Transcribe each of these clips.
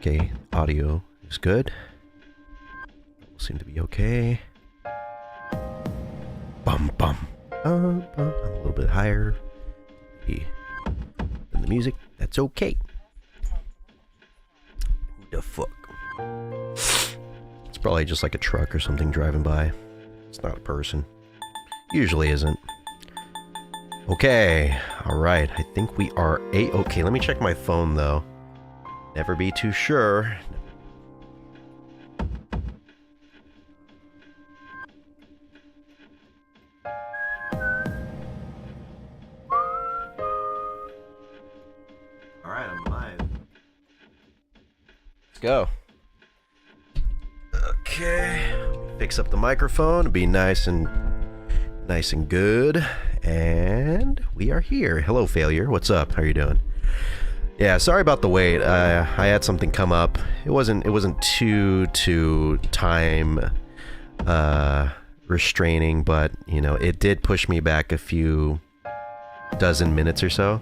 Okay, audio is good. Seem to be okay. Bum bum. I'm a little bit higher than the music. That's okay. Who the fuck? It's probably just like a truck or something driving by. It's not a person. Usually isn't. Okay. Alright. I think we are okay. Let me check my phone though. Never be too sure. Alright, I'm live. Let's go. Okay. Fix up the microphone. Be nice and good. And we are here. Hello, failure. What's up? How are you doing? Yeah, sorry about the wait. I had something come up. It wasn't too time restraining, but you know, it did push me back a few dozen minutes or so.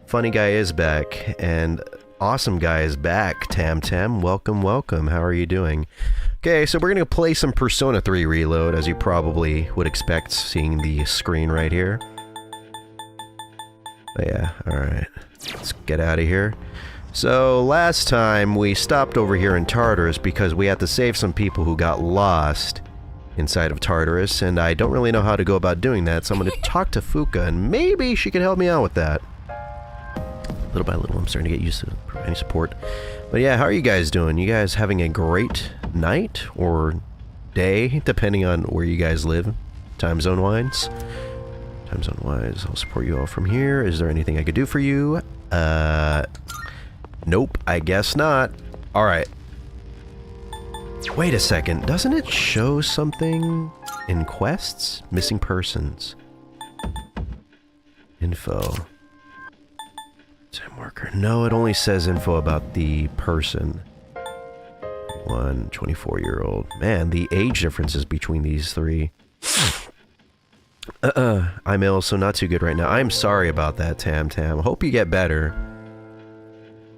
Funny guy is back, and awesome guy is back. Tam, welcome. How are you doing? Okay, so we're gonna play some Persona 3 Reload, as you probably would expect, seeing the screen right here. But yeah, alright. Let's get out of here. So, last time we stopped over here in Tartarus because we had to save some people who got lost inside of Tartarus, and I don't really know how to go about doing that, so I'm gonna talk to Fuka, and maybe she can help me out with that. Little by little, I'm starting to get used to providing support. But yeah, how are you guys doing? You guys having a great night or day, depending on where you guys live, time zone wise? Time zone wise, I'll support you all from here. Is there anything I could do for you? Nope, I guess not. Alright. Wait a second, doesn't it show something in quests? Missing persons. Info. Time worker. No, it only says info about the person. 24-year-old. Man, the age differences between these three. I'm ill, so not too good right now. I'm sorry about that, Tam. Hope you get better.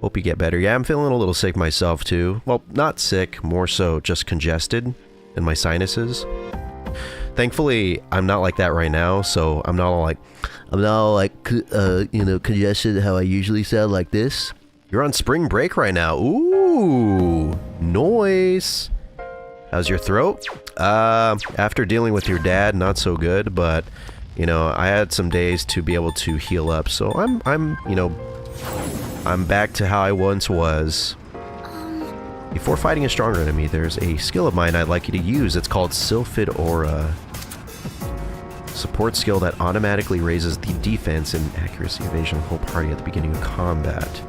Yeah, I'm feeling a little sick myself, too. Well, not sick, more so just congested in my sinuses. Thankfully, I'm not like that right now, so I'm not all like, you know, congested how I usually sound like this. You're on spring break right now. Ooh, noise. How's your throat? After dealing with your dad, not so good, but, you know, I had some days to be able to heal up, so you know, I'm back to how I once was. Before fighting a stronger enemy, there's a skill of mine I'd like you to use. It's called Sylphid Aura. Support skill that automatically raises the defense and accuracy evasion of the whole party at the beginning of combat.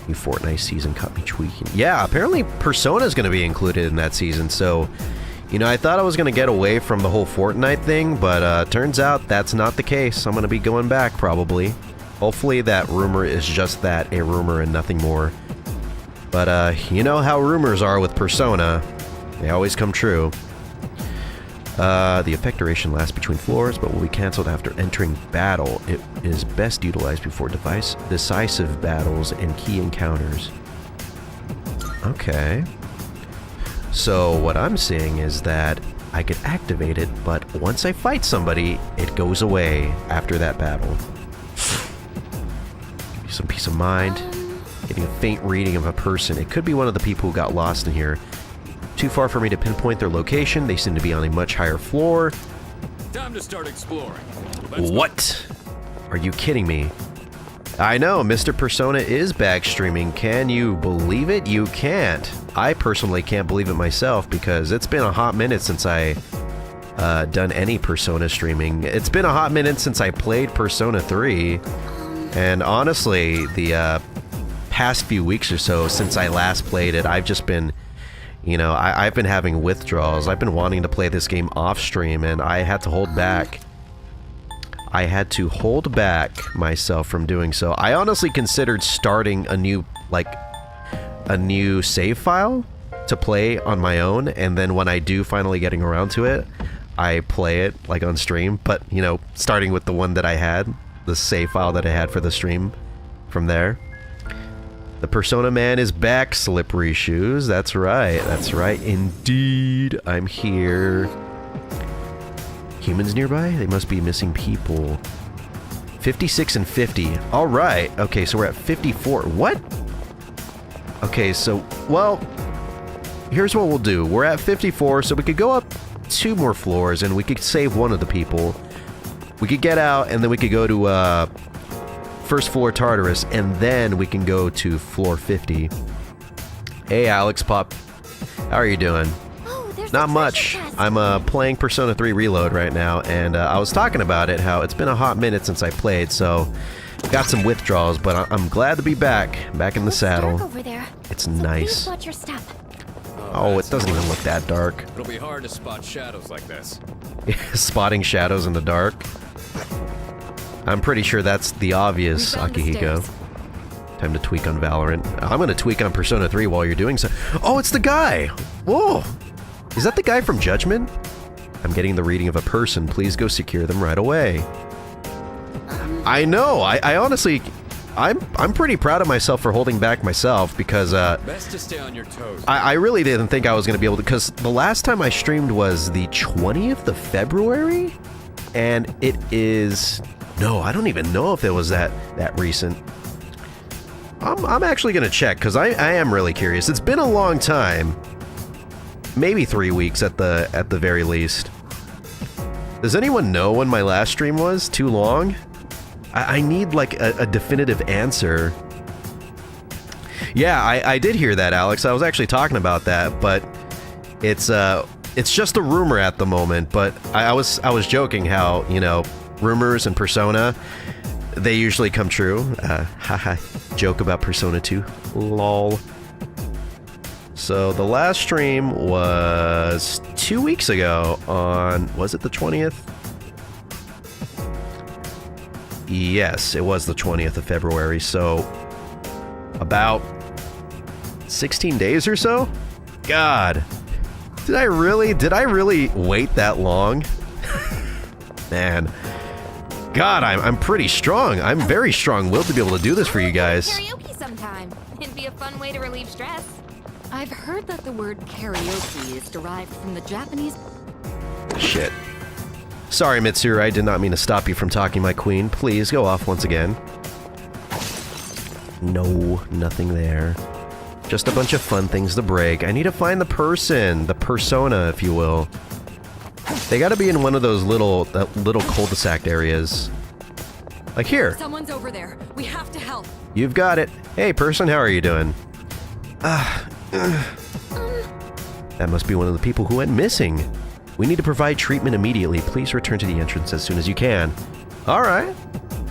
New Fortnite season caught me tweaking. Yeah, apparently Persona's gonna be included in that season, so... You know, I thought I was gonna get away from the whole Fortnite thing, but turns out that's not the case. I'm gonna be going back, probably. Hopefully that rumor is just that, a rumor and nothing more. But, you know how rumors are with Persona. They always come true. The effect duration lasts between floors, but will be cancelled after entering battle. It is best utilized before decisive battles and key encounters. Okay. So what I'm seeing is that I could activate it, but once I fight somebody, it goes away after that battle. Give you some peace of mind. Getting a faint reading of a person. It could be one of the people who got lost in here. Too far for me to pinpoint their location. They seem to be on a much higher floor. Time to start exploring. What? Are you kidding me? I know, Mr. Persona is back streaming. Can you believe it? You can't. I personally can't believe it myself because it's been a hot minute since I done any Persona streaming. It's been a hot minute since I played Persona 3. And honestly, the past few weeks or so since I last played it, I've just been... You know, I've been having withdrawals. I've been wanting to play this game off stream, and I had to hold back. I had to hold back myself from doing so. I honestly considered starting a new save file to play on my own, and then when I do finally getting around to it, I play it, like, on stream. But, you know, starting with the one that I had, the save file that I had for the stream from there. The Persona Man is back, Slippery Shoes. That's right. That's right. Indeed. I'm here. Humans nearby? They must be missing people. 56 and 50. All right. Okay, so we're at 54. What? Okay, so, well, here's what we'll do. We're at 54, so we could go up 2 more floors, and we could save one of the people. We could get out, and then we could go to, first floor Tartarus, and then we can go to floor 50. Hey, Alex Pop. How are you doing? Oh, there's Not the much. treasure chest. I'm playing Persona 3 Reload right now, and I was talking about it, how it's been a hot minute since I played, so got some withdrawals, but I'm glad to be back in the Looks saddle. dark over there. It's So nice. please watch your step. Oh, it that's doesn't even look that dark. It'll be hard to spot shadows like this. Spotting shadows in the dark. I'm pretty sure that's the obvious, We found the Akihiko. stairs. Time to tweak on Valorant. I'm gonna tweak on Persona 3 while you're doing so. Oh, it's the guy! Whoa! Is that the guy from Judgment? I'm getting the reading of a person. Please go secure them right away. I know. I honestly, I'm pretty proud of myself for holding back myself because Best to stay on your toes. I really didn't think I was gonna be able to. Because the last time I streamed was the 20th of February, and it is. No, I don't even know if it was that recent. I'm actually gonna check because I am really curious. It's been a long time, maybe 3 weeks at the very least. Does anyone know when my last stream was? Too long? I need like a definitive answer. Yeah, I did hear that, Alex. I was actually talking about that, but it's just a rumor at the moment. But I was joking how, you know, rumors and Persona, they usually come true. Haha, joke about Persona 2. Lol. So the last stream was 2 weeks ago on, was it the 20th? Yes, it was the 20th of February, so about 16 days or so? God. Did I really wait that long? Man. God, I'm pretty strong. I'm very strong-willed to be able to do this for you guys. Karaoke sometime. It'd be a fun way to relieve stress. I've heard that the word karaoke is derived from the Japanese. Shit. Sorry, Mitsuru, I did not mean to stop you from talking, my queen. Please, go off once again. No, nothing there. Just a bunch of fun things to break. I need to find the person, the persona, if you will. They gotta be in one of those little cul-de-sac areas. Like here. Someone's over there. We have to help. You've got it. Hey, person, how are you doing? That must be one of the people who went missing. We need to provide treatment immediately. Please return to the entrance as soon as you can. All right.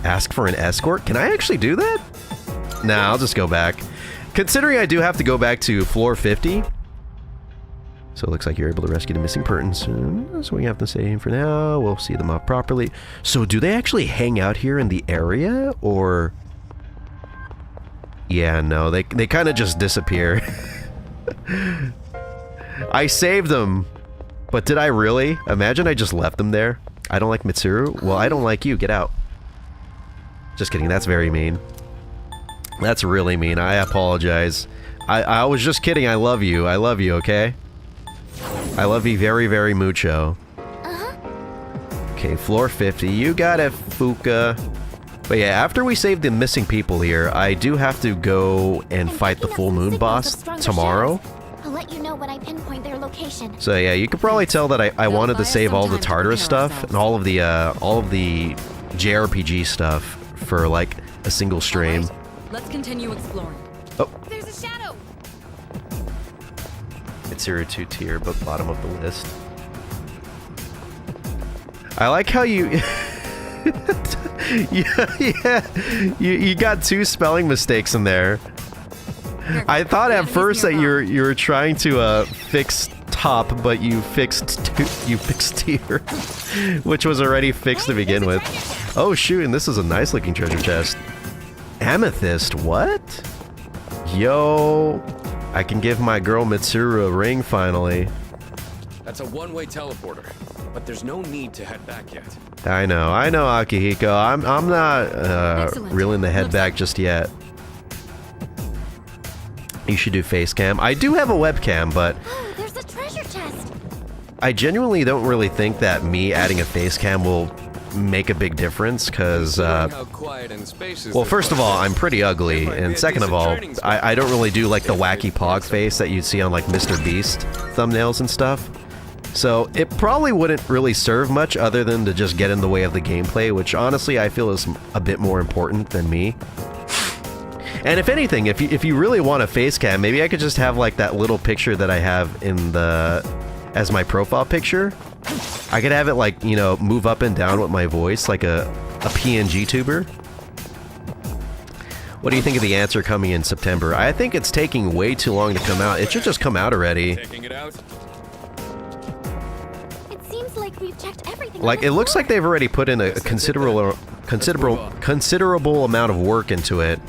Ask for an escort? Can I actually do that? Nah, I'll just go back. Considering I do have to go back to floor 50. So it looks like you're able to rescue the missing person. So we have to say for now. We'll see them off properly. So do they actually hang out here in the area? Or... yeah, no. They kind of just disappear. I saved them. But did I really? Imagine I just left them there. I don't like Mitsuru. Well, I don't like you. Get out. Just kidding. That's very mean. That's really mean. I apologize. I was just kidding. I love you. I love you, okay? I love you very, very mucho. Okay, floor 50. You got it, Fuka. But yeah, after we save the missing people here, I do have to go and fight the full moon boss tomorrow. I'll let you know when I pinpoint their location. So yeah, you could probably tell that I wanted to save all the Tartarus stuff and all of the JRPG stuff for like a single stream. All right, let's continue exploring. Oh, There's a shadow. it's 2 tier, but bottom of the list. I like how you... yeah, you got 2 spelling mistakes in there. I thought at first that you were trying to fix top, but you fixed tier, which was already fixed to begin with. Oh shoot, and this is a nice looking treasure chest. Amethyst, what? Yo, I can give my girl Mitsuru a ring finally. That's a one-way teleporter, but there's no need to head back yet. I know, Akihiko. I'm not Excellent. reeling the head Looks back like- just yet. You should do face cam. I do have a webcam, but Oh, there's a treasure chest. I genuinely don't really think that me adding a face cam will make a big difference, because, How quiet and spacious well, this first of all, place I'm is. pretty ugly, It might be and a second of decent all, training spot. I don't really do, like, the If wacky you're pog handsome. face that you'd see on, like, Mr. Beast thumbnails and stuff. So, it probably wouldn't really serve much other than to just get in the way of the gameplay, which, honestly, I feel is a bit more important than me. And if anything, if you really want a face cam, maybe I could just have, like, that little picture that I have in the... as my profile picture. I could have it, like, you know, move up and down with my voice, like a PNG tuber. What do you think of the answer coming in September? I think it's taking way too long to come out. It should just come out already. Checking it out. It seems like we've checked everything. Like, it looks like they've already put in a considerable amount of work into it.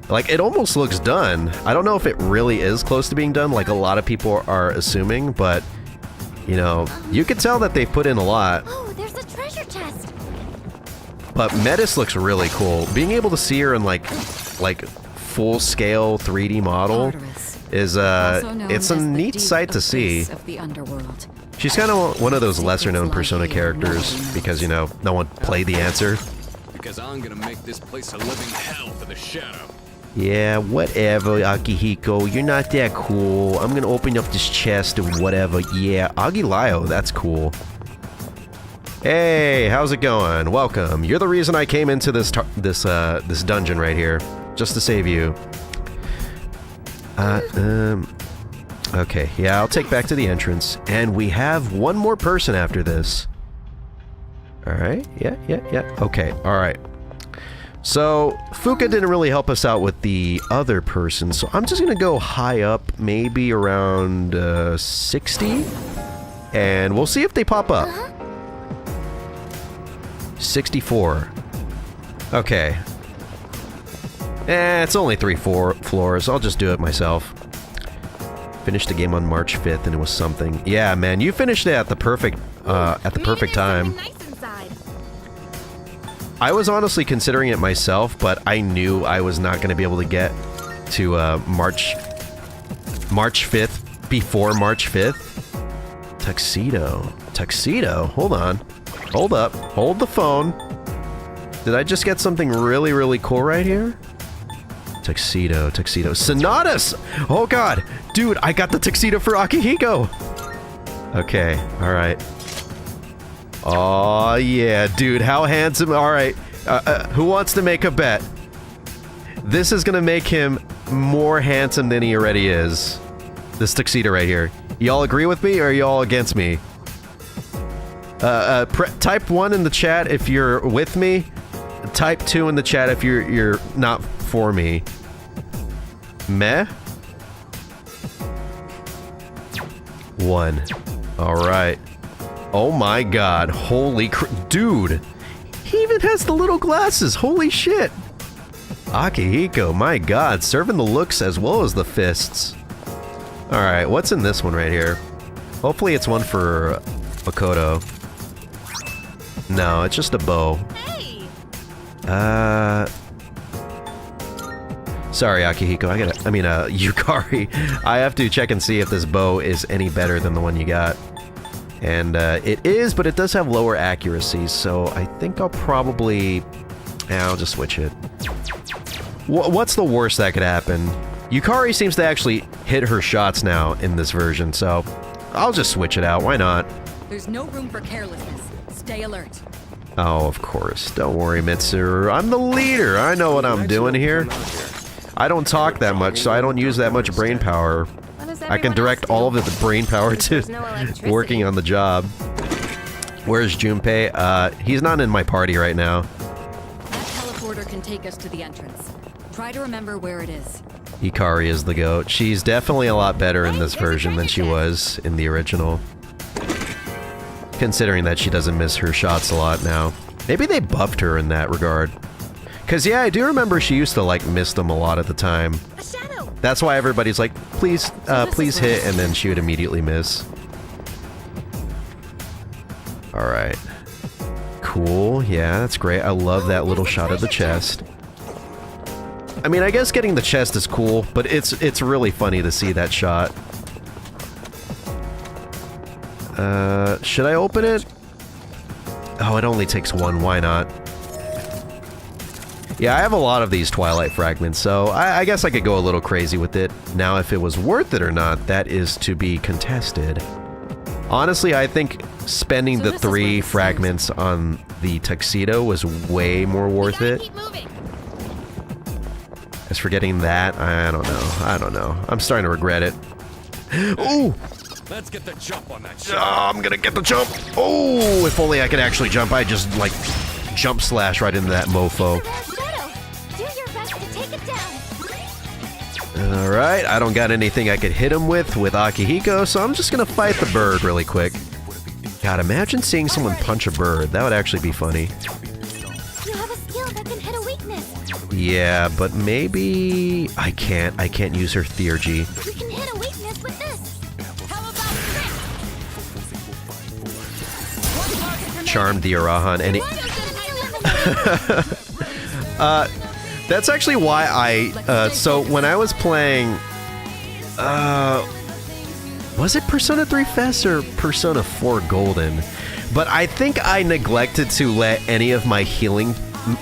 Like, it almost looks done. I don't know if it really is close to being done, like a lot of people are assuming, but, you know, you could tell that they've put in a lot. Oh, there's a treasure chest. But Metis looks really cool. Being able to see her in, like full-scale 3D model Tartarus, is, also known it's a as the neat deep sight to see. abyss of the underworld. She's kind of one of those lesser-known Secrets lie Persona here, characters nobody knows. because, you know, no one played the answer. Because I'm gonna make this place a living hell for the Shadow. Yeah, whatever, Akihiko. You're not that cool. I'm gonna open up this chest or whatever. Yeah, Agilio, that's cool. Hey, how's it going? Welcome. You're the reason I came into this this dungeon right here, just to save you. Okay, yeah, I'll take back to the entrance, and we have one more person after this. All right. Yeah. Okay. All right. So, Fuka didn't really help us out with the other person, so I'm just gonna go high up, maybe around 60, and we'll see if they pop up. 64. Okay. It's only 3 floors. I'll just do it myself. Finished the game on March 5th, and it was something. Yeah, man, you finished it at the perfect time. Nice inside. I was honestly considering it myself, but I knew I was not going to be able to get to March 5th before March 5th. Tuxedo. Hold on. Hold up. Hold the phone. Did I just get something really, really cool right here? Tuxedo. Sonatus! Oh god! Dude, I got the tuxedo for Akihiko! Okay, alright. Oh yeah, dude, how handsome. Alright, who wants to make a bet? This is gonna make him more handsome than he already is. This tuxedo right here. Y'all agree with me, or are y'all against me? Type 1 in the chat if you're with me. Type 2 in the chat if you're not for me. Meh? 1. Alright. Oh my god. Holy dude! He even has the little glasses. Holy shit! Akihiko, my god. Serving the looks as well as the fists. Alright, what's in this one right here? Hopefully it's one for Makoto. No, it's just a bow. Hey. Sorry, Akihiko. Yukari. I have to check and see if this bow is any better than the one you got. And it is, but it does have lower accuracy, so I think I'll probably... I'll just switch it. What's the worst that could happen? Yukari seems to actually hit her shots now in this version, so I'll just switch it out. Why not? There's no room for carelessness. Stay alert. Oh, of course. Don't worry, Mitsuru. I'm the leader. I know what I'm doing here. I don't talk that much, so I don't use that much brain power. What does I can everyone direct else all do? of the brain power Since to there's no electricity. working on the job. Where's Junpei? He's not in my party right now. That teleporter can take us to the entrance. Try to remember where it is. Hikari is the goat. She's definitely a lot better in Hey, this there's a version than she treasure was in the original. Considering that she doesn't miss her shots a lot now. Maybe they buffed her in that regard. Cause yeah, I do remember she used to like miss them a lot at the time. A shadow. That's why everybody's like, please, please is hit, where- and then she would immediately miss. Alright. Cool, yeah, that's great. I love that little there's a shot of the treasure chest. I mean, I guess getting the chest is cool, but it's really funny to see that shot. Should I open it? Oh, it only takes one. Why not? Yeah, I have a lot of these Twilight fragments, so I guess I could go a little crazy with it. Now, if it was worth it or not, that is to be contested. Honestly, I think spending the 3 fragments on the tuxedo was way more worth it. Keep moving. As for getting that, I don't know. I don't know. I'm starting to regret it. Ooh! Let's get the jump on that shit. Oh, I'm gonna get the jump! Oh! If only I could actually jump. I just, like, jump slash right into that mofo. Shadow, do your best to take it down. Alright, I don't got anything I could hit him with Akihiko, so I'm just gonna fight the bird really quick. God, imagine seeing someone punch a bird. That would actually be funny. You have a skill that can hit a weakness. Yeah, but maybe... I can't use her theurgy. You can hit a weakness with this. How about this? Charmed the Arahan, and that's actually why I, so when I was playing, was it Persona 3 Fest or Persona 4 Golden? But I think I neglected to let any of my healing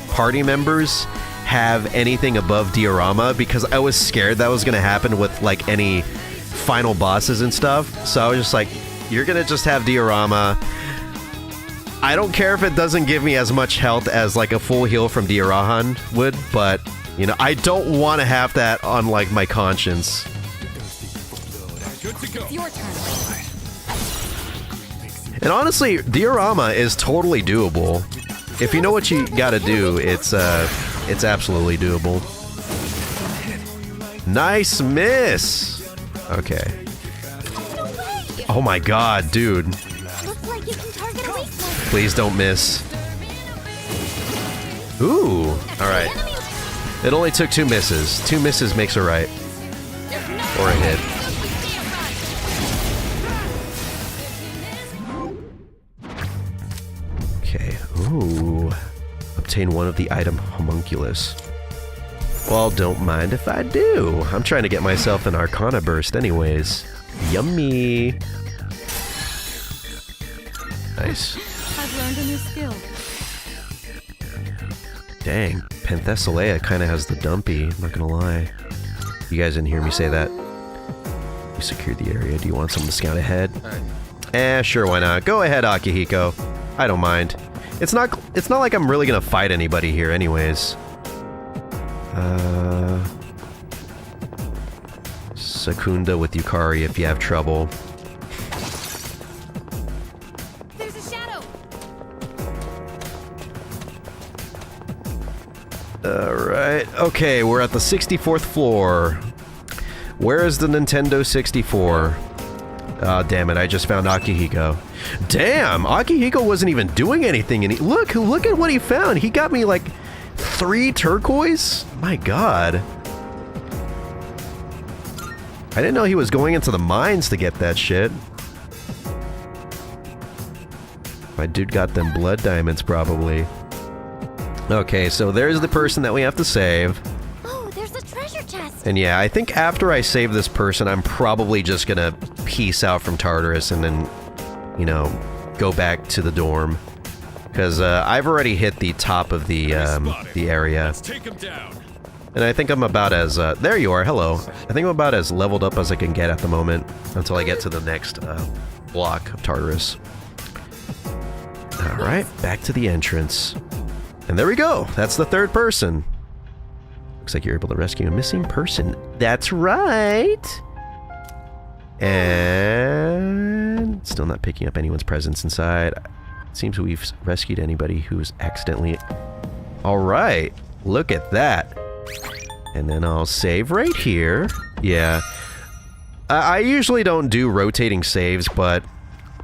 party members have anything above diorama because I was scared that was going to happen with, like, any final bosses and stuff. So I was just like, you're going to just have diorama. I don't care if it doesn't give me as much health as, like, a full heal from Diarahan would, but, you know, I don't want to have that on, like, my conscience. Good to go. It's your turn. And honestly, Diorama is totally doable. If you know what you gotta do, it's absolutely doable. Nice miss! Okay. No way. Oh my god, dude. Looks like you can target a weakness. Please don't miss. Ooh, alright. Enemy. It only took 2 misses. 2 misses makes a right. Or a hit. Okay, ooh. Obtain one of the item homunculus. Well, don't mind if I do. I'm trying to get myself an Arcana burst anyways. Yummy! Nice. I've learned a new skill. Dang, Penthesilea kinda has the dumpy, I'm not gonna lie. You guys didn't hear me say that. You secured the area. Do you want someone to scout ahead? Sure, why not? Go ahead, Akihiko. I don't mind. It's not like I'm really gonna fight anybody here anyways. Secunda with Yukari if you have trouble. There's a shadow. Alright, okay, we're at the 64th floor. Where is the Nintendo 64? Oh, damn it, I just found Akihiko. Damn, Akihiko wasn't even doing anything, and look at what he found. He got me, like, 3 turquoise? My god. I didn't know he was going into the mines to get that shit. My dude got them blood diamonds, probably. Okay, so there's the person that we have to save. Oh, there's a treasure chest. And yeah, I think after I save this person, I'm probably just gonna peace out from Tartarus and then, you know, go back to the dorm. Because I've already hit the top of the area. Let's take him down. And I think I'm about as, there you are, hello. I think I'm about as leveled up as I can get at the moment, until I get to the next block of Tartarus. Alright, back to the entrance. And there we go, that's the 3rd person. Looks like you're able to rescue a missing person. That's right! And still not picking up anyone's presence inside. It seems we've rescued anybody who's accidentally... Alright, look at that. And then I'll save right here. Yeah. I usually don't do rotating saves, but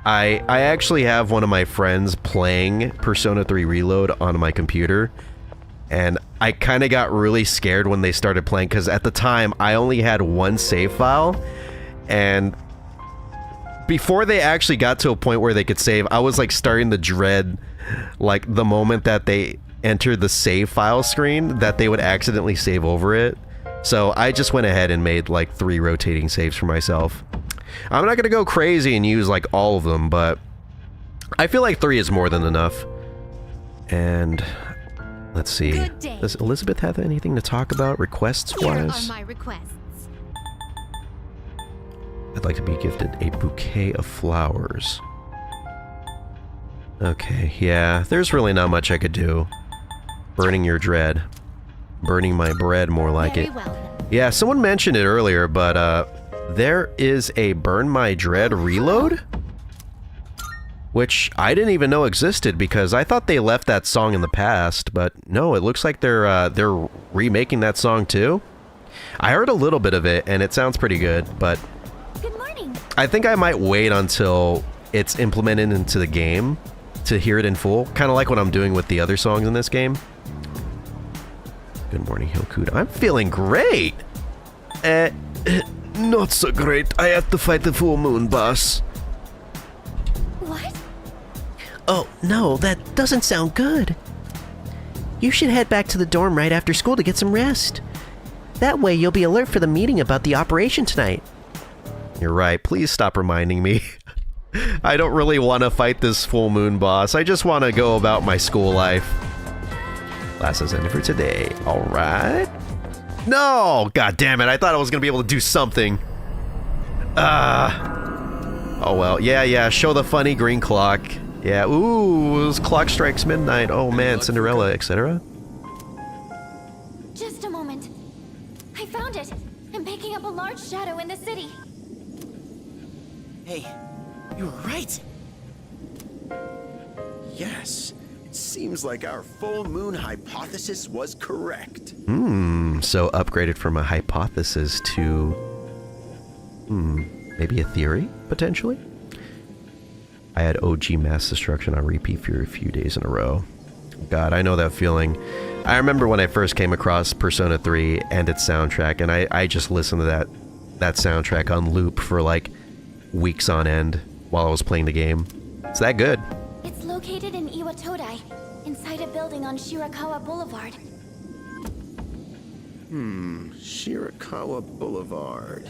I actually have one of my friends playing Persona 3 Reload on my computer. And I kind of got really scared when they started playing, because at the time, I only had 1 save file. And before they actually got to a point where they could save, I was like starting to dread, like, the moment that they enter the save file screen that they would accidentally save over it. So I just went ahead and made like 3 rotating saves for myself. I'm not gonna go crazy and use like all of them, but I feel like 3 is more than enough. And let's see. Good day. Does Elizabeth have anything to talk about requests Here are wise? my requests. I'd like to be gifted a bouquet of flowers. Okay, yeah, there's really not much I could do. Burning your dread. Burning my bread, more like Very it. well. Yeah, someone mentioned it earlier, but there is a Burn My Dread reload? Which I didn't even know existed because I thought they left that song in the past, but no, it looks like they're remaking that song too. I heard a little bit of it and it sounds pretty good, but Good morning. I think I might wait until it's implemented into the game to hear it in full, kind of like what I'm doing with the other songs in this game. Good morning, Hilkud. I'm feeling great. Not so great. I have to fight the full moon boss. What? Oh, no, that doesn't sound good. You should head back to the dorm right after school to get some rest. That way you'll be alert for the meeting about the operation tonight. You're right. Please stop reminding me. I don't really want to fight this full moon boss. I just want to go about my school life. Class has ended for today. All right. No! God damn it. I thought I was going to be able to do something. Oh, well. Yeah. Show the funny green clock. Yeah. Ooh, clock strikes midnight. Oh, man. Cinderella, etc. Just a moment. I found it. I'm picking up a large shadow in the city. Hey, you were right. Yes, it seems like our full moon hypothesis was correct. So upgraded from a hypothesis to... maybe a theory, potentially? I had OG mass destruction on repeat for a few days in a row. God, I know that feeling. I remember when I first came across Persona 3 and its soundtrack, and I just listened to that soundtrack on loop for like weeks on end while I was playing the game. It's that good. It's located in Iwatodai, inside a building on Shirakawa Boulevard. Shirakawa Boulevard.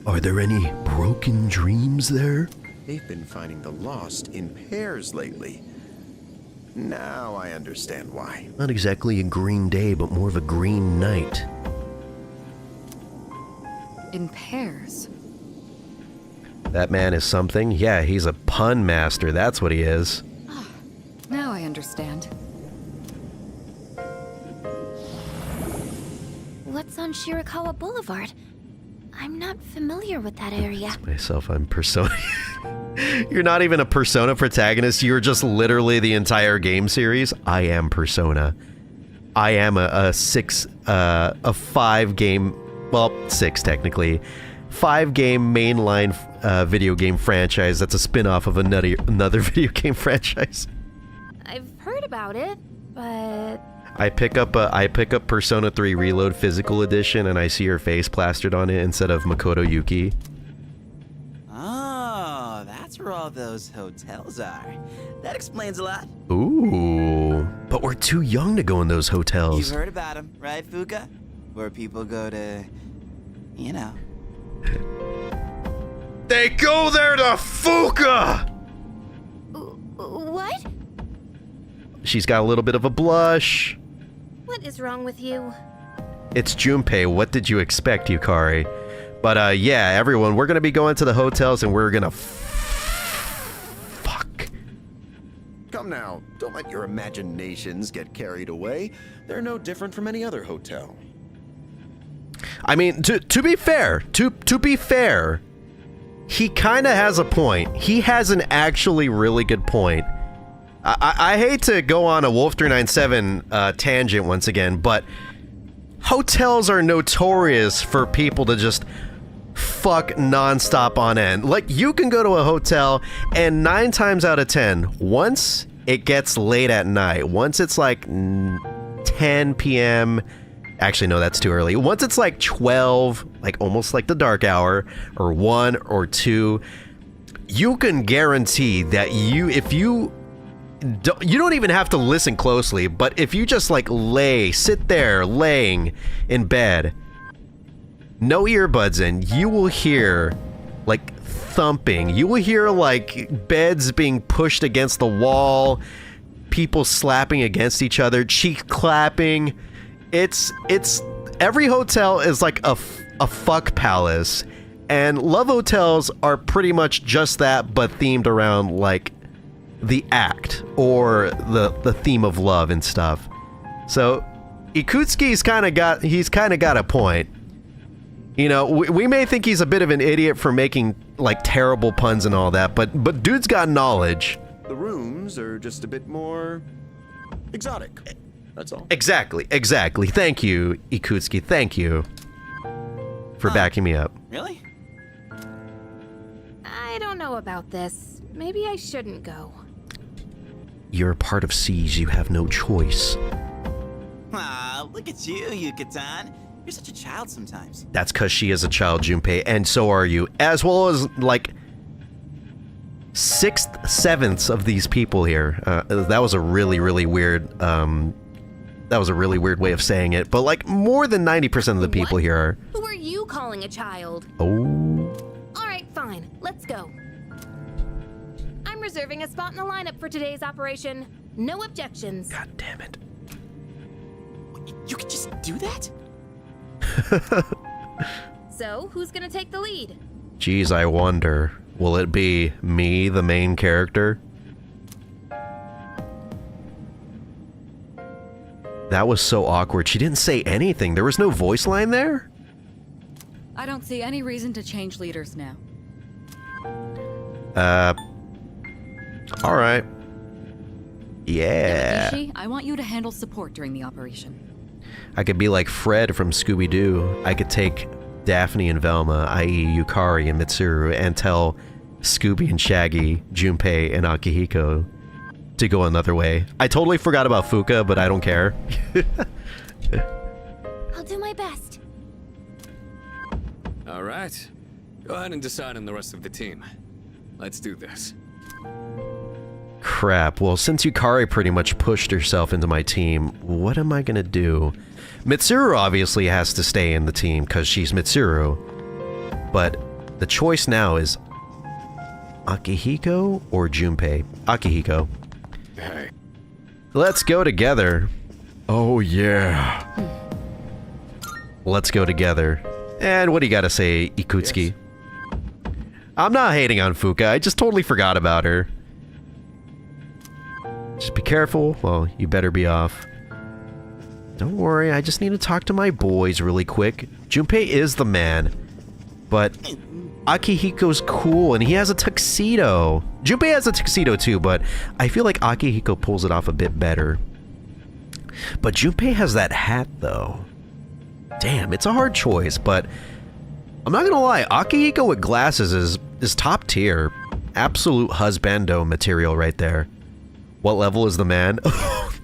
Are there any broken dreams there? They've been finding the lost in pairs lately. Now I understand why. Not exactly a green day, but more of a green night. In pairs. That man is something. Yeah, he's a pun master. That's what he is. Now I understand. What's on Shirakawa Boulevard? I'm not familiar with that area. Myself, I'm Persona. You're not even a Persona protagonist. You're just literally the entire game series. I am Persona. I am a 5 game, well, 6 technically, 5 game mainline video game franchise that's a spin-off of another video game franchise. I've heard about it, but I pick up Persona 3 Reload Physical Edition and I see her face plastered on it instead of Makoto Yuki. Oh, that's where all those hotels are. That explains a lot. Ooh, but we're too young to go in those hotels. You've heard about them, right, Fuka? Where people go to, you know. They go there to Fuka! what? She's got a little bit of a blush. What is wrong with you? It's Junpei. What did you expect, Yukari? But yeah, everyone, we're gonna be going to the hotels and we're gonna fuck. Come now, don't let your imaginations get carried away. They're no different from any other hotel. I mean, to be fair, to be fair, he kind of has a point. He has an actually really good point. I hate to go on a Wolf397 tangent once again, but hotels are notorious for people to just fuck nonstop on end. Like, you can go to a hotel and 9 times out of 10, once it gets late at night, once it's like 10 p.m., actually, no, that's too early. Once it's like 12, like almost like the dark hour, or 1 or 2, you can guarantee that if you you don't even have to listen closely, but if you just like sit there laying in bed, no earbuds in, you will hear like thumping. You will hear like beds being pushed against the wall, people slapping against each other, cheek clapping. It's every hotel is like a fuck palace, and love hotels are pretty much just that, but themed around like the act or the theme of love and stuff. So Ikutsuki's kind of got a point. You know, we may think he's a bit of an idiot for making like terrible puns and all that, but dude's got knowledge. The rooms are just a bit more exotic. That's all. Exactly. Thank you, Ikutsuki. Thank you for backing me up. Really? I don't know about this. Maybe I shouldn't go. You're a part of Siege. You have no choice. Ah, look at you, Yucatan. You're such a child sometimes. That's because she is a child, Junpei, and so are you. As well as, like, 6/7 of these people here. That was a really, really weird, that was a really weird way of saying it. But, like, more than 90% of the people What? here are... Who are you calling a child? Oh... Alright, fine. Let's go. I'm reserving a spot in the lineup for today's operation. No objections. God damn it. You could just do that? So, who's gonna take the lead? Geez, I wonder. Will it be me, the main character? That was so awkward. She didn't say anything. There was no voice line there? I don't see any reason to change leaders now. Alright. Yeah. Ishi, I want you to handle support during the operation. I could be like Fred from Scooby-Doo. I could take Daphne and Velma, i.e. Yukari and Mitsuru, and tell Scooby and Shaggy, Junpei and Akihiko to go another way. I totally forgot about Fuka, but I don't care. I'll do my best. All right. Go ahead and decide on the rest of the team. Let's do this. Crap. Well, since Yukari pretty much pushed herself into my team, what am I gonna do? Mitsuru obviously has to stay in the team because she's Mitsuru. But the choice now is Akihiko or Junpei? Akihiko. Hey. Let's go together. Oh, yeah. Let's go together. And what do you gotta say, Ikutsuki? Yes. I'm not hating on Fuka. I just totally forgot about her. Just be careful. Well, you better be off. Don't worry, I just need to talk to my boys really quick. Junpei is the man. But Akihiko's cool, and he has a tuxedo. Junpei has a tuxedo too, but I feel like Akihiko pulls it off a bit better. But Junpei has that hat, though. Damn, it's a hard choice, but I'm not gonna lie, Akihiko with glasses is top tier. Absolute husbando material right there. What level is the man?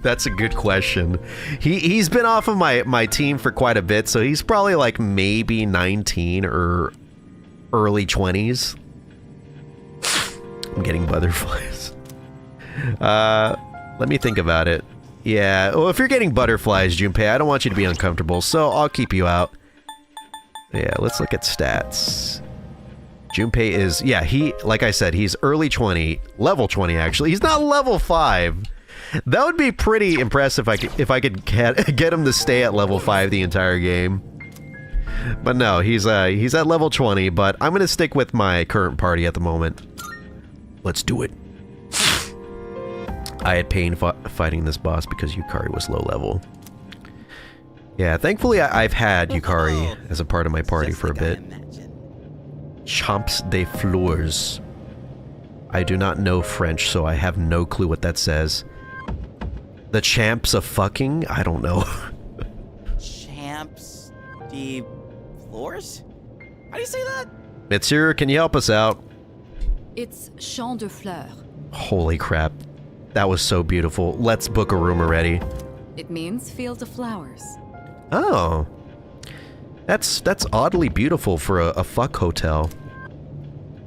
That's a good question. He's been off of my team for quite a bit, so he's probably like maybe 19 or early 20s. I'm getting butterflies. Let me think about it. Yeah, well, if you're getting butterflies, Junpei, I don't want you to be uncomfortable, so I'll keep you out. Yeah, let's look at stats. Junpei is, yeah, like I said, he's early 20, level 20 actually. He's not level 5. That would be pretty impressive if I could get him to stay at level 5 the entire game. But no, he's at level 20, but I'm gonna stick with my current party at the moment. Let's do it. I had pain fighting this boss because Yukari was low level. Yeah, thankfully I've had Yukari as a part of my party for a bit. Champs de fleurs. I do not know French, so I have no clue what that says. The champs of fucking? I don't know. Champs de floors? How do you say that? Mitsuru, can you help us out? It's Champ de Fleurs. Holy crap. That was so beautiful. Let's book a room already. It means field of flowers. Oh. That's oddly beautiful for a fuck hotel.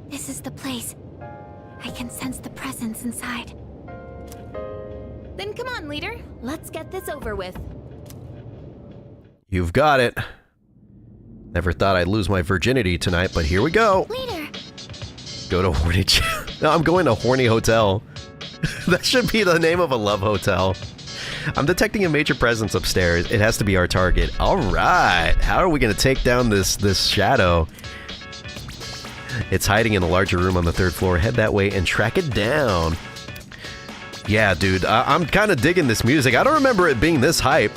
This is the place. I can sense the presence inside. Come on, leader. Let's get this over with. You've got it. Never thought I'd lose my virginity tonight, but here we go. Leader. Go to Horny... No, I'm going to Horny Hotel. That should be the name of a love hotel. I'm detecting a major presence upstairs. It has to be our target. All right. How are we going to take down this shadow? It's hiding in a larger room on the 3rd floor. Head that way and track it down. Yeah, dude. I'm kind of digging this music. I don't remember it being this hype.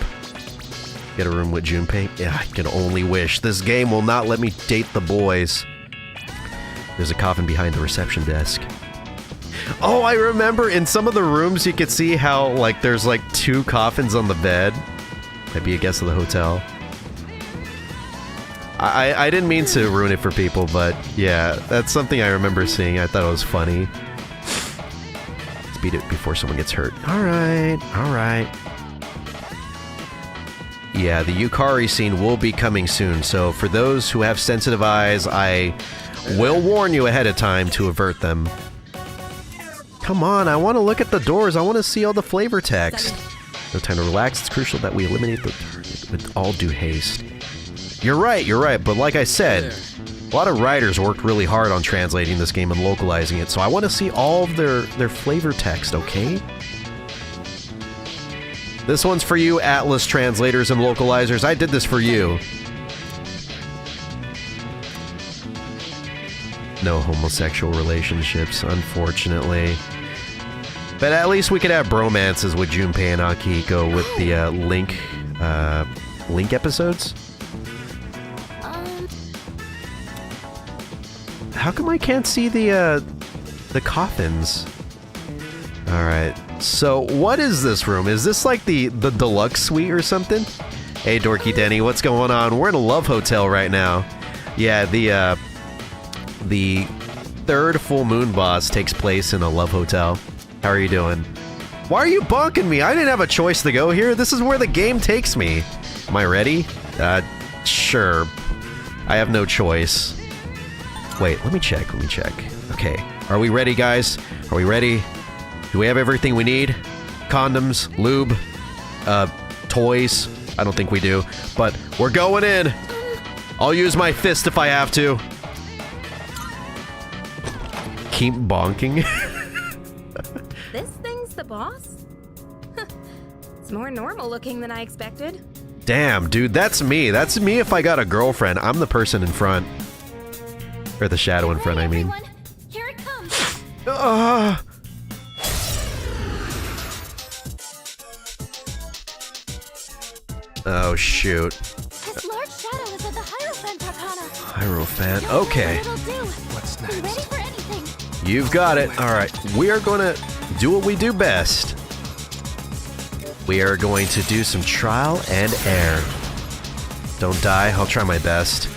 Get a room with Junpei? Yeah, I can only wish. This game will not let me date the boys. There's a coffin behind the reception desk. Oh, I remember in some of the rooms you could see how, like, there's, like, 2 coffins on the bed. Might be a guest of the hotel. I didn't mean to ruin it for people, but yeah, that's something I remember seeing. I thought it was funny. Let's beat it before someone gets hurt. Alright, alright. Yeah, the Yukari scene will be coming soon, so for those who have sensitive eyes, I will warn you ahead of time to avert them. Come on, I want to look at the doors. I want to see all the flavor text. No time to relax. It's crucial that we eliminate the target with all due haste. You're right, but like I said, a lot of writers worked really hard on translating this game and localizing it, so I want to see all of their flavor text, okay? This one's for you, Atlas translators and localizers. I did this for you. No homosexual relationships, unfortunately. But at least we could have bromances with Junpei and Akihiko with the Link episodes. How come I can't see the coffins? Alright, so what is this room? Is this like the deluxe suite or something? Hey, Dorky Denny, what's going on? We're in a love hotel right now. Yeah, the 3rd full moon boss takes place in a love hotel. How are you doing? Why are you bonking me? I didn't have a choice to go here. This is where the game takes me. Am I ready? Sure. I have no choice. Wait, let me check. Okay, are we ready, guys? Are we ready? Do we have everything we need? Condoms, lube, toys? I don't think we do, but we're going in. I'll use my fist if I have to. Keep bonking. This thing's the boss? It's more normal looking than I expected. Damn, dude, that's me. That's me if I got a girlfriend. I'm the person in front. Or the shadow in front, I mean. Everyone, here it comes. Oh, shoot. This large shadow is of the Hierophant Arcana. Hierophant, okay. What's next? Ready for anything. You've got it. Alright, we are gonna do what we do best. We are going to do some trial and error. Don't die, I'll try my best.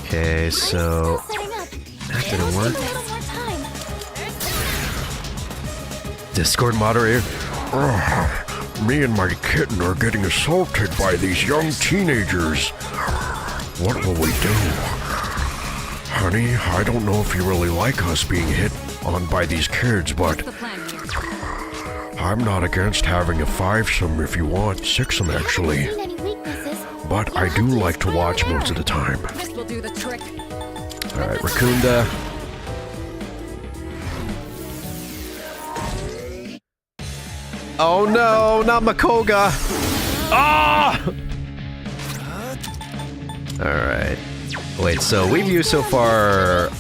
Okay, so... that didn't work. Discord moderator. Me and my kitten are getting assaulted by these young teenagers. What will we do? Honey, I don't know if you really like us being hit on by these kids, but What's the plan here? I'm not against having a fivesome if you want, sixsome actually. But I do like to watch most of the time. This will do the trick. Alright, Rakunda. Oh no, not Makoga! Ah! Alright. Wait, so we've used so far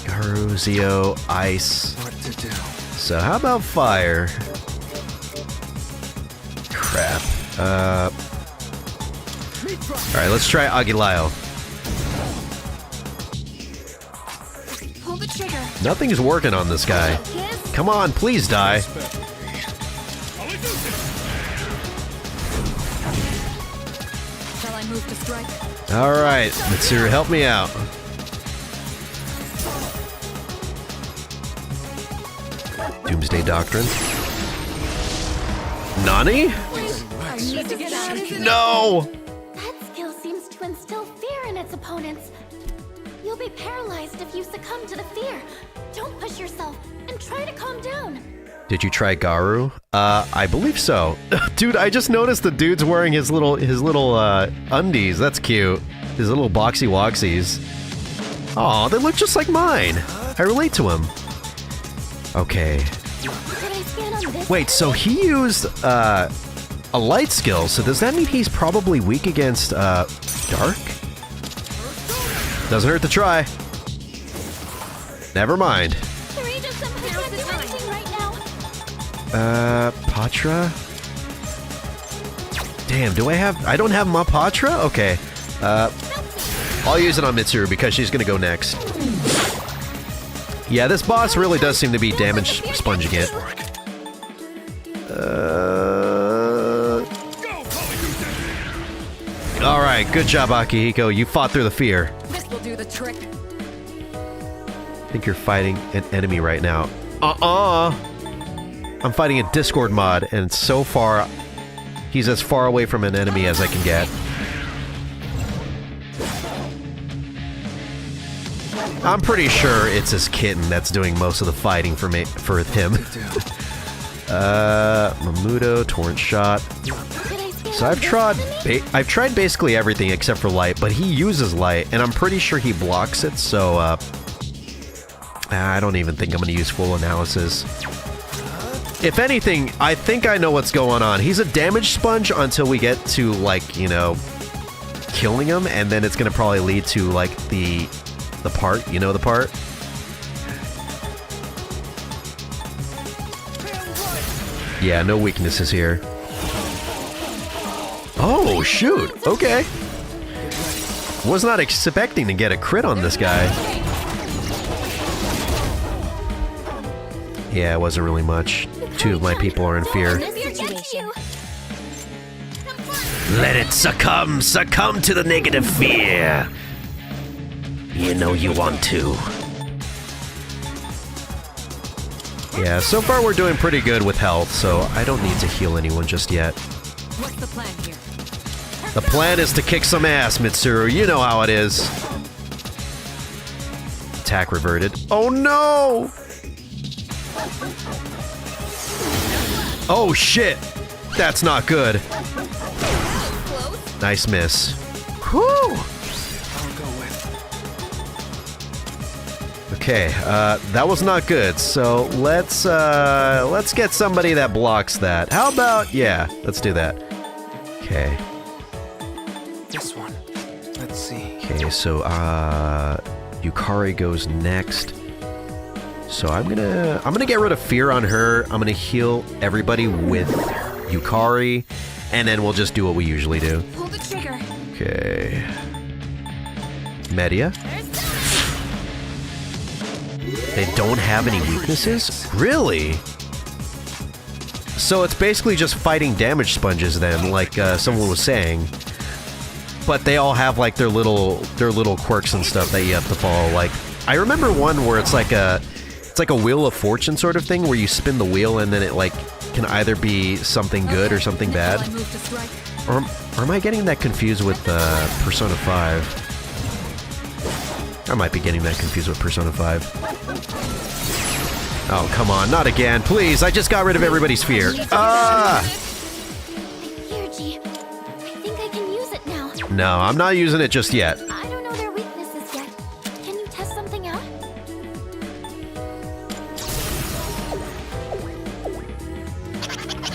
Garu, Zio, Ice. So how about Fire? Crap. Alright, let's try Aguilayo. Pull the trigger. Nothing's working on this guy. Kiss. Come on, please die. Shall I move to strike? Alright, Mitsuru, help me out. Doomsday Doctrine. Nani? I need to get out of here. No! That skill seems to instill fear in its opponents. You'll be paralyzed if you succumb to the fear. Don't push yourself and try to calm down. Did you try Garu? I believe so. Dude, I just noticed the dude's wearing his little undies. That's cute. His little boxy woxies. Aw, they look just like mine. I relate to him. Okay. Wait, so he used a light skill, so does that mean he's probably weak against dark? Doesn't hurt to try. Never mind. Patra? Damn, I don't have my Patra? Okay. I'll use it on Mitsuru because she's gonna go next. Yeah, this boss really does seem to be damage sponging it. Alright, good job, Akihiko. You fought through the fear. This will do the trick. I think you're fighting an enemy right now. I'm fighting a Discord mod, and so far, he's as far away from an enemy as I can get. I'm pretty sure it's his kitten that's doing most of the fighting for him. Mamuto, Torrent Shot. So I've tried basically everything except for light, but he uses light, and I'm pretty sure he blocks it, so I don't even think I'm going to use full analysis. If anything, I think I know what's going on. He's a damage sponge until we get to, like, you know, killing him, and then it's going to probably lead to, like, the part, you know the part? Yeah, no weaknesses here. Oh, shoot! Okay. Was not expecting to get a crit on this guy. Yeah, it wasn't really much. Two of my people are in fear. Let it succumb to the negative fear. You know you want to. Yeah, so far we're doing pretty good with health, so I don't need to heal anyone just yet. What's the plan here? The plan is to kick some ass, Mitsuru. You know how it is. Attack reverted. Oh no! Oh shit! That's not good. Nice miss. Whew! Okay, that was not good. So let's get somebody that blocks that. How about, yeah, let's do that. Okay. This one. Let's see. Okay, so Yukari goes next. So I'm gonna get rid of fear on her. I'm gonna heal everybody with Yukari, and then we'll just do what we usually do. Pull the trigger. Okay. Media. They don't have any weaknesses? Really? So it's basically just fighting damage sponges then, like someone was saying. But they all have like their little quirks and stuff that you have to follow. Like I remember one where it's like a Wheel of Fortune sort of thing where you spin the wheel and then it like can either be something good or something bad. Or am I getting that confused with Persona 5? I might be getting that confused with Persona 5. Oh, come on, not again. Please, I just got rid of everybody's fear. Ah! Here, G. I think I can use it now. No, I'm not using it just yet. I don't know their weaknesses yet. Can you test something out?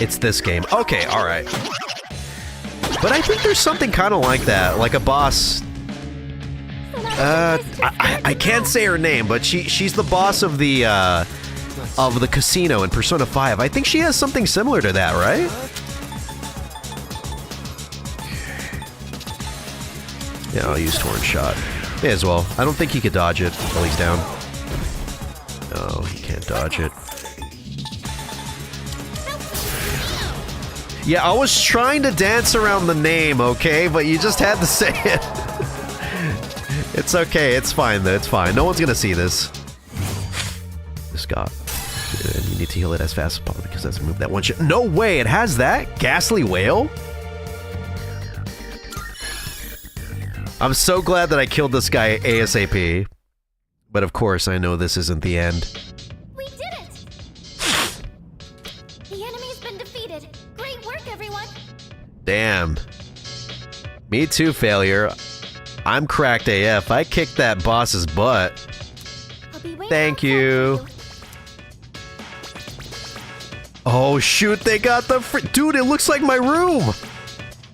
It's this game. Okay, alright. But I think there's something kind of like that, like a boss. I can't say her name, but she's the boss of the casino in Persona 5. I think she has something similar to that, right? Yeah, I'll use Torrent Shot. May as well. I don't think he could dodge it while he's down. No, he can't dodge it. Yeah, I was trying to dance around the name, okay? But you just had to say it. It's okay, it's fine though, it's fine. No one's gonna see this. Scott. You need to heal it as fast as possible because that's a move that one shot. No way, it has that? Ghastly Whale? I'm so glad that I killed this guy ASAP. But of course, I know this isn't the end. We did it! Me too, failure. I'm cracked AF. I kicked that boss's butt. I'll be waiting Thank outside you. for Oh shoot, they got the dude, it looks like my room!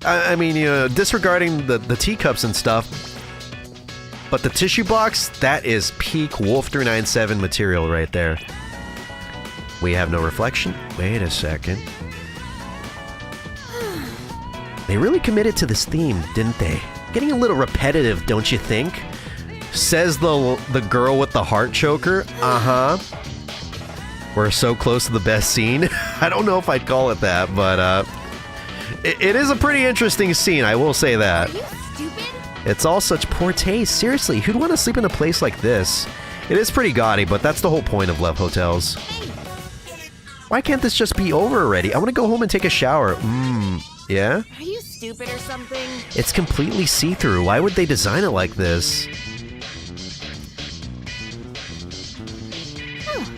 I mean, you know, disregarding the teacups and stuff, but the tissue box, that is peak Wolf 397 material right there. We have no reflection. Wait a second. They really committed to this theme, didn't they? Getting a little repetitive, don't you think? Says the girl with the heart choker. Uh-huh. We're so close to the best scene. I don't know if I'd call it that, but it is a pretty interesting scene, I will say that. Are you stupid? It's all such poor taste. Seriously, who'd want to sleep in a place like this? It is pretty gaudy, but that's the whole point of Love Hotels. Why can't this just be over already? I want to go home and take a shower. Yeah? Are you stupid or something? It's completely see-through. Why would they design it like this?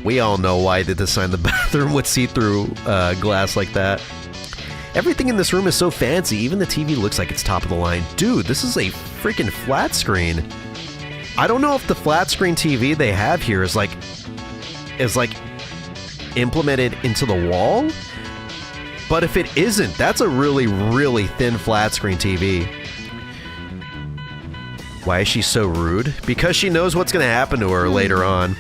We all know why they designed the bathroom with see-through glass like that. Everything in this room is so fancy, even the TV looks like it's top of the line. Dude, this is a freaking flat screen. I don't know if the flat screen TV they have here is like implemented into the wall, but if it isn't, that's a really, really thin flat screen TV. Why is she so rude? Because she knows what's going to happen to her later on.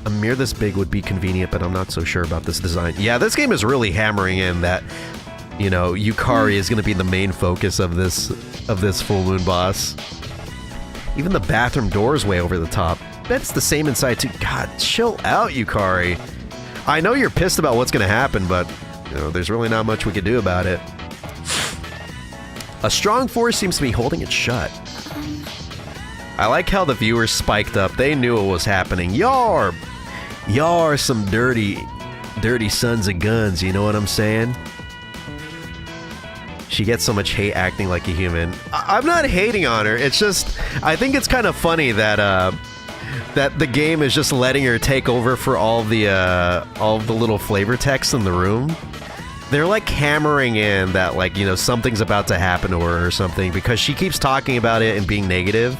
A mirror this big would be convenient, but I'm not so sure about this design. Yeah, this game is really hammering in that, you know, Yukari is going to be the main focus of this full moon boss. Even the bathroom door is way over the top. Bet it's the same inside too. God, chill out, Yukari. I know you're pissed about what's going to happen, but you know, there's really not much we can do about it. A strong force seems to be holding it shut. I like how the viewers spiked up. They knew what was happening. Y'all are some dirty sons of guns, you know what I'm saying? She gets so much hate acting like a human. I'm not hating on her. It's just, I think it's kind of funny that that the game is just letting her take over for all the little flavor text in the room. They're like hammering in that, like, you know, something's about to happen to her or something because she keeps talking about it and being negative.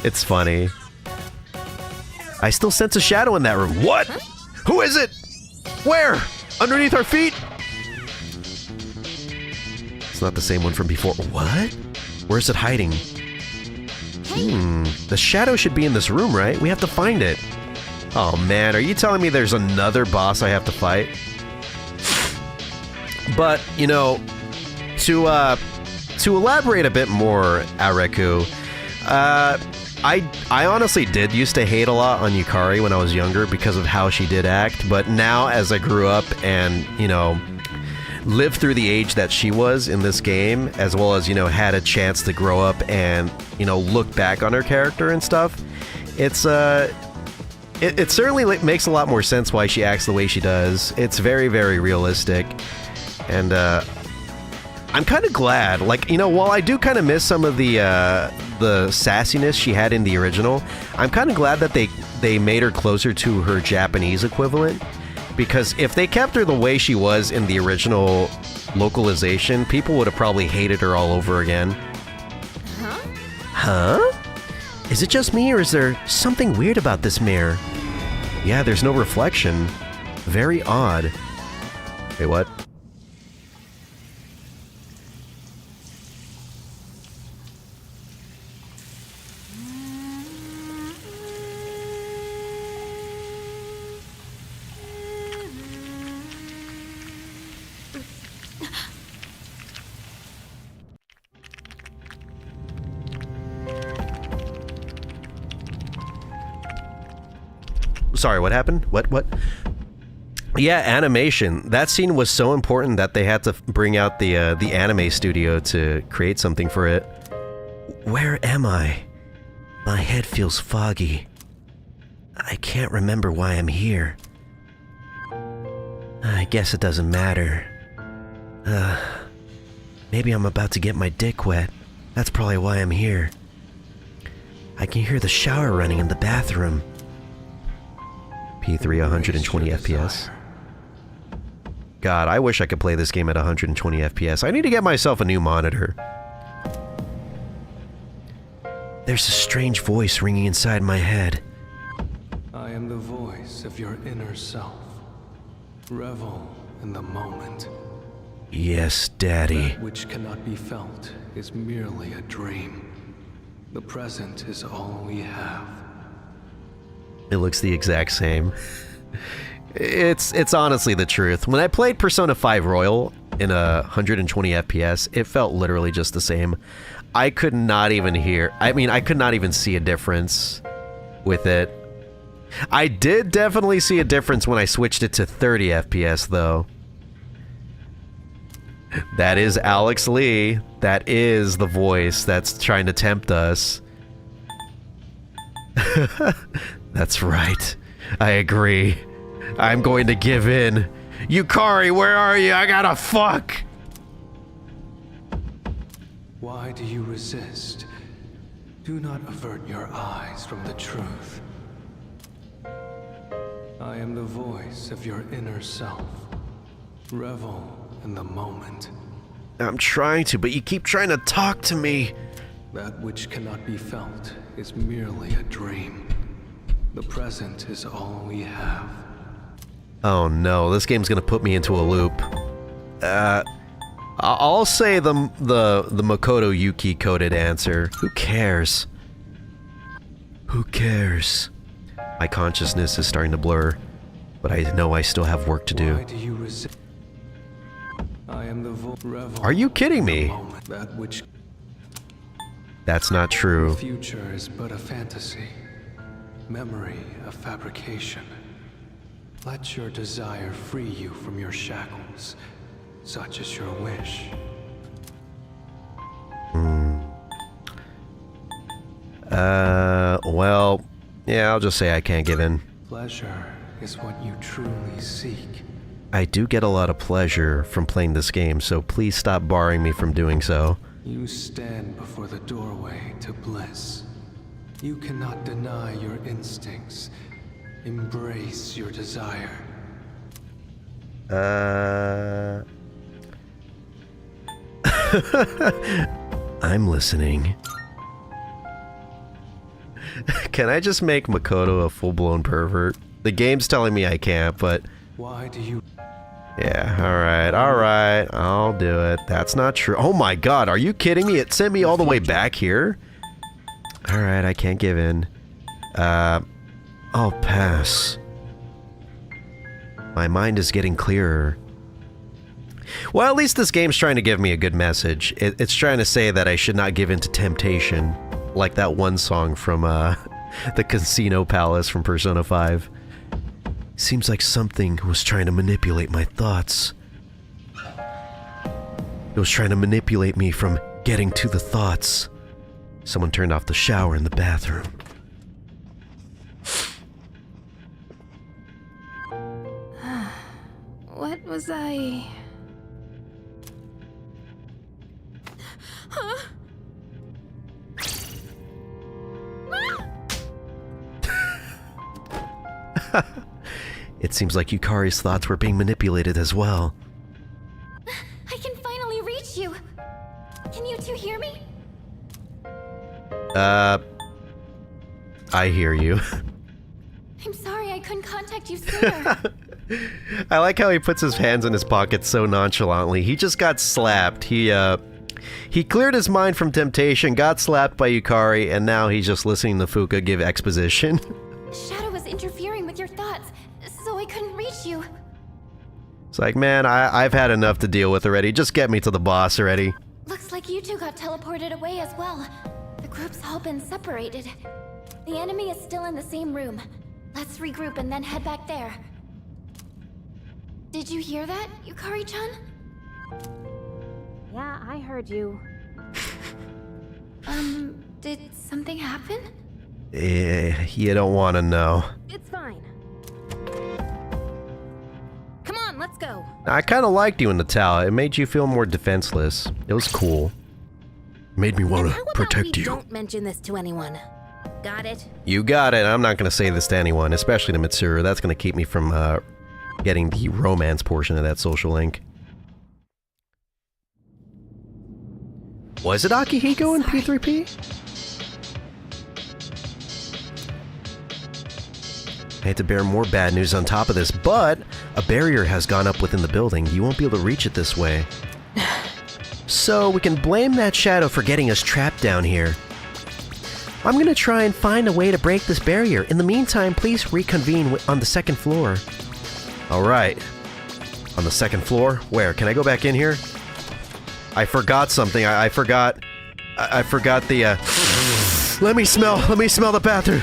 It's funny. I still sense a shadow in that room. What? Who is it? Where? Underneath our feet? It's not the same one from before. What? Where's it hiding? The shadow should be in this room, right? We have to find it. Oh man, are you telling me there's another boss I have to fight? But, you know, to elaborate a bit more, Areku, I honestly did used to hate a lot on Yukari when I was younger because of how she did act, but now as I grew up and, you know, lived through the age that she was in this game, as well as, you know, had a chance to grow up and, you know, look back on her character and stuff, it's, it certainly makes a lot more sense why she acts the way she does. It's very, very realistic, and, I'm kind of glad, like, you know, while I do kind of miss some of the sassiness she had in the original, I'm kind of glad that they made her closer to her Japanese equivalent, because if they kept her the way she was in the original localization, people would have probably hated her all over again. Huh? Is it just me, or is there something weird about this mirror? Yeah, there's no reflection. Very odd. Wait, what? Sorry, what happened? What? Yeah, animation. That scene was so important that they had to bring out the anime studio to create something for it. Where am I? My head feels foggy. I can't remember why I'm here. I guess it doesn't matter. Maybe I'm about to get my dick wet. That's probably why I'm here. I can hear the shower running in the bathroom. P3 120 FPS. God, I wish I could play this game at 120 FPS. I need to get myself a new monitor. There's a strange voice ringing inside my head. I am the voice of your inner self. Revel in the moment. Yes, Daddy. That which cannot be felt is merely a dream. The present is all we have. It looks the exact same. It's honestly the truth. When I played Persona 5 Royal in 120 FPS, it felt literally just the same. I could not even hear... I mean, I could not even see a difference with it. I did definitely see a difference when I switched it to 30 FPS, though. That is Alex Lee. That is the voice that's trying to tempt us. That's right. I agree. I'm going to give in. Yukari, where are you? I gotta fuck! Why do you resist? Do not avert your eyes from the truth. I am the voice of your inner self. Revel in the moment. I'm trying to, but you keep trying to talk to me. That which cannot be felt is merely a dream. The present is all we have. Oh no, this game's gonna put me into a loop. I'll say the Makoto Yuki coded answer. Who cares? Who cares? My consciousness is starting to blur, but I know I still have work to do. Why do you resist? I am the revel. Are you kidding me? That which That's not true. the future is but a fantasy. Memory a fabrication. Let your desire free you from your shackles. Such is your wish. Well, yeah, I'll just say I can't give in. Pleasure is what you truly seek. I do get a lot of pleasure from playing this game, so please stop barring me from doing so. You stand before the doorway to bliss. You cannot deny your instincts. Embrace your desire. I'm listening. Can I just make Makoto a full-blown pervert? The game's telling me I can't, but... Why do you... Yeah, alright, I'll do it. That's not true. Oh my god, are you kidding me? It sent me all the way back here? Alright, I can't give in. I'll pass. My mind is getting clearer. Well, at least this game's trying to give me a good message. It's trying to say that I should not give in to temptation. Like that one song from, the Casino Palace from Persona 5. Seems like something was trying to manipulate my thoughts. It was trying to manipulate me from getting to the thoughts. Someone turned off the shower in the bathroom. What was I... Huh? It seems like Yukari's thoughts were being manipulated as well. I can finally reach you. Can you two hear me? I hear you. I'm sorry I couldn't contact you sooner. I like how he puts his hands in his pockets so nonchalantly. He just got slapped. He cleared his mind from temptation, got slapped by Yukari, and now he's just listening to Fuka give exposition. Shadow was interfering with your thoughts, so I couldn't reach you. It's like, man, I've had enough to deal with already. Just get me to the boss already. Looks like you two got teleported away as well. The group's all been separated. The enemy is still in the same room. Let's regroup and then head back there. Did you hear that, Yukari-chan? Yeah, I heard you. Did something happen? You don't want to know. It's fine. Come on, let's go. I kind of liked you in the tower. It made you feel more defenseless. It was cool. Made me want And to how about protect we you. don't mention this to anyone? Got it? You got it. I'm not going to say this to anyone, especially to Mitsuru. That's going to keep me from getting the romance portion of that social link. Was it Akihiko in P3P? I hate to bear more bad news on top of this, but a barrier has gone up within the building. You won't be able to reach it this way. So we can blame that shadow for getting us trapped down here. I'm gonna try and find a way to break this barrier. In the meantime, please reconvene on the second floor. Alright. On the second floor? Where? Can I go back in here? I forgot something. I forgot the, Let me smell the bathroom.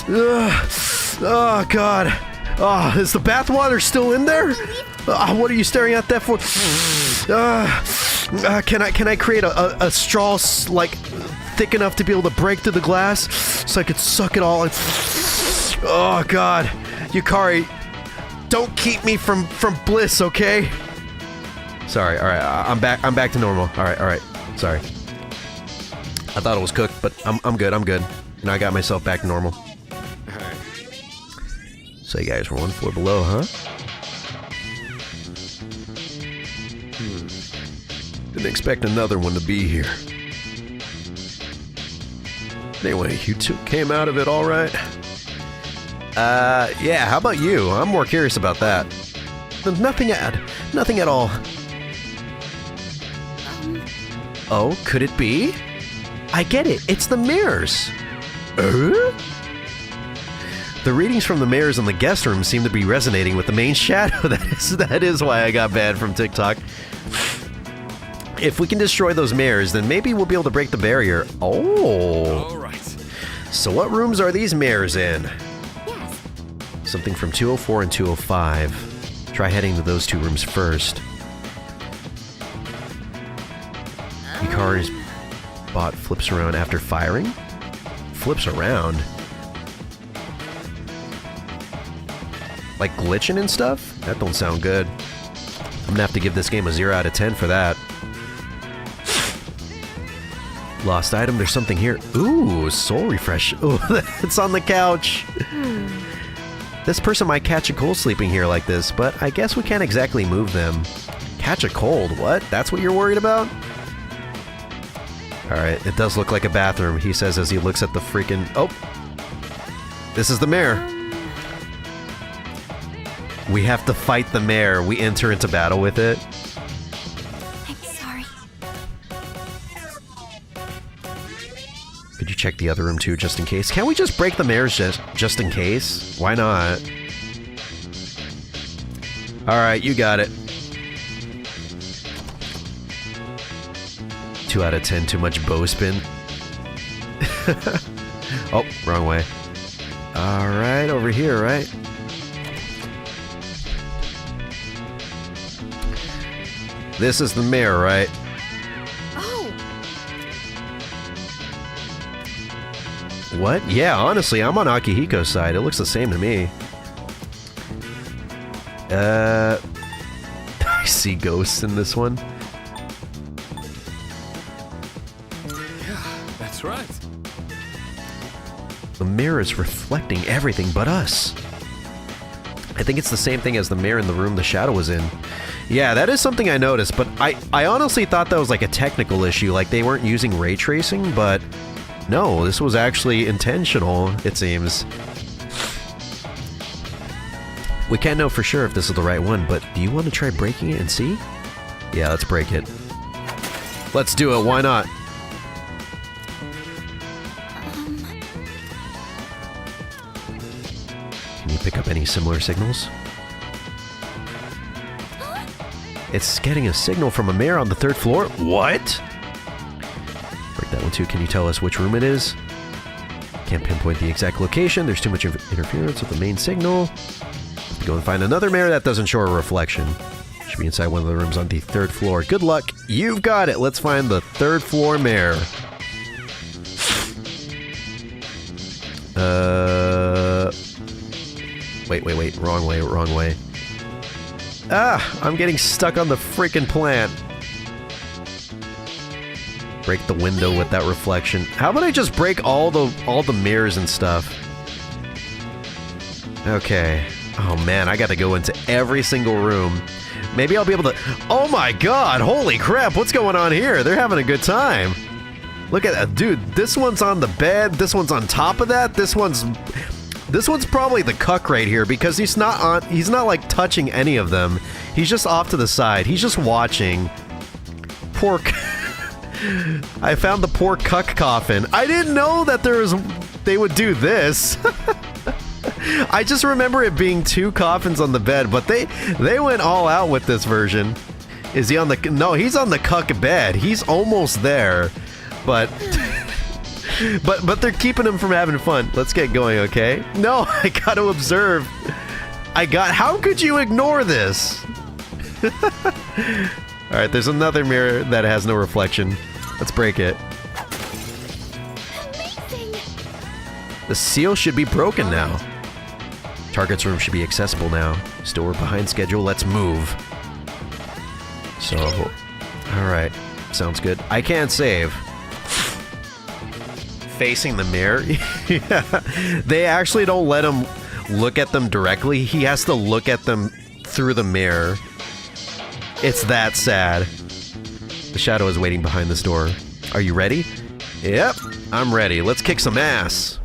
Ugh. Oh, God. Oh, is the bathwater still in there? What are you staring at that for? Can I create a straw, like, thick enough to be able to break through the glass so I could suck it all in? Oh, God. Yukari, don't keep me from bliss, okay? Sorry, alright, I'm back to normal. Alright, sorry. I thought it was cooked, but I'm good. Now I got myself back to normal. Alright. So you guys were one floor below, huh? Didn't expect another one to be here. Anyway, you two came out of it alright? Yeah, how about you? I'm more curious about that. Nothing at all. Oh, could it be? I get it, it's the mirrors. The readings from the mirrors in the guest room seem to be resonating with the main shadow. That is why I got banned from TikTok. If we can destroy those mirrors, then maybe we'll be able to break the barrier. Oh. Alright. So what rooms are these mirrors in? Yes. Something from 204 and 205. Try heading to those two rooms first. Yukari's bot flips around after firing? Flips around? Like glitching and stuff? That don't sound good. I'm gonna have to give this game a 0 out of 10 for that. Lost item, there's something here. Ooh, soul refresh. Ooh, it's on the couch. This person might catch a cold sleeping here like this, but I guess we can't exactly move them. Catch a cold? What? That's what you're worried about? Alright, it does look like a bathroom, he says as he looks at the freaking... Oh! This is the mayor. We have to fight the mayor. We enter into battle with it. I'm sorry. Could you check the other room too, just in case? Can't we just break the mayor's just in case? Why not? Alright, you got it. 2 out of 10, too much bow spin. Oh, wrong way. Alright, over here, right? This is the mayor, right? Oh, What? Yeah, honestly, I'm on Akihiko's side. It looks the same to me. I see ghosts in this one. Yeah, that's right. The mirror is reflecting everything but us. I think it's the same thing as the mirror in the room the shadow was in. Yeah, that is something I noticed, but I honestly thought that was like a technical issue, like they weren't using ray tracing, but no, this was actually intentional, it seems. We can't know for sure if this is the right one, but do you want to try breaking it and see? Yeah, let's break it. Let's do it, why not? Can you pick up any similar signals? It's getting a signal from a mirror on the 3rd floor? What? Break that one too. Can you tell us which room it is? Can't pinpoint the exact location. There's too much interference with the main signal. Have to go and find another mirror that doesn't show a reflection. Should be inside one of the rooms on the 3rd floor. Good luck. You've got it. Let's find the 3rd floor mirror. Wait. Wrong way. Ah, I'm getting stuck on the freaking plant. Break the window with that reflection. How about I just break all the mirrors and stuff? Okay. Oh man, I got to go into every single room. Maybe I'll be able to... Oh my god, holy crap, what's going on here? They're having a good time. Look at that, dude, this one's on the bed, this one's on top of that, this one's probably the cuck right here because he's not like touching any of them. He's just off to the side. He's just watching. Poor I found the poor cuck coffin. I didn't know that they would do this. I just remember it being 2 coffins on the bed, but they went all out with this version. Is he on the... No, he's on the cuck bed. He's almost there. But but they're keeping him from having fun. Let's get going, okay? No, I got to observe. How could you ignore this? All right, there's another mirror that has no reflection. Let's break it. Amazing. The seal should be broken now. Target's room should be accessible now. Still we're behind schedule. Let's move. So, all right. Sounds good. I can't save. Facing the mirror? Yeah. They actually don't let him look at them directly. He has to look at them through the mirror. It's that sad. The shadow is waiting behind this door. Are you ready? Yep, I'm ready. Let's kick some ass.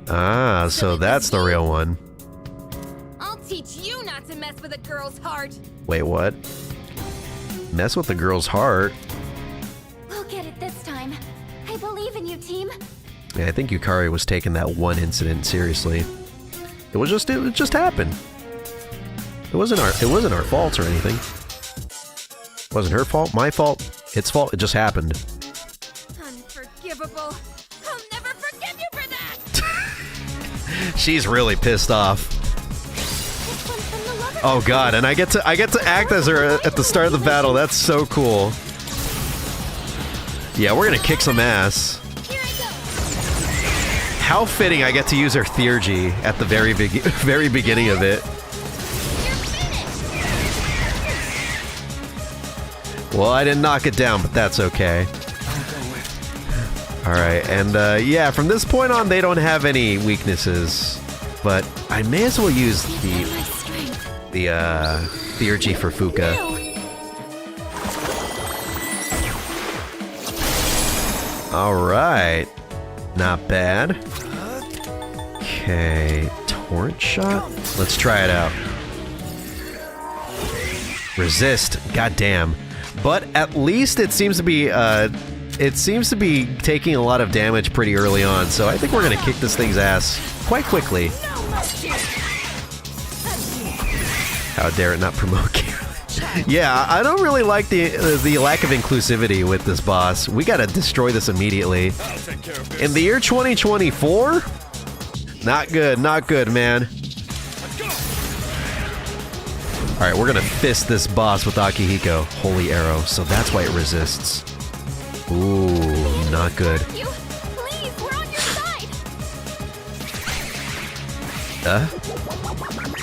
Ah, so that's the real one. I'll teach you not to mess with a girl's heart. Wait, what? Mess with the girl's heart? We'll get it this time. I believe in you, team. Yeah, I think Yukari was taking that one incident seriously. It just happened. It wasn't our fault or anything. It wasn't her fault, my fault, its fault. It just happened. Unforgivable. I'll never forgive you for that. She's really pissed off. Oh god, and I get to act as her at the start of the battle. That's so cool. Yeah, we're gonna kick some ass. How fitting I get to use her theurgy at the very beginning of it. Well, I didn't knock it down, but that's okay. Alright, and yeah, from this point on, they don't have any weaknesses. But I may as well use the theurgy for Fuka. Alright. Not bad. Okay, torrent shot? Let's try it out. Resist. Goddamn. But at least it seems to be taking a lot of damage pretty early on, so I think we're gonna kick this thing's ass quite quickly. How dare it not promote Carolyn? Yeah, I don't really like the lack of inclusivity with this boss. We gotta destroy this immediately. In the year 2024? Not good, man. Alright, we're gonna fist this boss with Akihiko. Holy arrow, so that's why it resists. Ooh, not good. You, please, we're on your side.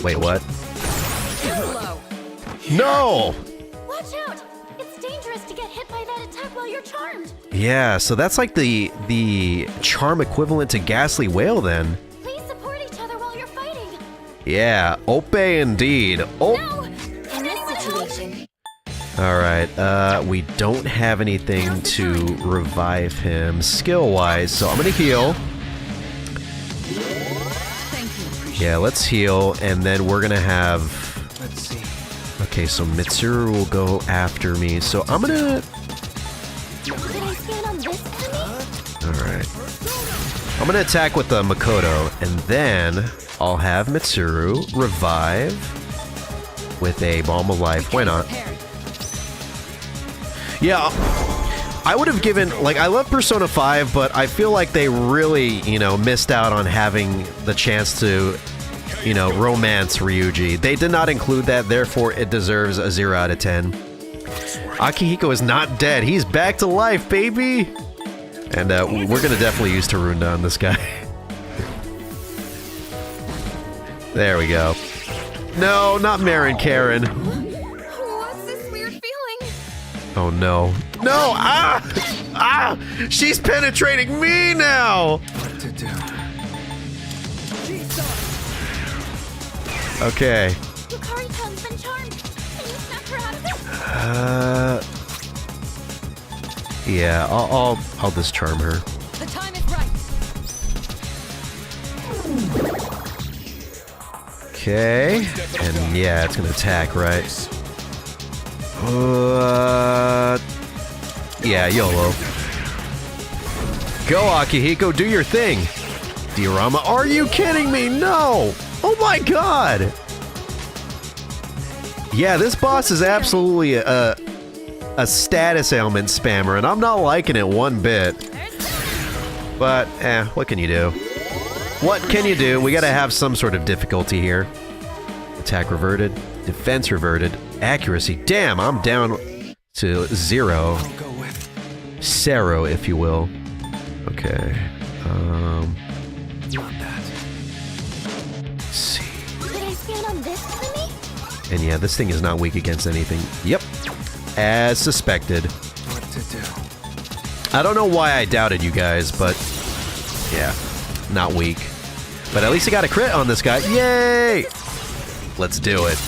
Wait, what? No! Watch out! It's dangerous to get hit by that attack while you're charmed. Yeah, so that's like the charm equivalent to Ghastly Whale then. Please support each other while you're fighting. Yeah, Ope indeed. Oh. No! In this situation. Alright, we don't have anything to revive him skill-wise, so I'm gonna heal. Yeah, let's heal, and then we're gonna have... Let's see. Okay, so Mitsuru will go after me, so I'm gonna... Did I stand on this enemy? Alright. I'm gonna attack with the Makoto, and then I'll have Mitsuru revive with a Balm of Life. Why not? Yeah, I would have given... Like, I love Persona 5, but I feel like they really, you know, missed out on having the chance to, you know, romance Ryuji. They did not include that, therefore it deserves a 0 out of 10. Akihiko is not dead. He's back to life, baby! And we're gonna definitely use Tarunda on this guy. There we go. No, not Marin Karen. What's this weird feeling? Oh no. No! Ah! Ah! She's penetrating me now! What to do? Okay. Yukari-chan's been charmed. Can you snap her out of it? Yeah, I'll discharm her. The time is right. Okay. And yeah, it's gonna attack, right? Yeah, YOLO. Go, Akihiko, do your thing. Diorama, are you kidding me? No! Oh my god! Yeah, this boss is absolutely a status ailment spammer, and I'm not liking it one bit. But, what can you do? What can you do? We gotta have some sort of difficulty here. Attack reverted. Defense reverted. Accuracy. Damn, I'm down to 0. Zero, if you will. Okay. Not that. Let's see. Did I stand on this enemy? And yeah, this thing is not weak against anything. Yep. As suspected. What to do? I don't know why I doubted you guys, but yeah, not weak. But at least I got a crit on this guy. Yay! Let's do it.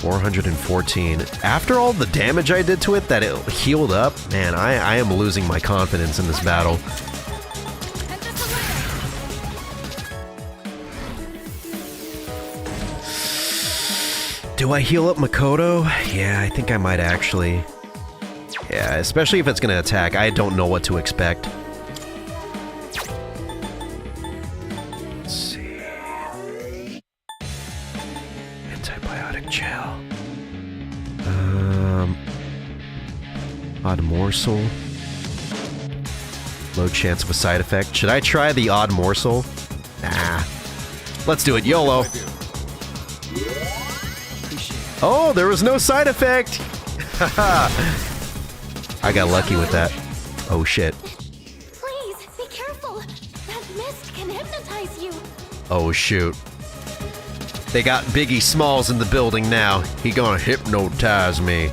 $414. After all the damage I did to it, that it healed up, man, I am losing my confidence in this battle. Do I heal up Makoto? Yeah, I think I might actually. Yeah, especially if it's gonna attack. I don't know what to expect. Let's see. Antibiotic gel. Odd morsel. Low chance of a side effect. Should I try the odd morsel? Nah. Let's do it. YOLO. Oh, there was no side effect! Haha. I got lucky with that. Oh shit. Please, be careful. That mist can hypnotize you. Oh shoot. They got Biggie Smalls in the building now. He gonna hypnotize me.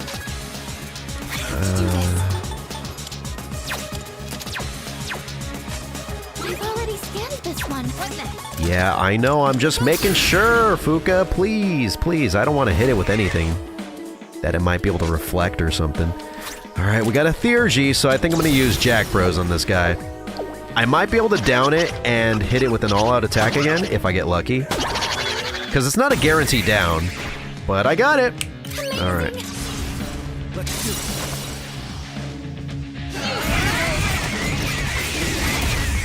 I've already scanned this one. Yeah, I know. I'm just making sure, Fuka. Please, please. I don't want to hit it with anything that it might be able to reflect or something. Alright, we got a Theurgy, so I think I'm going to use Jack Bros on this guy. I might be able to down it and hit it with an all-out attack again, if I get lucky. Because it's not a guarantee down, but I got it. Alright.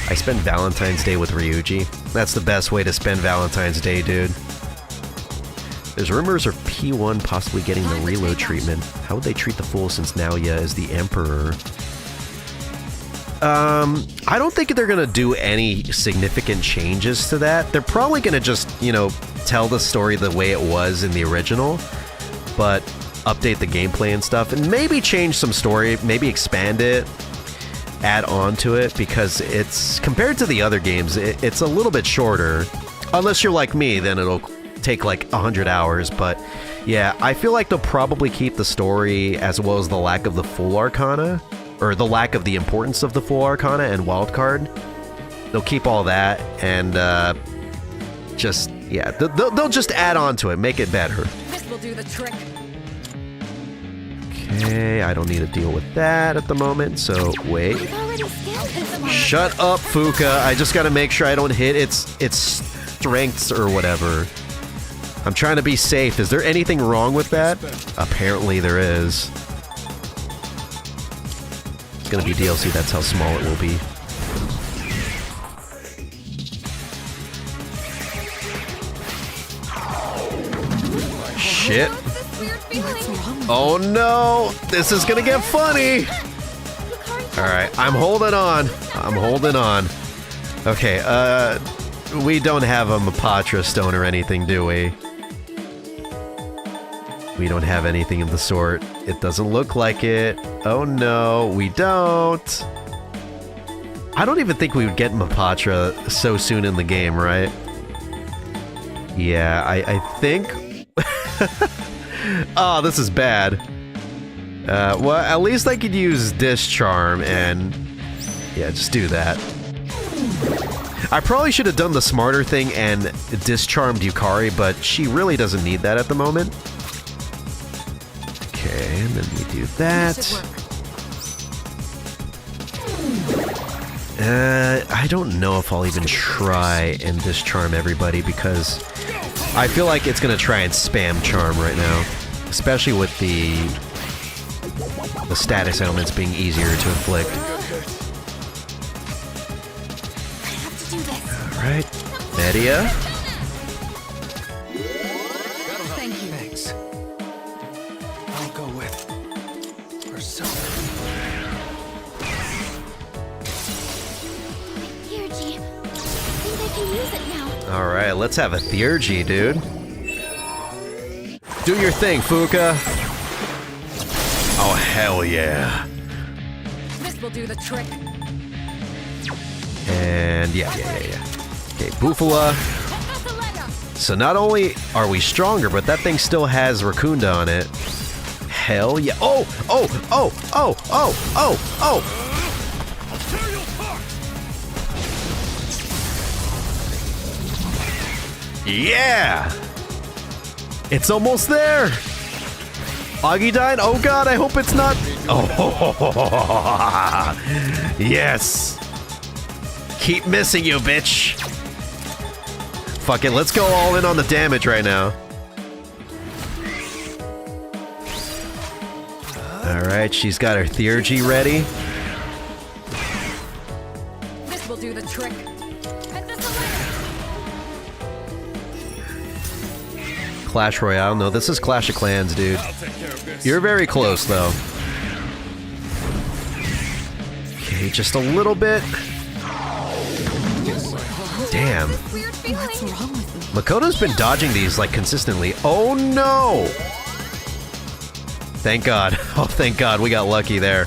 I spend Valentine's Day with Ryuji. That's the best way to spend Valentine's Day, dude. There's rumors of P1 possibly getting the reload treatment. How would they treat the fool since Naoya is the Emperor? I don't think they're gonna do any significant changes to that. They're probably gonna just, you know, tell the story the way it was in the original, but update the gameplay and stuff, and maybe change some story, maybe expand it, add on to it, because it's, compared to the other games, it's a little bit shorter. Unless you're like me, then it'll take like 100 hours, but yeah, I feel like they'll probably keep the story as well as the lack of the full Arcana, or the lack of the importance of the full Arcana and Wildcard. They'll keep all that, and just, yeah, they'll just add on to it, make it better. This will do the trick. Okay, I don't need to deal with that at the moment, so wait. I've already scanned this one. Shut up, Fuka. I just gotta make sure I don't hit its strengths or whatever. I'm trying to be safe. Is there anything wrong with that? Apparently there is. It's gonna be DLC, that's how small it will be. Shit. Oh no! This is gonna get funny! Alright, I'm holding on. I'm holding on. Okay, we don't have a Mapatra stone or anything, do we? We don't have anything of the sort. It doesn't look like it. Oh no, we don't. I don't even think we would get Mapatra so soon in the game, right? Yeah, I think... Oh, this is bad. Well, at least I could use Discharm and Yeah, just do that. I probably should have done the smarter thing and discharmed Yukari, but she really doesn't need that at the moment. Okay, and then we do that. I don't know if I'll even try and discharm everybody because I feel like it's gonna try and spam charm right now, especially with the status elements being easier to inflict. Alright, Media. Thank you. Thanks. I'll go with Persona. Theurgy. I think I can use it now. Alright, let's have a Theurgy, dude. Do your thing, Fuka. Oh, hell yeah. This will do the trick. And yeah. Okay, Bufala. So not only are we stronger, but that thing still has Raccoonda on it. Hell yeah. Oh! Yeah! It's almost there! Agidine? Oh god, I hope it's not... Oh! Yes! Keep missing you, bitch! Fuck it, let's go all in on the damage right now. Alright, she's got her Theurgy ready. This will do the trick. Clash Royale? No, this is Clash of Clans, dude. You're very close, though. Okay, just a little bit. Damn. What's wrong with me? Makoto's been dodging these, like, consistently. Oh, no! Thank God. Oh, thank God. We got lucky there.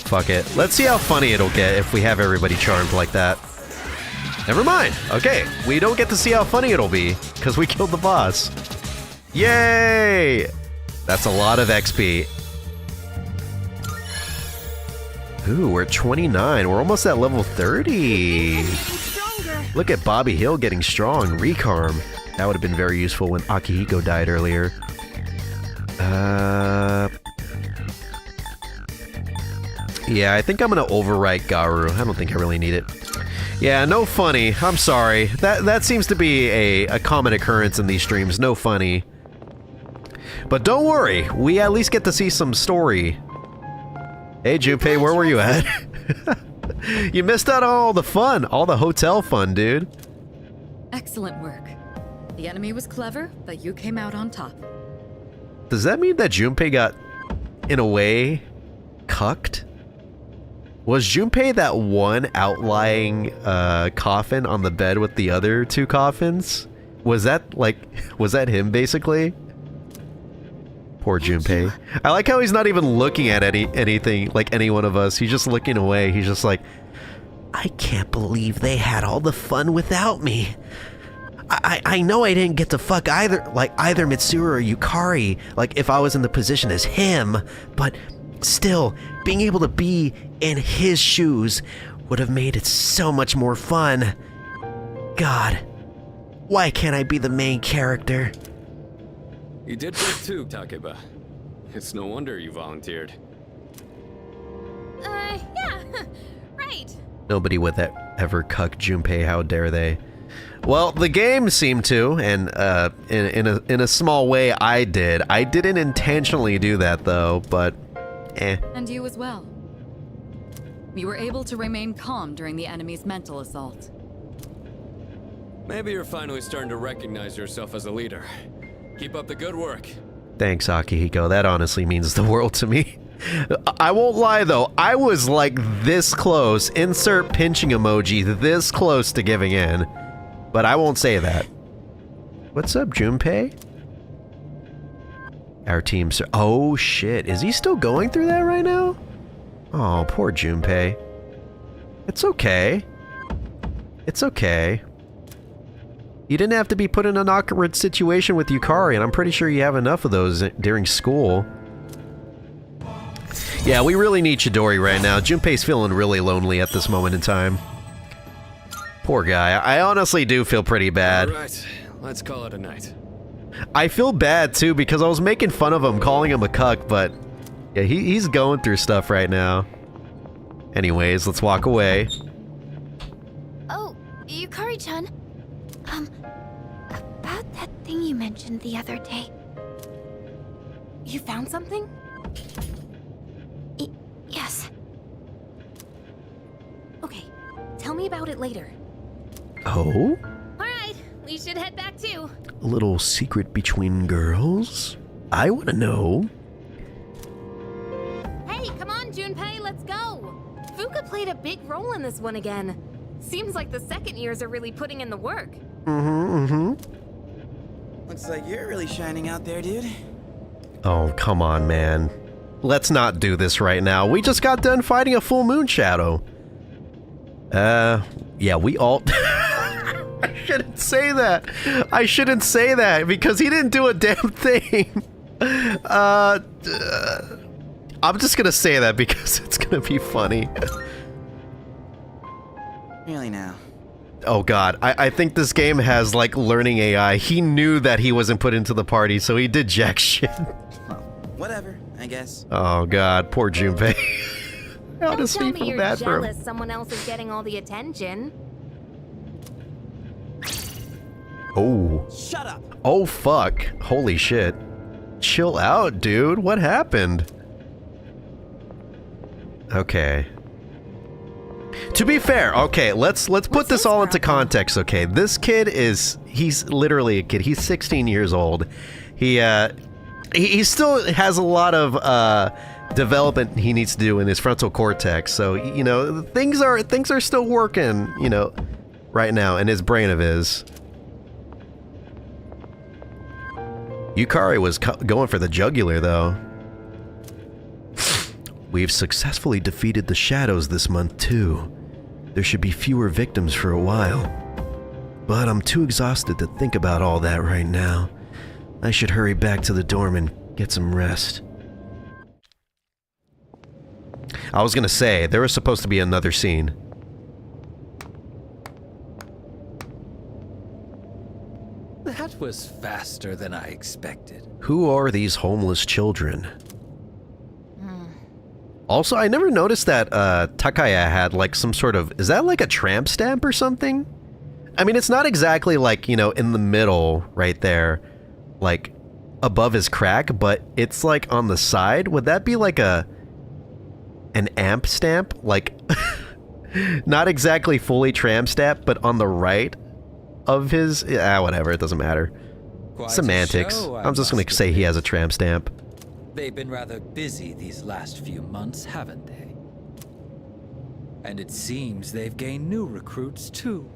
Fuck it. Let's see how funny it'll get if we have everybody charmed like that. Never mind. Okay, we don't get to see how funny it'll be, because we killed the boss. Yay! That's a lot of XP. Ooh, we're at 29. We're almost at level 30. Look at Bobby Hill getting strong. Recarm. That would have been very useful when Akihiko died earlier. Yeah, I think I'm gonna overwrite Garu. I don't think I really need it. Yeah, no funny. I'm sorry. That seems to be a common occurrence in these streams. No funny. But don't worry. We at least get to see some story. Hey, Junpei, where were you at? You missed out on all the fun. All the hotel fun, dude. Excellent work. The enemy was clever, but you came out on top. Does that mean that Junpei got, in a way, cucked? Was Junpei that one outlying coffin on the bed with the other two coffins? Was that him basically? Poor Junpei. I like how he's not even looking at anything like any one of us. He's just looking away. He's just like, I can't believe they had all the fun without me. I know I didn't get to fuck either Mitsuru or Yukari, like if I was in the position as him, but still, being able to be in his shoes would have made it so much more fun. God, why can't I be the main character? You did good too, Takeba. It's no wonder you volunteered. Yeah, right. nobody would ever cuck Junpei. How dare they? Well, the game seemed to, and in a small way, I did. I didn't intentionally do that though, but And you as well. You were able to remain calm during the enemy's mental assault. Maybe you're finally starting to recognize yourself as a leader. Keep up the good work. Thanks, Akihiko. That honestly means the world to me. I won't lie though, I was like this close, insert pinching emoji, this close to giving in. But I won't say that. What's up, Junpei? Our team, oh shit, is he still going through that right now? Oh, poor Junpei. It's okay. It's okay. You didn't have to be put in an awkward situation with Yukari, and I'm pretty sure you have enough of those during school. Yeah, we really need Chidori right now. Junpei's feeling really lonely at this moment in time. Poor guy. I honestly do feel pretty bad. All right, let's call it a night. I feel bad too because I was making fun of him, calling him a cuck, but yeah, he's going through stuff right now. Anyways, let's walk away. Oh, Yukari-chan. About that thing you mentioned the other day. You found something? Yes. Okay, tell me about it later. Oh? Alright, we should head back too. A little secret between girls? I want to know. Hey, come on, Junpei, let's go! Fuka played a big role in this one again. Seems like the second years are really putting in the work. Looks like you're really shining out there, dude. Oh, come on, man. Let's not do this right now. We just got done fighting a full moon shadow. Yeah, we all... I shouldn't say that. I shouldn't say that because he didn't do a damn thing. I'm just gonna say that because it's gonna be funny. Really now. Oh god, I think this game has like learning AI. He knew that he wasn't put into the party, so he did jack shit. Well, whatever, I guess. Oh god, poor Junpei. How Don't does tell he me feel you're bad for him? jealous someone else is getting all the attention. Oh. Shut up! Oh fuck. Holy shit. Chill out, dude. What happened? Okay. To be fair, okay, let's put this all into context, okay? This kid he's literally a kid. He's 16 years old. He still has a lot of development he needs to do in his frontal cortex. So, you know, things are still working, you know, right now in his brain of his. Yukari was going for the jugular, though. We've successfully defeated the shadows this month, too. There should be fewer victims for a while. But I'm too exhausted to think about all that right now. I should hurry back to the dorm and get some rest. I was gonna say, there was supposed to be another scene. That was faster than I expected. Who are these homeless children? Also, I never noticed that Takaya had like some sort of... Is that like a tramp stamp or something? I mean, it's not exactly like, you know, in the middle right there, like above his crack, but it's like on the side. Would that be like an amp stamp? Like, not exactly fully tramp stamp, but on the right of his... whatever, it doesn't matter. Quite Semantics. a show, I I'm just going must to say he admit. has a tramp stamp. They've been rather busy these last few months, haven't they? And it seems they've gained new recruits, too.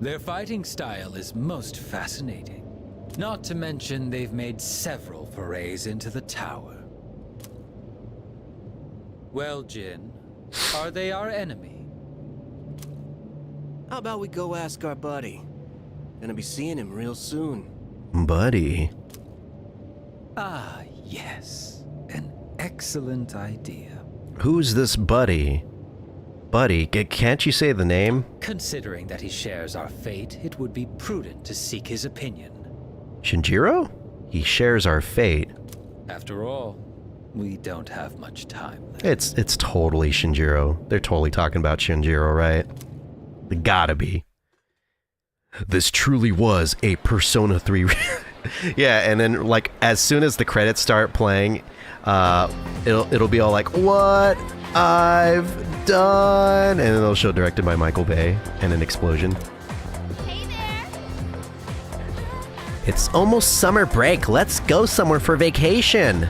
Their fighting style is most fascinating. Not to mention they've made several forays into the tower. Well, Jin, are they our enemy? How about we go ask our buddy? Gonna be seeing him real soon. Buddy. Ah, yes. An excellent idea. Who's this buddy? Buddy, can't you say the name? Considering that he shares our fate, it would be prudent to seek his opinion. Shinjiro? He shares our fate. After all, we don't have much time left. It's totally Shinjiro. They're totally talking about Shinjiro, right? They gotta be. This truly was a Persona 3. Yeah, and then like as soon as the credits start playing, it'll be all like, what I've done, and then it'll show directed by Michael Bay and an explosion. Hey there! It's almost summer break. Let's go somewhere for vacation.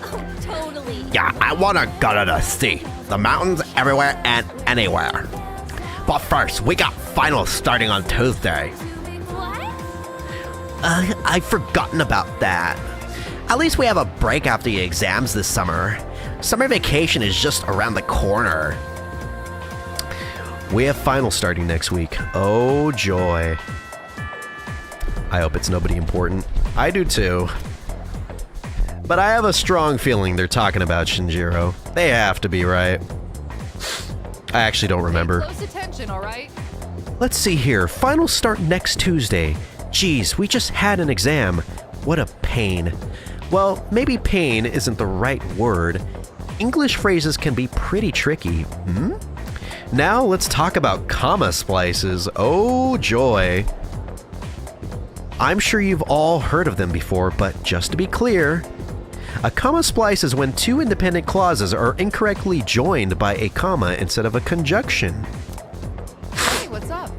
Oh, totally. Yeah, I wanna go to the sea. The mountains everywhere and anywhere. But first, we got finals starting on Tuesday. What? I've forgotten about that. At least we have a break after the exams this summer. Summer vacation is just around the corner. We have finals starting next week. Oh joy. I hope it's nobody important. I do too. But I have a strong feeling they're talking about Shinjiro. They have to be, right? I actually don't remember. Close attention, all right? Let's see here. Finals start next Tuesday. Geez, we just had an exam. What a pain. Well, maybe pain isn't the right word. English phrases can be pretty tricky. Now let's talk about comma splices. Oh joy. I'm sure you've all heard of them before, but just to be clear, a comma splice is when two independent clauses are incorrectly joined by a comma instead of a conjunction. Hey, what's up?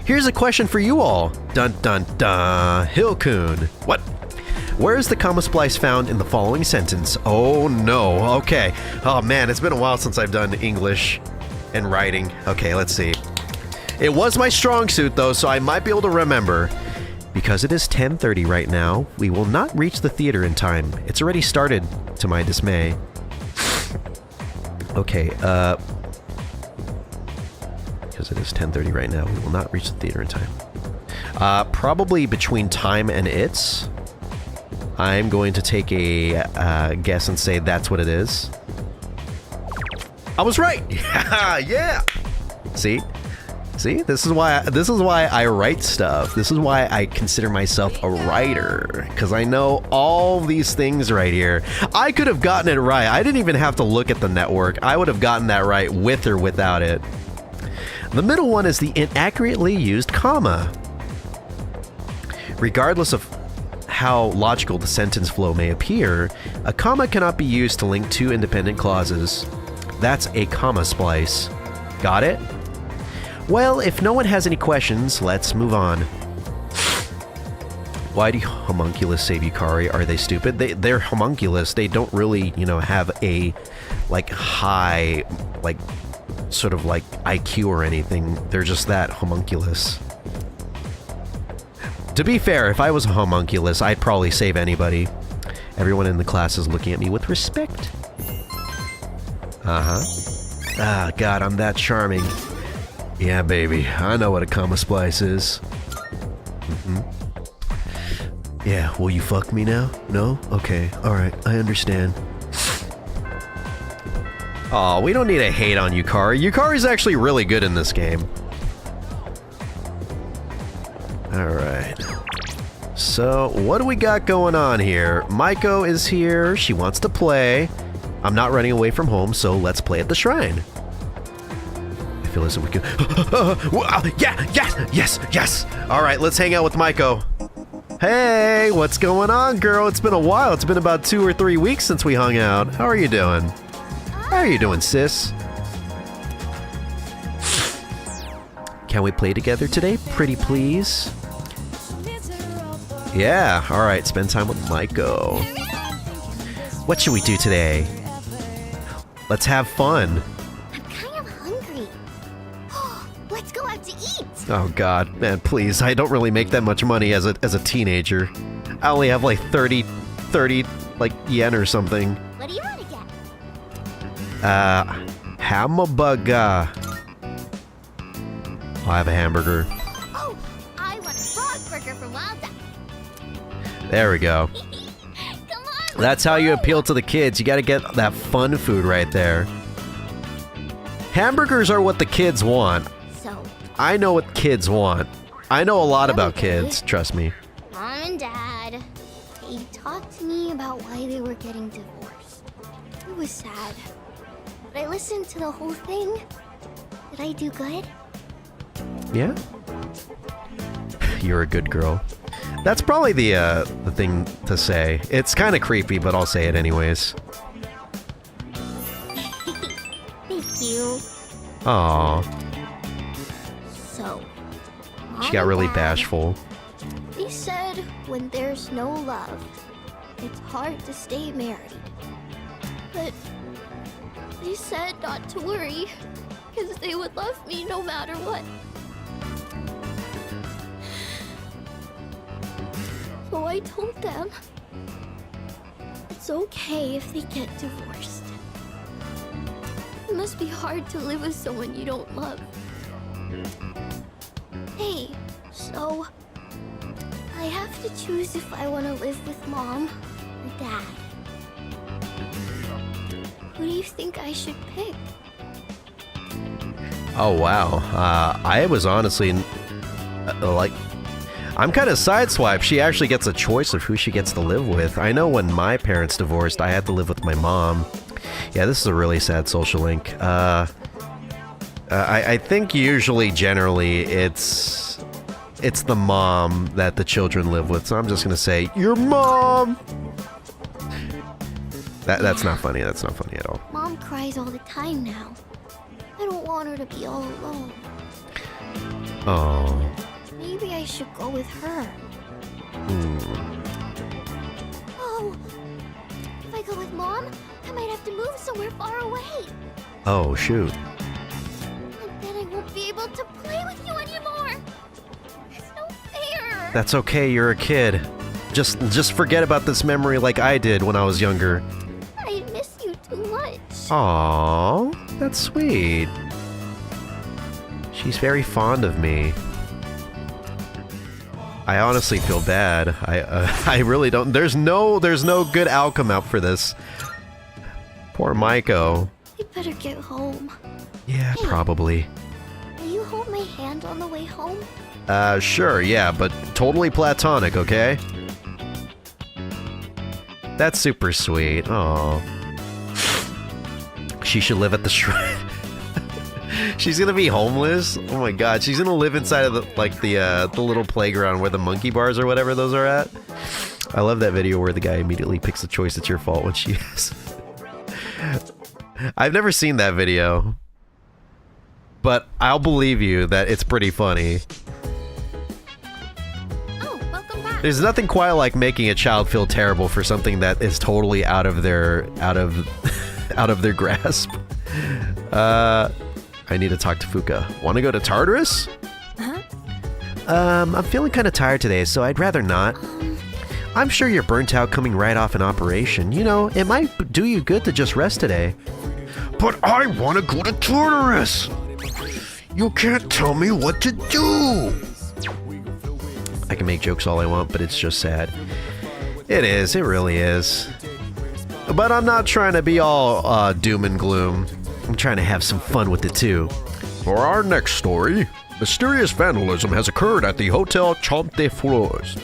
Here's a question for you all. Dun dun dun. Hill-kun. What? Where is the comma splice found in the following sentence? Oh no. Okay. Oh man, it's been a while since I've done English and writing. Okay, let's see. It was my strong suit though, so I might be able to remember. Because it is 10:30 right now, we will not reach the theater in time. It's already started, to my dismay. Okay, because it is 10:30 right now, we will not reach the theater in time. Probably between time and its. I'm going to take a guess and say that's what it is. I was right! Yeah! See? See, this is why I write stuff. This is why I consider myself a writer, because I know all these things right here. I could have gotten it right. I didn't even have to look at the network. I would have gotten that right with or without it. The middle one is the inaccurately used comma. Regardless of how logical the sentence flow may appear, a comma cannot be used to link two independent clauses. That's a comma splice. Got it? Well, if no one has any questions, let's move on. Why do homunculus save Yukari? Are they stupid? They're homunculus. They don't really, have a, high, sort of IQ or anything. They're just that homunculus. To be fair, if I was a homunculus, I'd probably save anybody. Everyone in the class is looking at me with respect. Uh-huh. Ah, God, I'm that charming. Yeah, baby, I know what a comma splice is. Yeah, will you fuck me now? No? Okay, alright, I understand. Aw, we don't need to hate on Yukari. Yukari's actually really good in this game. Alright. So, what do we got going on here? Maiko is here, she wants to play. I'm not running away from home, so let's play at the shrine. I feel as if we can... Yes! Alright, let's hang out with Maiko. Hey, what's going on, girl? It's been a while. It's been about 2 or 3 weeks since we hung out. How are you doing? How are you doing, sis? Can we play together today? Pretty please? Yeah, alright, spend time with Maiko. What should we do today? Let's have fun. I'm kind of hungry. Let's go out to eat. Oh god, man, please. I don't really make that much money as a teenager. I only have 30 yen or something. What do you want to get? Hamburger. Oh, I have a hamburger. Oh, I want a frog burger from Wild Duck. There we go. Come on. That's how you appeal to the kids. You gotta get that fun food right there. Hamburgers are what the kids want. So, I know what kids want. I know a lot about kids, trust me. Mom and Dad, they talked to me about why they were getting divorced. It was sad. But I listened to the whole thing. Did I do good? Yeah? You're a good girl. That's probably the thing to say. It's kind of creepy, but I'll say it anyways. Thank you. Aww. So, She got really bashful. They said when there's no love, it's hard to stay married. But they said not to worry, because they would love me no matter what. So I told them it's okay if they get divorced. It must be hard to live with someone you don't love. Hey, so I have to choose if I want to live with Mom or Dad. Who do you think I should pick? Oh wow. I was honestly like, I'm kind of sideswiped. She actually gets a choice of who she gets to live with. I know when my parents divorced, I had to live with my mom. Yeah, this is a really sad social link. I think usually, generally, it's the mom that the children live with. So I'm just gonna say, your mom. That's not funny. That's not funny at all. Mom cries all the time now. I don't want her to be all alone. Oh. Maybe I should go with her. Oh, if I go with Mom, I might have to move somewhere far away. Oh, shoot. And then I won't be able to play with you anymore. It's no fair. That's okay, you're a kid. Just forget about this memory like I did when I was younger. I miss you too much. Aww, that's sweet. She's very fond of me. I honestly feel bad. I really don't. There's no good outcome out for this. Poor Maiko. I better get home. Yeah, Hey. probably. Will you hold my hand on the way home? Sure, yeah, but totally platonic, okay? That's super sweet. Oh. She should live at the shrine. She's gonna be homeless? Oh my god, she's gonna live inside of the little playground where the monkey bars or whatever those are at. I love that video where the guy immediately picks the choice it's your fault when she is. I've never seen that video, but I'll believe you that it's pretty funny. Oh, welcome back. There's nothing quite like making a child feel terrible for something that is totally out of their grasp. I need to talk to Fuka. Want to go to Tartarus? Huh? I'm feeling kind of tired today, so I'd rather not. I'm sure you're burnt out coming right off an operation. You know, it might do you good to just rest today. But I want to go to Tartarus! You can't tell me what to do! I can make jokes all I want, but it's just sad. It is, it really is. But I'm not trying to be all doom and gloom. I'm trying to have some fun with it too. For our next story, mysterious vandalism has occurred at the Hotel Champ de Fleurs.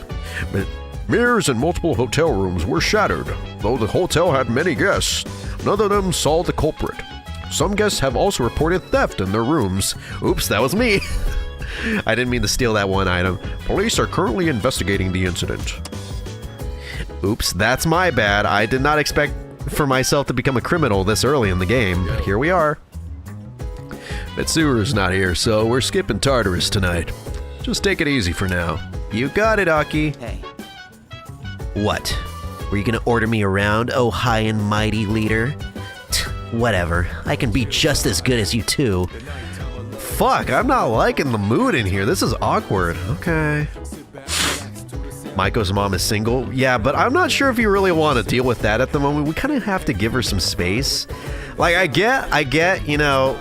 Mirrors in multiple hotel rooms were shattered. Though the hotel had many guests, none of them saw the culprit. Some guests have also reported theft in their rooms. Oops, that was me. I didn't mean to steal that one item. Police are currently investigating the incident. Oops, that's my bad. I did not expect for myself to become a criminal this early in the game, but here we are. Mitsuru's not here, so we're skipping Tartarus tonight. Just take it easy for now. You got it, Aki. Hey, What? Were you gonna order me around, oh high and mighty leader? Whatever. I can be just as good as you two. Fuck, I'm not liking the mood in here. This is awkward. Okay. Maiko's mom is single. Yeah, but I'm not sure if you really want to deal with that at the moment. We kind of have to give her some space. Like, I get, you know,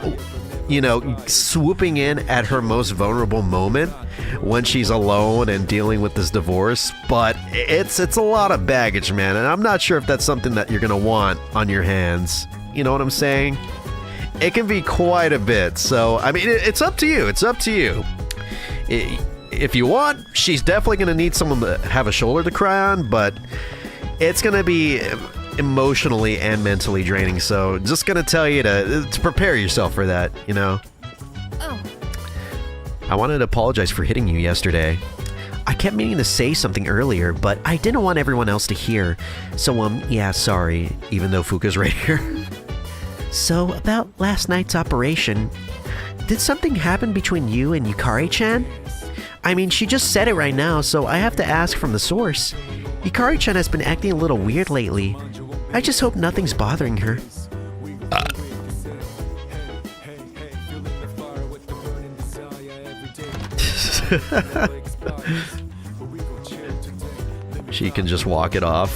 swooping in at her most vulnerable moment when she's alone and dealing with this divorce, but it's a lot of baggage, man, and I'm not sure if that's something that you're gonna want on your hands. You know what I'm saying? It can be quite a bit, so, I mean, it's up to you. It's up to you. If you want, she's definitely going to need someone to have a shoulder to cry on, but it's going to be emotionally and mentally draining, so just going to tell you to prepare yourself for that, you know? Oh. I wanted to apologize for hitting you yesterday. I kept meaning to say something earlier, but I didn't want everyone else to hear. So, yeah, sorry, even though Fuka's right here. So, about last night's operation, did something happen between you and Yukari-chan? I mean, she just said it right now, so I have to ask from the source. Yukari-chan has been acting a little weird lately. I just hope nothing's bothering her. She can just walk it off.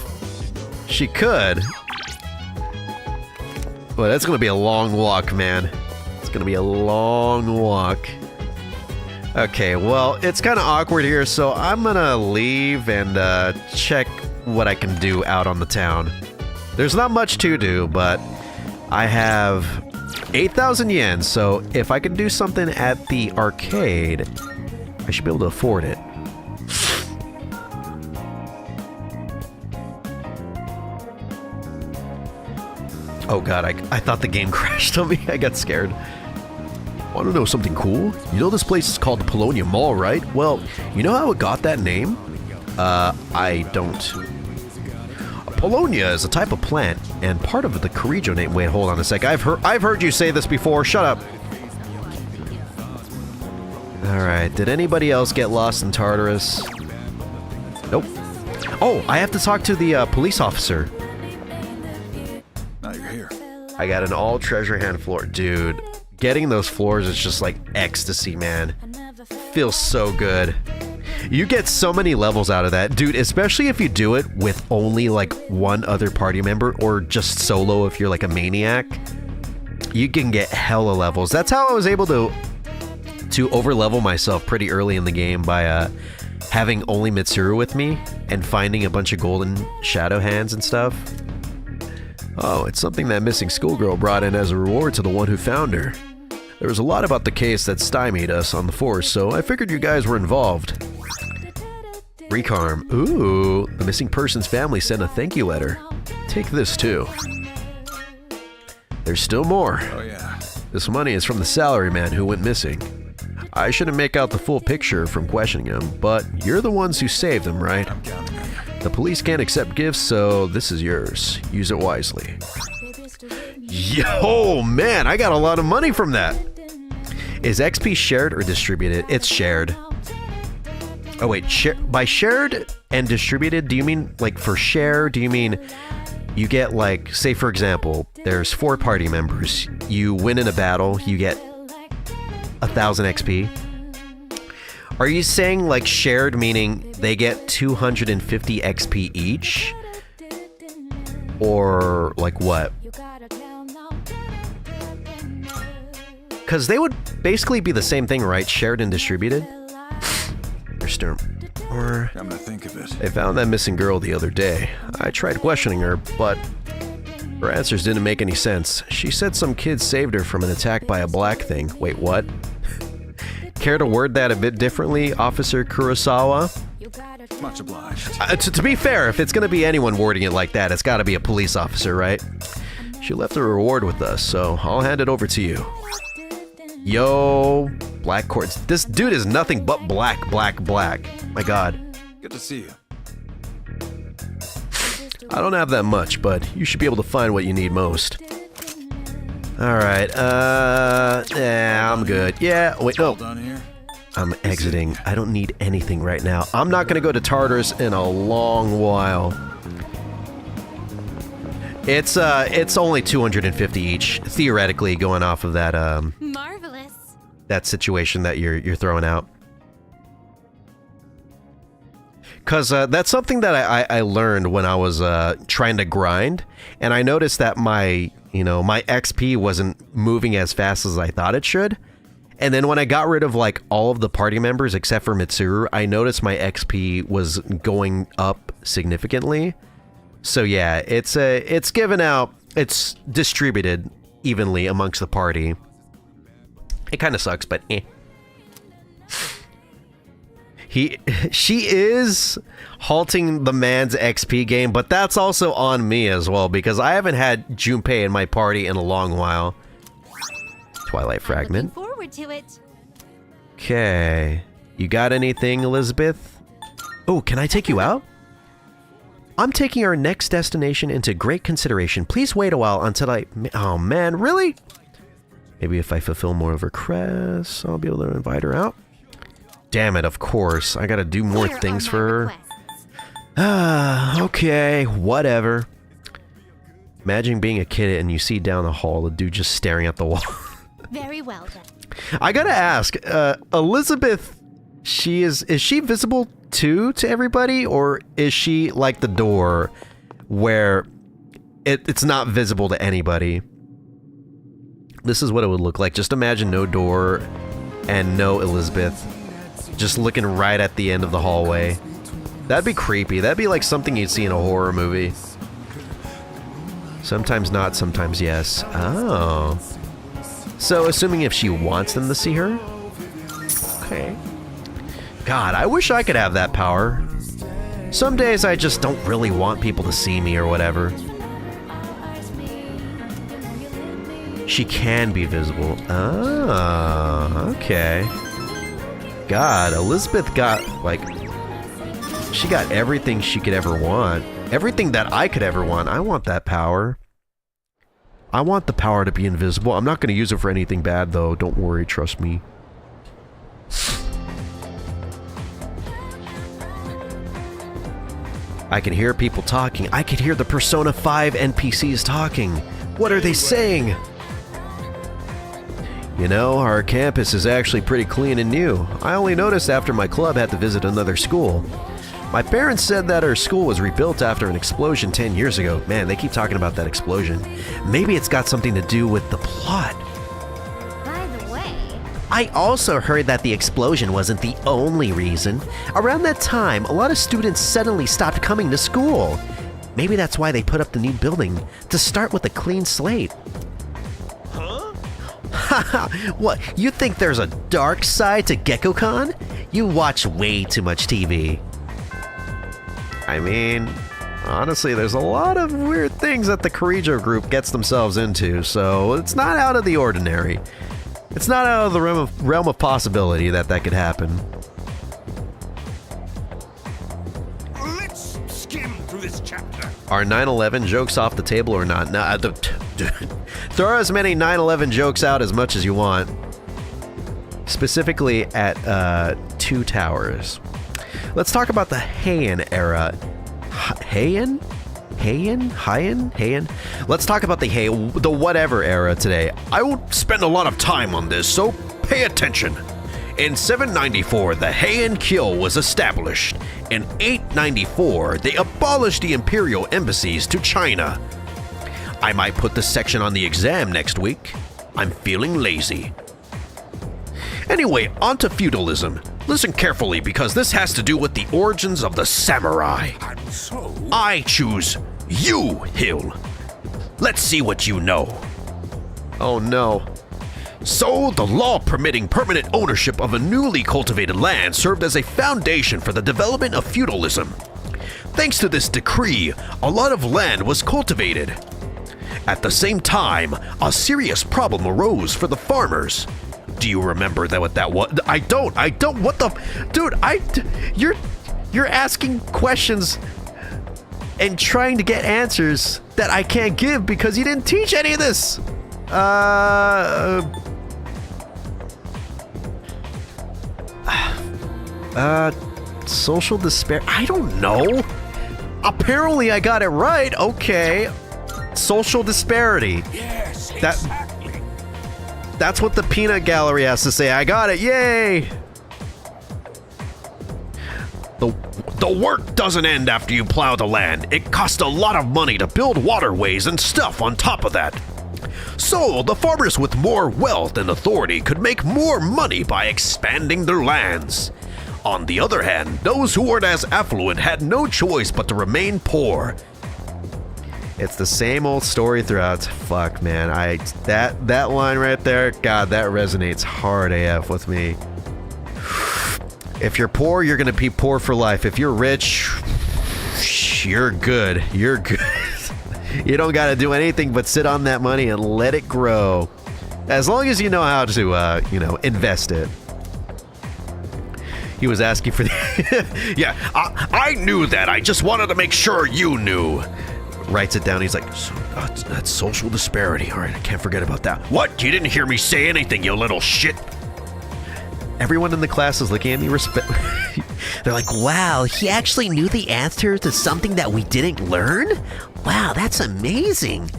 She could. But that's gonna be a long walk, man. It's gonna be a long walk. Okay, well, it's kind of awkward here, so I'm gonna leave and check what I can do out on the town. There's not much to do, but I have 8,000 yen, so if I can do something at the arcade, I should be able to afford it. Oh god, I thought the game crashed on me. I got scared. Want to know something cool? You know this place is called the Polonia Mall, right? Well, you know how it got that name? I don't. Polonia is a type of plant and part of the Kirijo name. Wait, hold on a sec. I've heard you say this before. Shut up. All right. Did anybody else get lost in Tartarus? Nope. Oh, I have to talk to the police officer. Now you're here. I got an all treasure hand floor, dude. Getting those floors is just like ecstasy, man. Feels so good. You get so many levels out of that, dude, especially if you do it with only like one other party member or just solo if you're like a maniac. You can get hella levels. That's how I was able to overlevel myself pretty early in the game by having only Mitsuru with me and finding a bunch of golden shadow hands and stuff. Oh, it's something that missing schoolgirl brought in as a reward to the one who found her. There was a lot about the case that stymied us on the force, so I figured you guys were involved. Recarm. Ooh, the missing person's family sent a thank you letter. Take this too. There's still more. Oh yeah. This money is from the salaryman who went missing. I shouldn't make out the full picture from questioning him, but you're the ones who saved him, right? I'm counting on you. The police can't accept gifts, so this is yours. Use it wisely. Yo, man, I got a lot of money from that. Is XP shared or distributed? It's shared. Oh wait, by shared and distributed, do you mean like for share? Do you mean you get like, say for example, there's 4 party members. You win in a battle, you get 1,000 XP. Are you saying like shared meaning they get 250 XP each? Or like what? Because they would basically be the same thing, right? Shared and distributed? Or I'm gonna think of it. They found that missing girl the other day. I tried questioning her, but her answers didn't make any sense. She said some kid saved her from an attack by a black thing. Wait, what? Care to word that a bit differently, Officer Kurosawa? Much obliged. To be fair, if it's gonna be anyone wording it like that, it's gotta be a police officer, right? She left a reward with us, so I'll hand it over to you. Yo, black cords. This dude is nothing but black. My god. Good to see you. I don't have that much, but you should be able to find what you need most. Alright, yeah, I'm good. Yeah, wait, no. Done here? I'm exiting. I don't need anything right now. I'm not gonna go to Tartarus in a long while. It's only 250 each, theoretically, going off of that, Marvelous. that situation that you're throwing out. Cause that's something that I learned when I was trying to grind, and I noticed that my XP wasn't moving as fast as I thought it should. And then when I got rid of like all of the party members except for Mitsuru, I noticed my XP was going up significantly. So yeah, it's given out, it's distributed evenly amongst the party. It kind of sucks, but eh. She is halting the man's XP game, but that's also on me as well because I haven't had Junpei in my party in a long while. Twilight Fragment. Looking forward to it. Okay, you got anything, Elizabeth? Oh, can I take you out? I'm taking our next destination into great consideration. Please wait a while until I... Oh man, really? Maybe if I fulfill more of her requests, I'll be able to invite her out. Damn it, of course. I gotta do more things for her. Okay, whatever. Imagine being a kid and you see down the hall a dude just staring at the wall. Very well then. I gotta ask, Elizabeth, is she visible too to everybody, or is she like the door where it's not visible to anybody? This is what it would look like. Just imagine no door and no Elizabeth, just looking right at the end of the hallway. That'd be creepy. That'd be like something you'd see in a horror movie. Sometimes not, sometimes yes. Oh. So, assuming if she wants them to see her? Okay. God, I wish I could have that power. Some days I just don't really want people to see me or whatever. She can be visible. Ah, okay. God, Elizabeth got, like... She got everything she could ever want. Everything that I could ever want. I want that power. I want the power to be invisible. I'm not going to use it for anything bad, though. Don't worry, trust me. I can hear people talking. I could hear the Persona 5 NPCs talking. What are they saying? You know, our campus is actually pretty clean and new. I only noticed after my club had to visit another school. My parents said that our school was rebuilt after an explosion 10 years ago. Man, they keep talking about that explosion. Maybe it's got something to do with the plot. By the way, I also heard that the explosion wasn't the only reason. Around that time, a lot of students suddenly stopped coming to school. Maybe that's why they put up the new building, to start with a clean slate. Huh? Haha, what, you think there's a dark side to GeckoCon? You watch way too much TV. I mean, honestly, there's a lot of weird things that the Kirijo group gets themselves into, so it's not out of the ordinary. It's not out of the realm of possibility that could happen. Let's skim through this chapter. Are 9/11 jokes off the table or not? Nah, throw as many 9/11 jokes out as much as you want. Specifically at Two Towers. Let's talk about the Heian era. Heian? Let's talk about the whatever era today. I won't spend a lot of time on this, so pay attention. In 794, the Heian Kyo was established. In 894, they abolished the imperial embassies to China. I might put this section on the exam next week. I'm feeling lazy. Anyway, on to feudalism. Listen carefully because this has to do with the origins of the samurai. And so? I choose you, Hill. Let's see what you know. Oh no. So, the law permitting permanent ownership of a newly cultivated land served as a foundation for the development of feudalism. Thanks to this decree, a lot of land was cultivated. At the same time, a serious problem arose for the farmers. Do you remember what that was? I don't, what the, dude, you're asking questions and trying to get answers that I can't give because you didn't teach any of this. Social despair, I don't know. Apparently I got it right, okay. Social disparity. Yes, exactly. That's what the peanut gallery has to say. I got it, yay! The work doesn't end after you plow the land. It costs a lot of money to build waterways and stuff on top of that. So, the farmers with more wealth and authority could make more money by expanding their lands. On the other hand, those who weren't as affluent had no choice but to remain poor. It's the same old story throughout. Fuck, man. That line right there, God, that resonates hard AF with me. If you're poor, you're gonna be poor for life. If you're rich, you're good. You're good. You don't gotta do anything but sit on that money and let it grow. As long as you know how to, invest it. He was asking for the... Yeah, I knew that. I just wanted to make sure you knew. Writes it down. He's like, that's social disparity. All right, I can't forget about that. What? You didn't hear me say anything, you little shit. Everyone in the class is looking at me They're like, wow, he actually knew the answer to something that we didn't learn? Wow, that's amazing.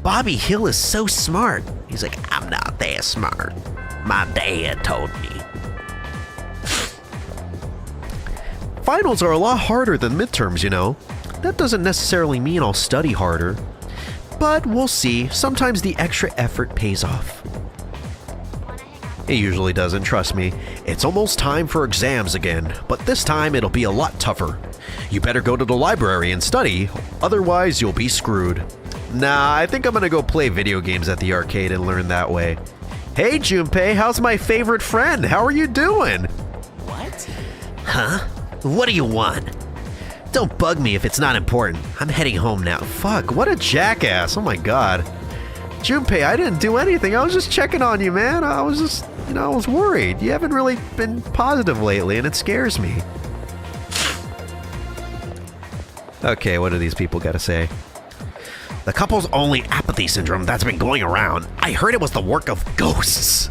Bobby Hill is so smart. He's like, I'm not that smart. My dad told me. Finals are a lot harder than midterms, you know. That doesn't necessarily mean I'll study harder. But we'll see. Sometimes the extra effort pays off. It usually doesn't, trust me. It's almost time for exams again, but this time it'll be a lot tougher. You better go to the library and study, otherwise you'll be screwed. Nah, I think I'm gonna go play video games at the arcade and learn that way. Hey Junpei, how's my favorite friend? How are you doing? What? Huh? What do you want? Don't bug me if it's not important. I'm heading home now. Fuck, what a jackass. Oh my god. Junpei, I didn't do anything. I was just checking on you, man. I was just, I was worried. You haven't really been positive lately, and it scares me. Okay, what do these people gotta say? The couple's only apathy syndrome that's been going around. I heard it was the work of ghosts.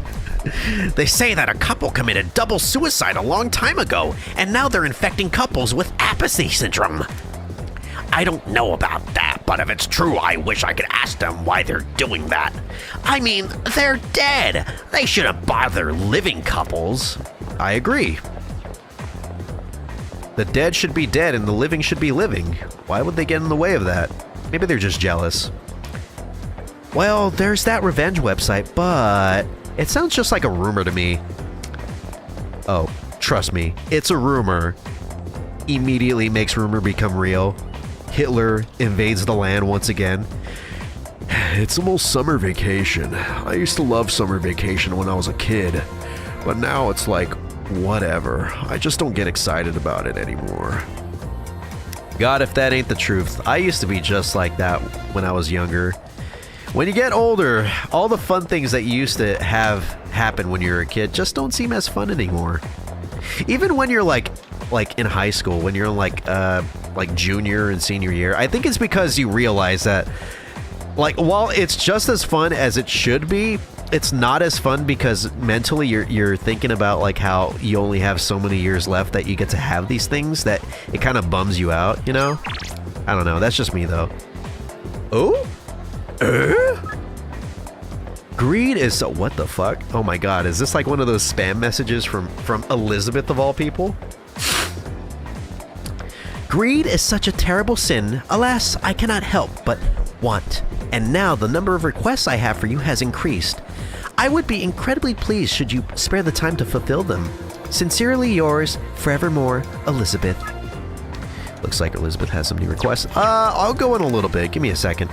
They say that a couple committed double suicide a long time ago, and now they're infecting couples with apathy syndrome. I don't know about that, but if it's true, I wish I could ask them why they're doing that. I mean, they're dead. They shouldn't bother living couples. I agree. The dead should be dead and the living should be living. Why would they get in the way of that? Maybe they're just jealous. Well, there's that revenge website, but it sounds just like a rumor to me. Oh, trust me, it's a rumor. Immediately makes rumor become real. Hitler invades the land once again. It's almost summer vacation. I used to love summer vacation when I was a kid, but now it's like, whatever. I just don't get excited about it anymore. God, if that ain't the truth. I used to be just like that when I was younger. When you get older, all the fun things that you used to have happen when you were a kid just don't seem as fun anymore. Even when you're like in high school, when you're in like junior and senior year, I think it's because you realize that like while it's just as fun as it should be, it's not as fun because mentally you're thinking about like how you only have so many years left that you get to have these things that it kind of bums you out, you know? I don't know, that's just me though. Oh? Greed is so, what the fuck? Oh my god, is this like one of those spam messages from Elizabeth of all people? Greed is such a terrible sin. Alas, I cannot help but want. And now the number of requests I have for you has increased. I would be incredibly pleased should you spare the time to fulfill them. Sincerely yours, forevermore, Elizabeth. Looks like Elizabeth has some new requests. I'll go in a little bit. Give me a second.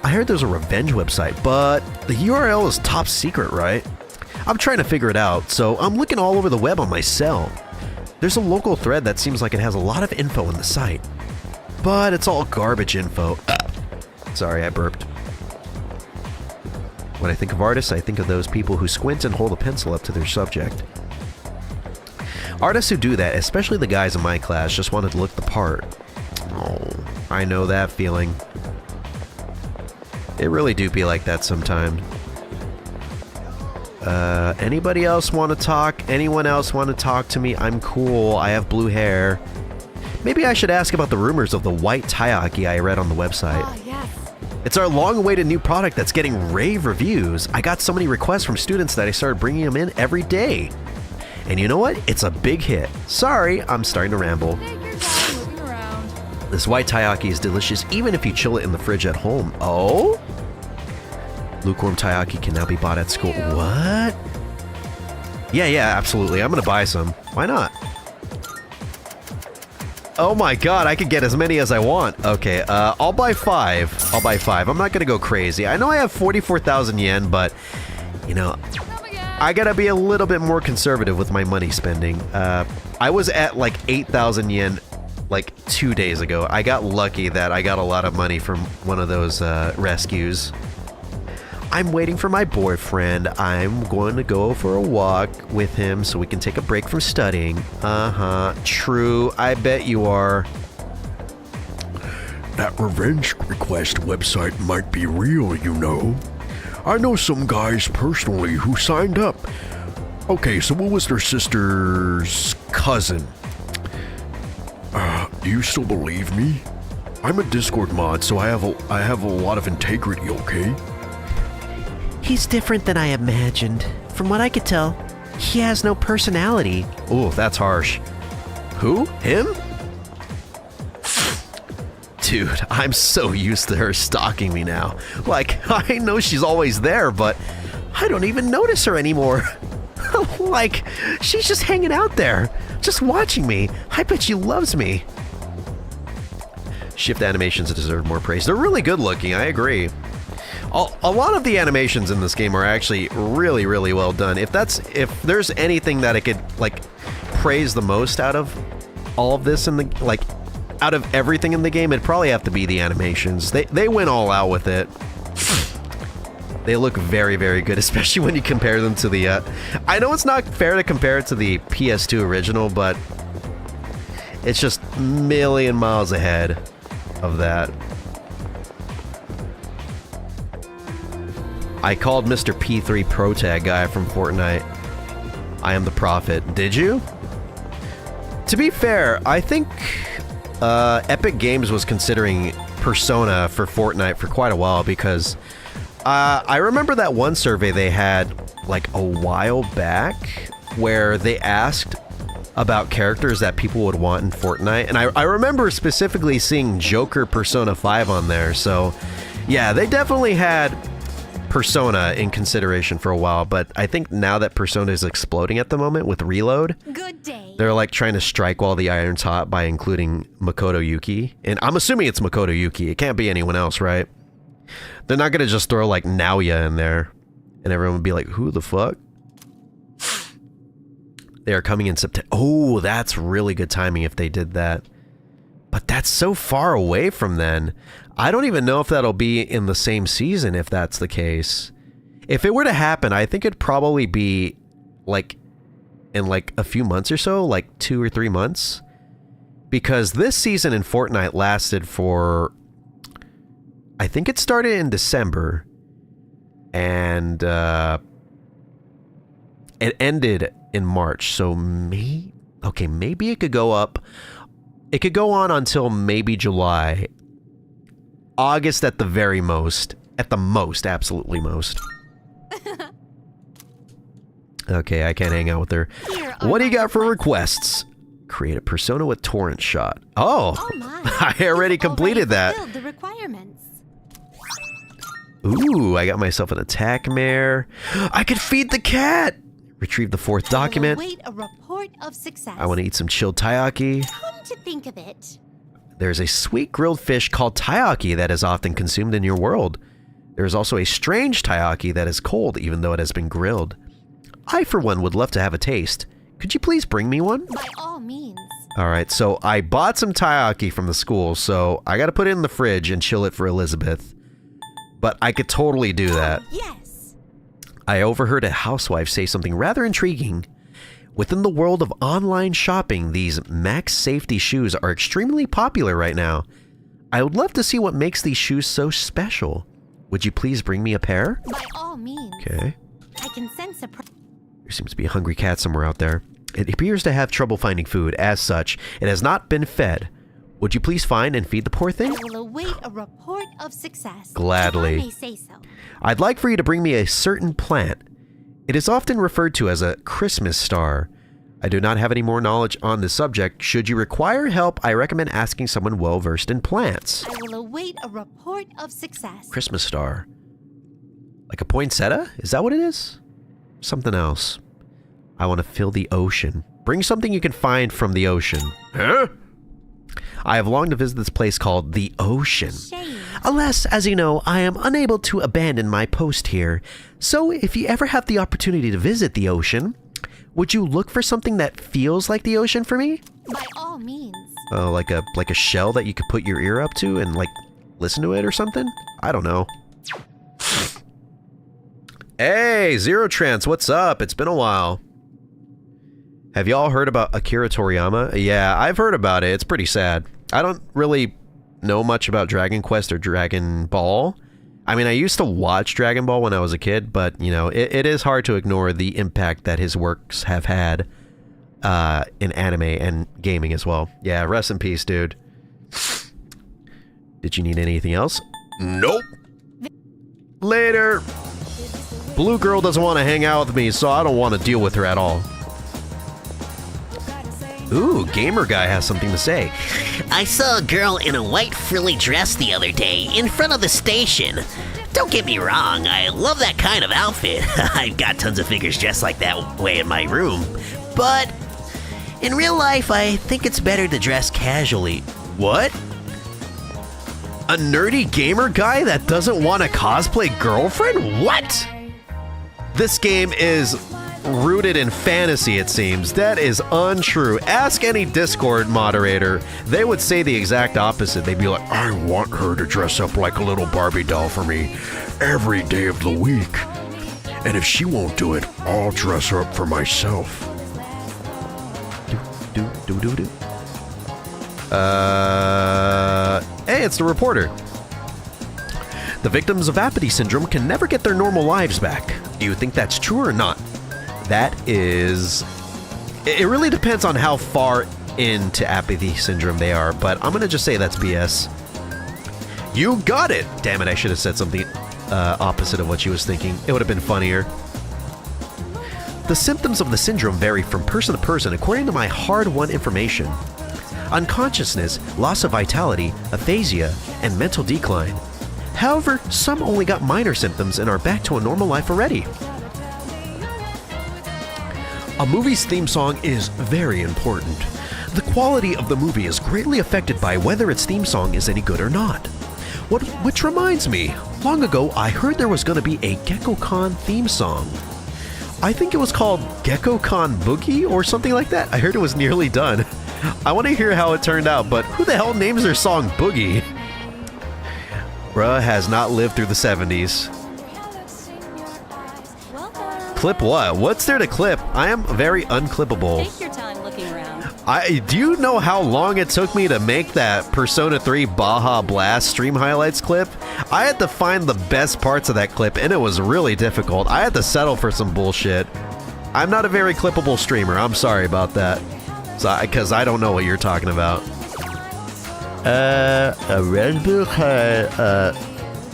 I heard there's a revenge website, but the URL is top secret, right? I'm trying to figure it out, so I'm looking all over the web on my cell. There's a local thread that seems like it has a lot of info on the site, but it's all garbage info. Sorry, I burped. When I think of artists, I think of those people who squint and hold a pencil up to their subject. Artists who do that, especially the guys in my class, just wanted to look the part. Oh, I know that feeling. It really do be like that sometimes. Anybody else want to talk? Anyone else want to talk to me? I'm cool. I have blue hair. Maybe I should ask about the rumors of the white taiyaki I read on the website. Oh, yes. It's our long-awaited new product that's getting rave reviews. I got so many requests from students that I started bringing them in every day. And you know what? It's a big hit. Sorry, I'm starting to ramble. This white taiyaki is delicious even if you chill it in the fridge at home. Oh? Lukewarm taiyaki can now be bought at school. What? Yeah, absolutely. I'm gonna buy some. Why not? Oh my god, I could get as many as I want. Okay, I'll buy 5. I'll buy 5. I'm not gonna go crazy. I know I have 44,000 yen, but, you know, I gotta be a little bit more conservative with my money spending. I was at like 8,000 yen like 2 days ago. I got lucky that I got a lot of money from one of those rescues. I'm waiting for my boyfriend. I'm going to go for a walk with him so we can take a break from studying. Uh-huh. True. I bet you are. That revenge request website might be real, you know. I know some guys personally who signed up. Okay, so what was their sister's cousin? Do you still believe me? I'm a Discord mod, so I have a lot of integrity, okay? He's different than I imagined. From what I could tell, he has no personality. Ooh, that's harsh. Who? Him? Dude, I'm so used to her stalking me now. Like, I know she's always there, but I don't even notice her anymore. Like, she's just hanging out there, just watching me. I bet she loves me. Shift animations deserve more praise. They're really good looking, I agree. A lot of the animations in this game are actually really, really well done. If there's anything that I could, like, praise the most out of all of this in the, like, out of everything in the game, it'd probably have to be the animations. They went all out with it. They look very, very good, especially when you compare them to the, I know it's not fair to compare it to the PS2 original, but it's just a million miles ahead of that. I called Mr. P3 Pro Tag guy from Fortnite. I am the prophet. Did you? To be fair, I think Epic Games was considering Persona for Fortnite for quite a while because I remember that one survey they had like a while back where they asked about characters that people would want in Fortnite, and I remember specifically seeing Joker Persona 5 on there, so yeah, they definitely had Persona in consideration for a while, but I think now that Persona is exploding at the moment with Reload, Good day. they're like trying to strike while the iron's hot by including Makoto Yuki, and I'm assuming it's Makoto Yuki, it can't be anyone else, right? They're not gonna just throw like Naoya in there and everyone would be like, who the fuck? They are coming in September. Oh, that's really good timing if they did that. But that's so far away from then. I don't even know if that'll be in the same season if that's the case. If it were to happen, I think it'd probably be like in like a few months or so, like 2 or 3 months. Because this season in Fortnite lasted for, I think it started in December and it ended in March. So maybe it could go up. It could go on until maybe July. August at the very most. At the most, absolutely most. Okay, I can't hang out with her. What do you got for requests? Create a persona with torrent shot. Oh, I already completed that. The requirements. Ooh, I got myself an attack mare. I could feed the cat. Retrieve the 4th document. Wait a report of success. I want to eat some chilled taiyaki. Come to think of it. There's a sweet grilled fish called taiyaki that is often consumed in your world. There is also a strange taiyaki that is cold even though it has been grilled. I, for one, would love to have a taste. Could you please bring me one? By all means. Alright, so I bought some taiyaki from the school, so I gotta put it in the fridge and chill it for Elizabeth. But I could totally do that. Yes. I overheard a housewife say something rather intriguing. Within the world of online shopping, these Max Safety shoes are extremely popular right now. I would love to see what makes these shoes so special. Would you please bring me a pair? By all means. Okay. I can sense a... There seems to be a hungry cat somewhere out there. It appears to have trouble finding food. As such, it has not been fed. Would you please find and feed the poor thing? I will await a report of success. Gladly. If I may say so. I'd like for you to bring me a certain plant. It is often referred to as a Christmas star. I do not have any more knowledge on this subject. Should you require help, I recommend asking someone well-versed in plants. I will await a report of success. Christmas star. Like a poinsettia? Is that what it is? Something else. I want to fill the ocean. Bring something you can find from the ocean. Huh? I have longed to visit this place called the Ocean. Shame. Alas, as you know, I am unable to abandon my post here. So if you ever have the opportunity to visit the ocean, would you look for something that feels like the ocean for me? By all means. Oh, like a shell that you could put your ear up to and like listen to it or something? I don't know. Hey, Zero Trance, what's up? It's been a while. Have y'all heard about Akira Toriyama? Yeah, I've heard about it. It's pretty sad. I don't really know much about Dragon Quest or Dragon Ball. I mean, I used to watch Dragon Ball when I was a kid, but, you know, it is hard to ignore the impact that his works have had in anime and gaming as well. Yeah, rest in peace, dude. Did you need anything else? Nope. Later. Blue Girl doesn't want to hang out with me, so I don't want to deal with her at all. Ooh, Gamer Guy has something to say. I saw a girl in a white frilly dress the other day in front of the station. don't get me wrong, I love that kind of outfit. I've got tons of figures dressed like that way in my room. But in real life, I think it's better to dress casually. What? A nerdy gamer guy that doesn't want a cosplay girlfriend? What? This game is rooted in fantasy, it seems. That is untrue. Ask any Discord moderator. They would say the exact opposite. They'd be like, I want her to dress up like a little Barbie doll for me every day of the week. And if she won't do it, I'll dress her up for myself. Hey, it's the reporter. The victims of apathy syndrome can never get their normal lives back. Do you think that's true or not? That is... It really depends on how far into apathy syndrome they are, but I'm gonna just say that's BS. You got it! Damn it, I should have said something opposite of what she was thinking. It would have been funnier. The symptoms of the syndrome vary from person to person according to my hard-won information. Unconsciousness, loss of vitality, aphasia, and mental decline. However, some only got minor symptoms and are back to a normal life already. A movie's theme song is very important. The quality of the movie is greatly affected by whether its theme song is any good or not. Which reminds me, long ago I heard there was going to be a GeckoCon theme song. I think it was called GeckoCon Boogie or something like that. I heard it was nearly done. I want to hear how it turned out, but who the hell names their song Boogie? Bruh has not lived through the 70s. Clip what? What's there to clip? I am very unclippable. Take your time looking around. Do you know how long it took me to make that Persona 3 Baja Blast stream highlights clip? I had to find the best parts of that clip, and it was really difficult. I had to settle for some bullshit. I'm not a very clippable streamer. I'm sorry about that. Because I don't know what you're talking about. A Red Bull had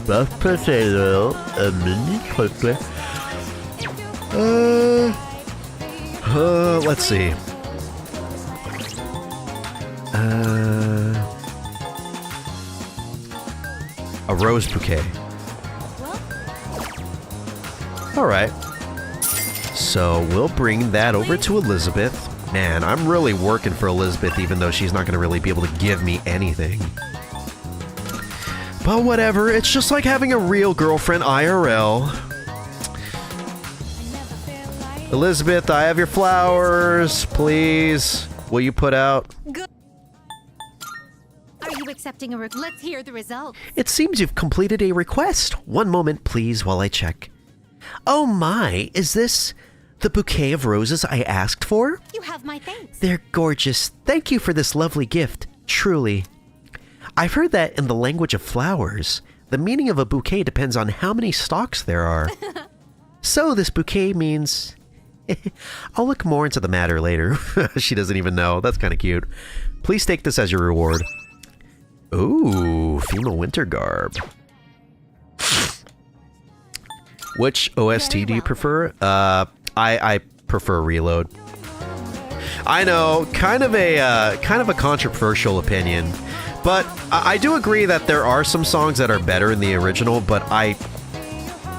mashed potato, a mini crispy. Let's see. A rose bouquet. Alright. So we'll bring that over to Elizabeth. Man, I'm really working for Elizabeth even though she's not going to really be able to give me anything. But whatever, it's just like having a real girlfriend IRL. Elizabeth, I have your flowers. Please. Will you put out? Good. Are you accepting a Let's hear the results. It seems you've completed a request. One moment, please, while I check. Oh my, is this the bouquet of roses I asked for? You have my thanks. They're gorgeous. Thank you for this lovely gift. Truly. I've heard that in the language of flowers, the meaning of a bouquet depends on how many stalks there are. So this bouquet means... I'll look more into the matter later. She doesn't even know. That's kind of cute. Please take this as your reward. Ooh, female winter garb. Which OST do you prefer? I prefer Reload. I know, kind of a controversial opinion, but I do agree that there are some songs that are better in the original, but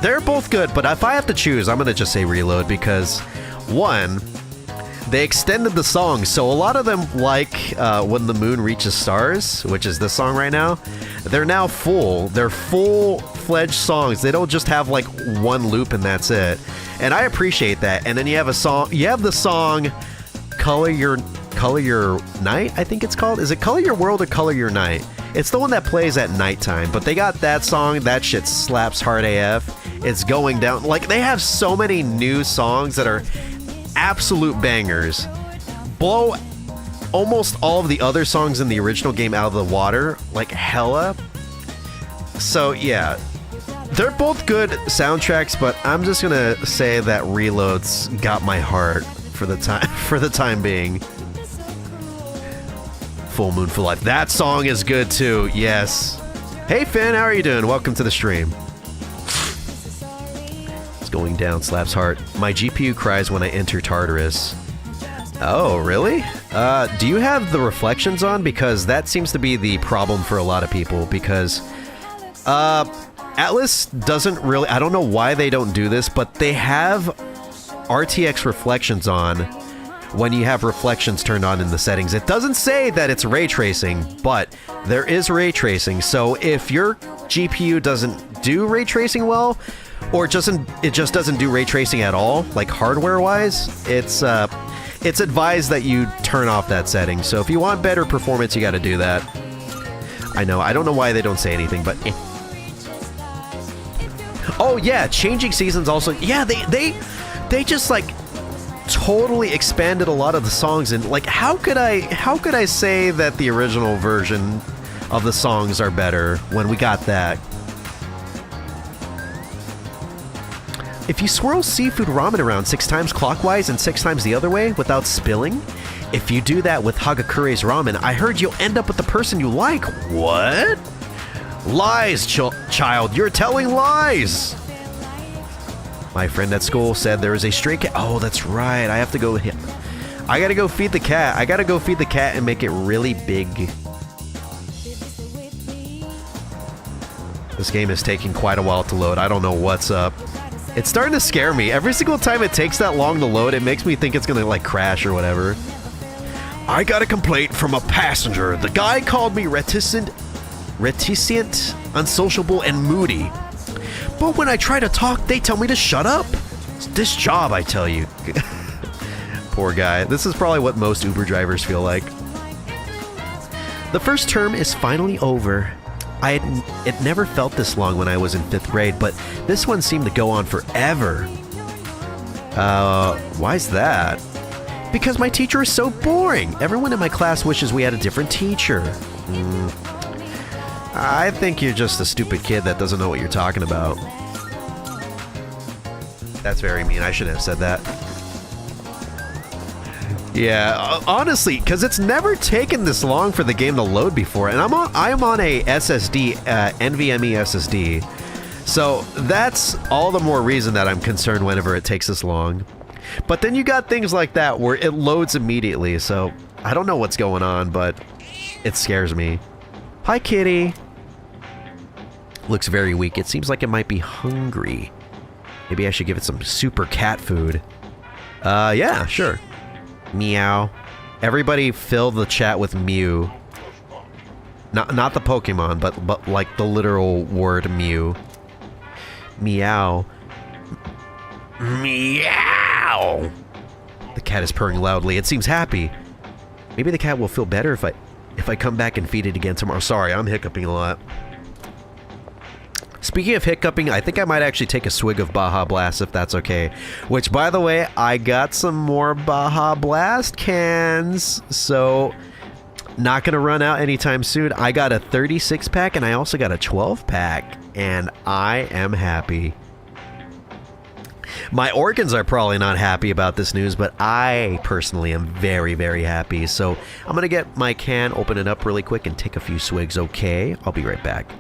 they're both good, but if I have to choose, I'm gonna just say Reload because, one, they extended the song, so a lot of them, like When the Moon Reaches Stars, which is this song right now, they're now full. They're full-fledged songs. They don't just have like one loop and that's it. And I appreciate that. And then you have the song Color Your Night, I think it's called. Is it Color Your World or Color Your Night? It's the one that plays at nighttime, but they got that song. That shit slaps hard AF. It's going down. Like, they have so many new songs that are absolute bangers. Blow almost all of the other songs in the original game out of the water, like hella. So yeah, they're both good soundtracks, but I'm just gonna say that Reload's got my heart for the time being. Full Moon for Life. That song is good too. Yes. Hey Finn, how are you doing? Welcome to the stream. It's going down, slaps heart. My GPU cries when I enter Tartarus. Oh, really? Do you have the reflections on? Because that seems to be the problem for a lot of people, because Atlas doesn't really, I don't know why they don't do this, but they have RTX reflections on when you have reflections turned on in the settings. It doesn't say that it's ray tracing, but there is ray tracing. So if your GPU doesn't do ray tracing well, or it just doesn't do ray tracing at all, like hardware-wise, it's advised that you turn off that setting. So if you want better performance, you got to do that. I know, I don't know why they don't say anything, but oh yeah, changing seasons also. Yeah, they just like totally expanded a lot of the songs, and like how could I say that the original version of the songs are better when we got that? If you swirl seafood ramen around 6 times clockwise and 6 times the other way without spilling, if you do that with Hagakure's ramen, I heard you'll end up with the person you like. What? Lies, child. You're telling lies. My friend at school said there is a stray cat. Oh, that's right. I have to go. I gotta go feed the cat. I gotta go feed the cat and make it really big. This game is taking quite a while to load. I don't know what's up. It's starting to scare me. Every single time it takes that long to load, it makes me think it's gonna like crash or whatever. I got a complaint from a passenger. The guy called me reticent, unsociable, and moody. But when I try to talk, they tell me to shut up. It's this job, I tell you. Poor guy. This is probably what most Uber drivers feel like. The first term is finally over. It never felt this long when I was in 5th grade, but this one seemed to go on forever. Why's that? Because my teacher is so boring. Everyone in my class wishes we had a different teacher. I think you're just a stupid kid that doesn't know what you're talking about. That's very mean. I shouldn't have said that. Yeah, honestly, because it's never taken this long for the game to load before, and I'm on a SSD, NVMe SSD, so that's all the more reason that I'm concerned whenever it takes this long. But then you got things like that where it loads immediately, so I don't know what's going on, but it scares me. Hi, kitty. Looks very weak. It seems like it might be hungry. Maybe I should give it some super cat food. Yeah, sure. Meow. Everybody fill the chat with Mew. Not the Pokemon, but like the literal word Mew. Meow. Meow! The cat is purring loudly. It seems happy. Maybe the cat will feel better if I come back and feed it again tomorrow. Sorry, I'm hiccuping a lot. Speaking of hiccuping, I think I might actually take a swig of Baja Blast if that's okay. Which, by the way, I got some more Baja Blast cans. So, not going to run out anytime soon. I got a 36-pack and I also got a 12-pack. And I am happy. My organs are probably not happy about this news, but I personally am very, very happy. So, I'm going to get my can, open it up really quick, and take a few swigs, okay? I'll be right back.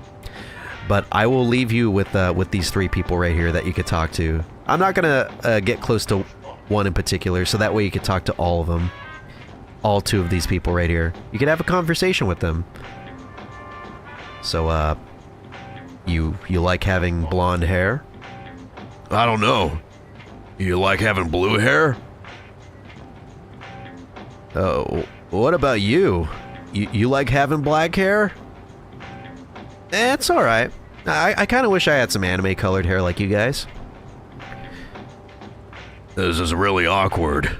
But I will leave you with these 3 people right here that you could talk to. I'm not gonna get close to one in particular, so that way you could talk to all of them. All 2 of these people right here. You could have a conversation with them. So, you like having blonde hair? I don't know. You like having blue hair? Oh, what about you? You like having black hair? It's alright. I kind of wish I had some anime-colored hair like you guys. This is really awkward.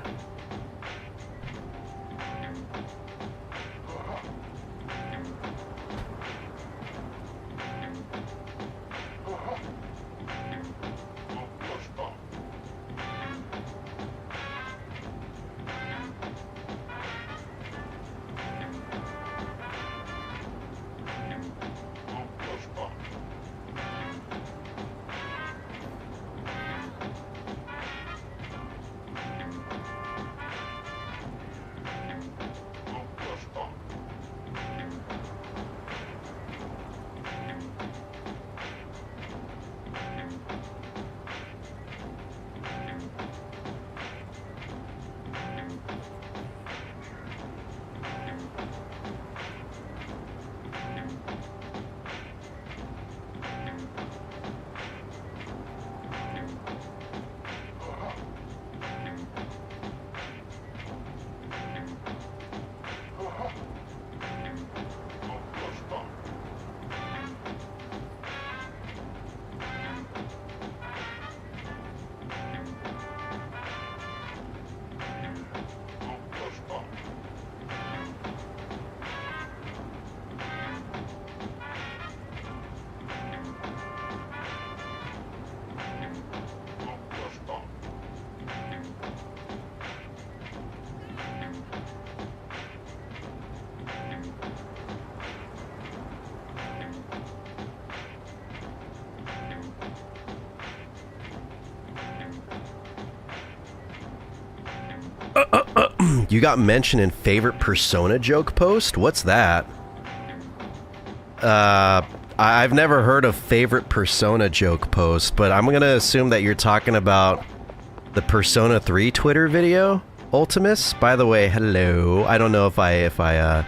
You got mentioned in favorite Persona joke post? What's that? I've never heard of favorite Persona joke post, but I'm gonna assume that you're talking about the Persona 3 Twitter video, Ultimus. By the way, hello. I don't know if I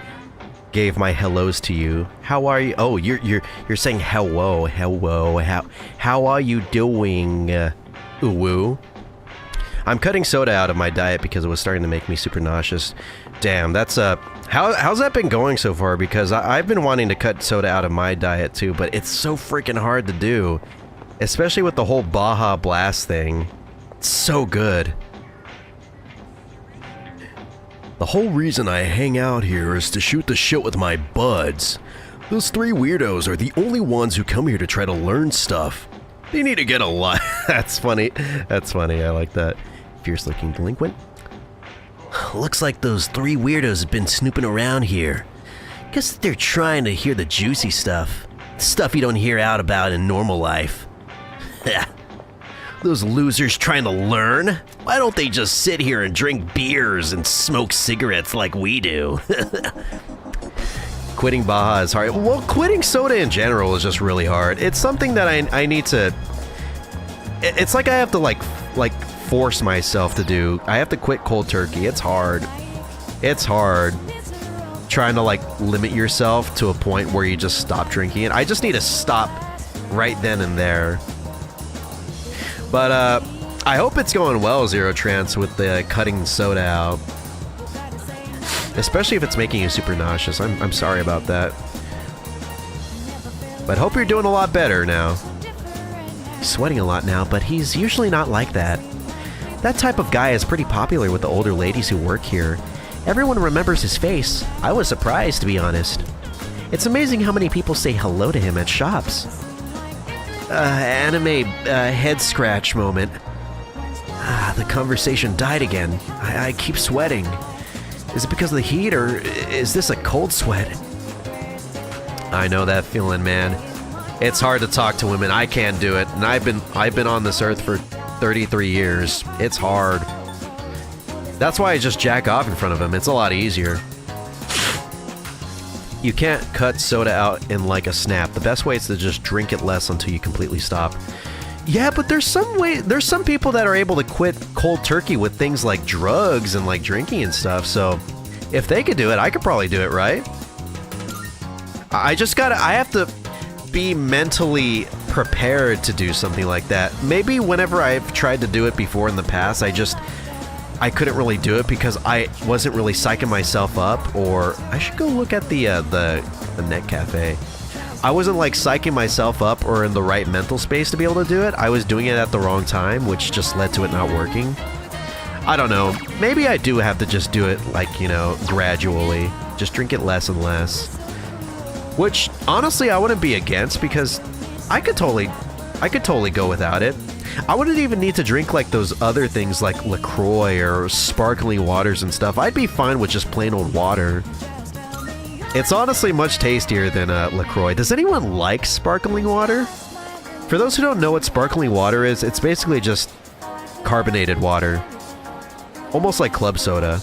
gave my hellos to you. How are you? Oh, you're saying hello. How are you doing? Uwu. I'm cutting soda out of my diet because it was starting to make me super nauseous. Damn, that's how's that been going so far? Because I've been wanting to cut soda out of my diet too, but it's so freaking hard to do, especially with the whole Baja Blast thing. It's so good. The whole reason I hang out here is to shoot the shit with my buds. Those 3 weirdos are the only ones who come here to try to learn stuff. They need to get a lot. That's funny. That's funny. I like that. Fierce looking delinquent. Looks like those 3 weirdos have been snooping around here. Guess they're trying to hear the juicy stuff. Stuff you don't hear out about in normal life. Those losers trying to learn? Why don't they just sit here and drink beers and smoke cigarettes like we do? Quitting Baja is hard. Well, quitting soda in general is just really hard. It's something that I need to... It's like I have to like force myself to do. I have to quit cold turkey. It's hard. It's hard. Trying to like limit yourself to a point where you just stop drinking it. I just need to stop right then and there. But I hope it's going well, Zero Trance, with the cutting soda out. Especially if it's making you super nauseous. I'm sorry about that. But hope you're doing a lot better now. He's sweating a lot now, but he's usually not like that. That type of guy is pretty popular with the older ladies who work here. Everyone remembers his face. I was surprised, to be honest. It's amazing how many people say hello to him at shops. Anime head scratch moment. The conversation died again. I keep sweating. Is it because of the heat, or is this a cold sweat? I know that feeling, man. It's hard to talk to women. I can't do it, and I've been on this earth for 33 years. It's hard. That's why I just jack off in front of them. It's a lot easier. You can't cut soda out in like a snap. The best way is to just drink it less until you completely stop. Yeah, but there's some people that are able to quit cold turkey with things like drugs and like drinking and stuff. So if they could do it, I could probably do it, right? I have to be mentally prepared to do something like that. Maybe whenever I've tried to do it before in the past, I couldn't really do it because I wasn't really psyching myself up, or I should go look at the Net Cafe. I wasn't like psyching myself up or in the right mental space to be able to do it. I was doing it at the wrong time, which just led to it not working. I don't know. Maybe I do have to just do it like, you know, gradually. Just drink it less and less. Which, honestly, I wouldn't be against because I could totally go without it. I wouldn't even need to drink like those other things like LaCroix or sparkling waters and stuff. I'd be fine with just plain old water. It's honestly much tastier than LaCroix. Does anyone like sparkling water? For those who don't know what sparkling water is, it's basically just carbonated water. Almost like club soda.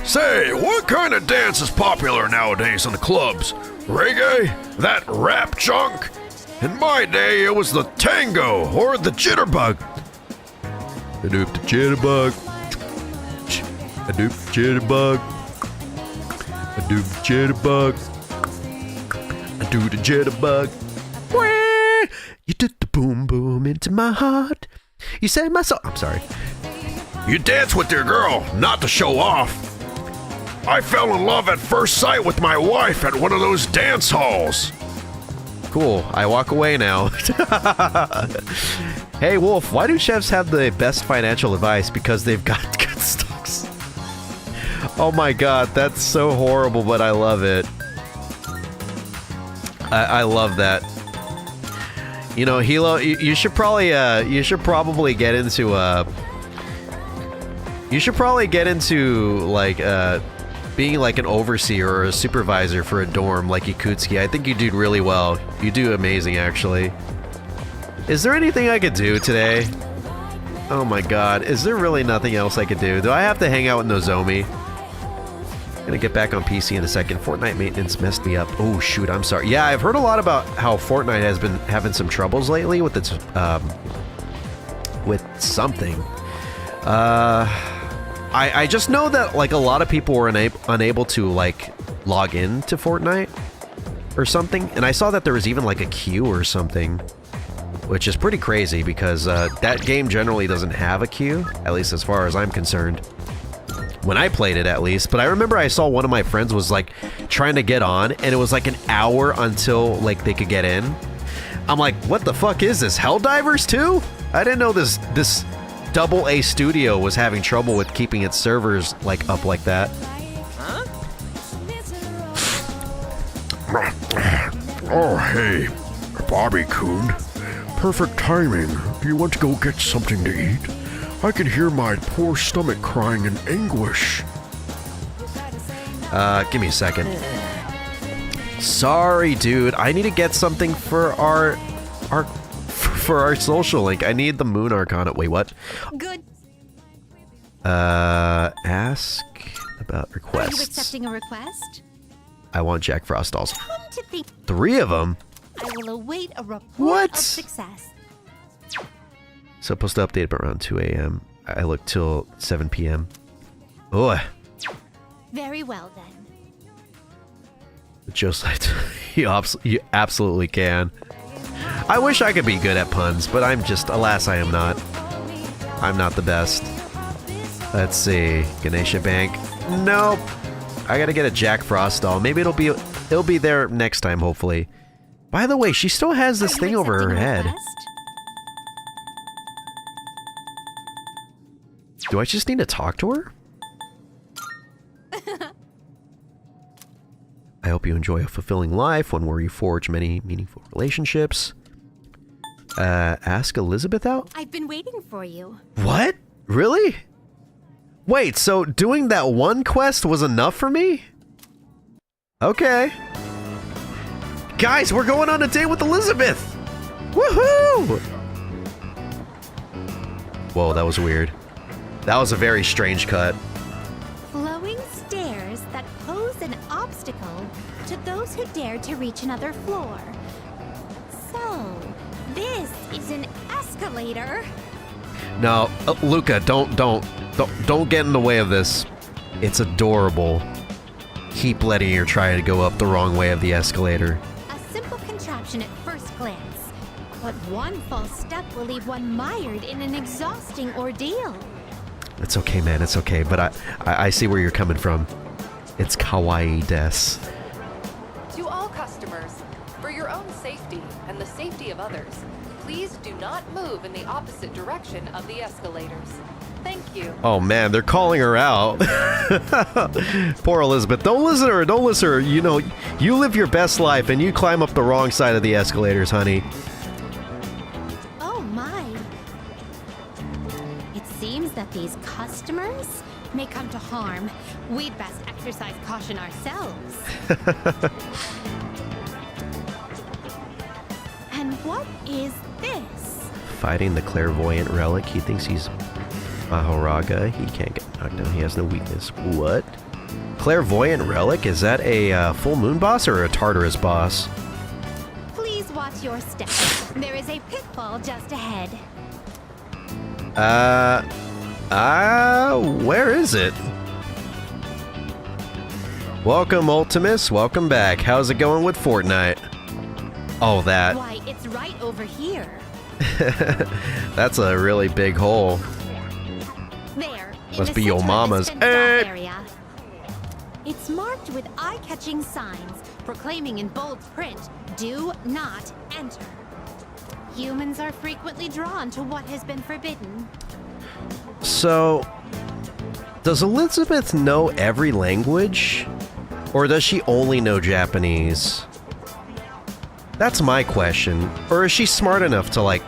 Say, what kind of dance is popular nowadays in the clubs? Reggae? That rap junk? In my day, it was the tango or the jitterbug. I doop the jitterbug. I doop the jitterbug. I do the jitterbug. I do the jitterbug. You did the boom boom into my heart. You said my soul. I'm sorry. You dance with your girl, not to show off. I fell in love at first sight with my wife at one of those dance halls. Cool, I walk away now. Hey Wolf, why do chefs have the best financial advice? Because they've got good stocks. Oh my god, that's so horrible, but I love it. I love that. You know, Hilo, you should probably get into like being like an overseer or a supervisor for a dorm like Yakutsuki. I think you do really well. You do amazing, actually. Is there anything I could do today? Oh my god. Is there really nothing else I could do? Do I have to hang out with Nozomi? Gonna get back on PC in a second. Fortnite maintenance messed me up. Oh shoot, I'm sorry. Yeah, I've heard a lot about how Fortnite has been having some troubles lately with its with something. I just know that like a lot of people were unable to like log in to Fortnite or something, and I saw that there was even like a queue or something, which is pretty crazy because that game generally doesn't have a queue, at least as far as I'm concerned. When I played it, at least. But I remember I saw one of my friends was like trying to get on, and it was like an hour until like they could get in. I'm like, what the fuck is this? Helldivers 2? I didn't know this AA studio was having trouble with keeping its servers like up like that. Oh, hey, Bobby-kun. Perfect timing. Do you want to go get something to eat? I can hear my poor stomach crying in anguish. Give me a second. Sorry, dude. I need to get something for our social link. I need the Moon Arcana. Wait, what? Good. Ask about Are you requests. accepting a request? I want Jack Frost dolls. Come to think, 3 of them? I will await a report What? of success. Supposed to update about around 2 a.m. I look till 7 p.m. Oh, Very well then. just like you absolutely can. I wish I could be good at puns, but I'm just, alas, I am not. I'm not the best. Let's see, Ganesha Bank. Nope. I gotta get a Jack Frost doll. Maybe it'll be there next time, hopefully. By the way, she still has this thing over her head. Do I just need to talk to her? I hope you enjoy a fulfilling life, one where you forge many meaningful relationships. Ask Elizabeth out? I've been waiting for you. What? Really? Wait, so doing that one quest was enough for me? Okay. Guys, we're going on a date with Elizabeth! Woohoo! Whoa, that was weird. That was a very strange cut. Flowing stairs that pose an obstacle to those who dare to reach another floor. So, this is an escalator. No, Luca, don't get in the way of this. It's adorable. Keep letting her try to go up the wrong way of the escalator. A simple contraption at first glance, but one false step will leave one mired in an exhausting ordeal. It's okay, man, it's okay, but I see where you're coming from. It's kawaii des. To all customers, for your own safety and the safety of others, please do not move in the opposite direction of the escalators. Thank you. Oh man, they're calling her out. Poor Elizabeth. Don't listen to her, don't listen to her. You know, you live your best life and you climb up the wrong side of the escalators, honey. Oh my. It seems that these customers may come to harm. We'd best exercise caution ourselves. And what is this? Fighting the clairvoyant relic. He thinks he's Mahoraga. He can't get knocked down. He has no weakness. What? Clairvoyant relic? Is that a full moon boss or a Tartarus boss? Please watch your step. There is a pitfall just ahead. Where is it? Welcome, Ultimus. Welcome back. How's it going with Fortnite? Oh, that. Why, it's right over here. That's a really big hole. There. Must be your mama's. Area. It's marked with eye-catching signs proclaiming in bold print, "Do not enter." Humans are frequently drawn to what has been forbidden. So, does Elizabeth know every language? Or does she only know Japanese? That's my question. Or is she smart enough to, like,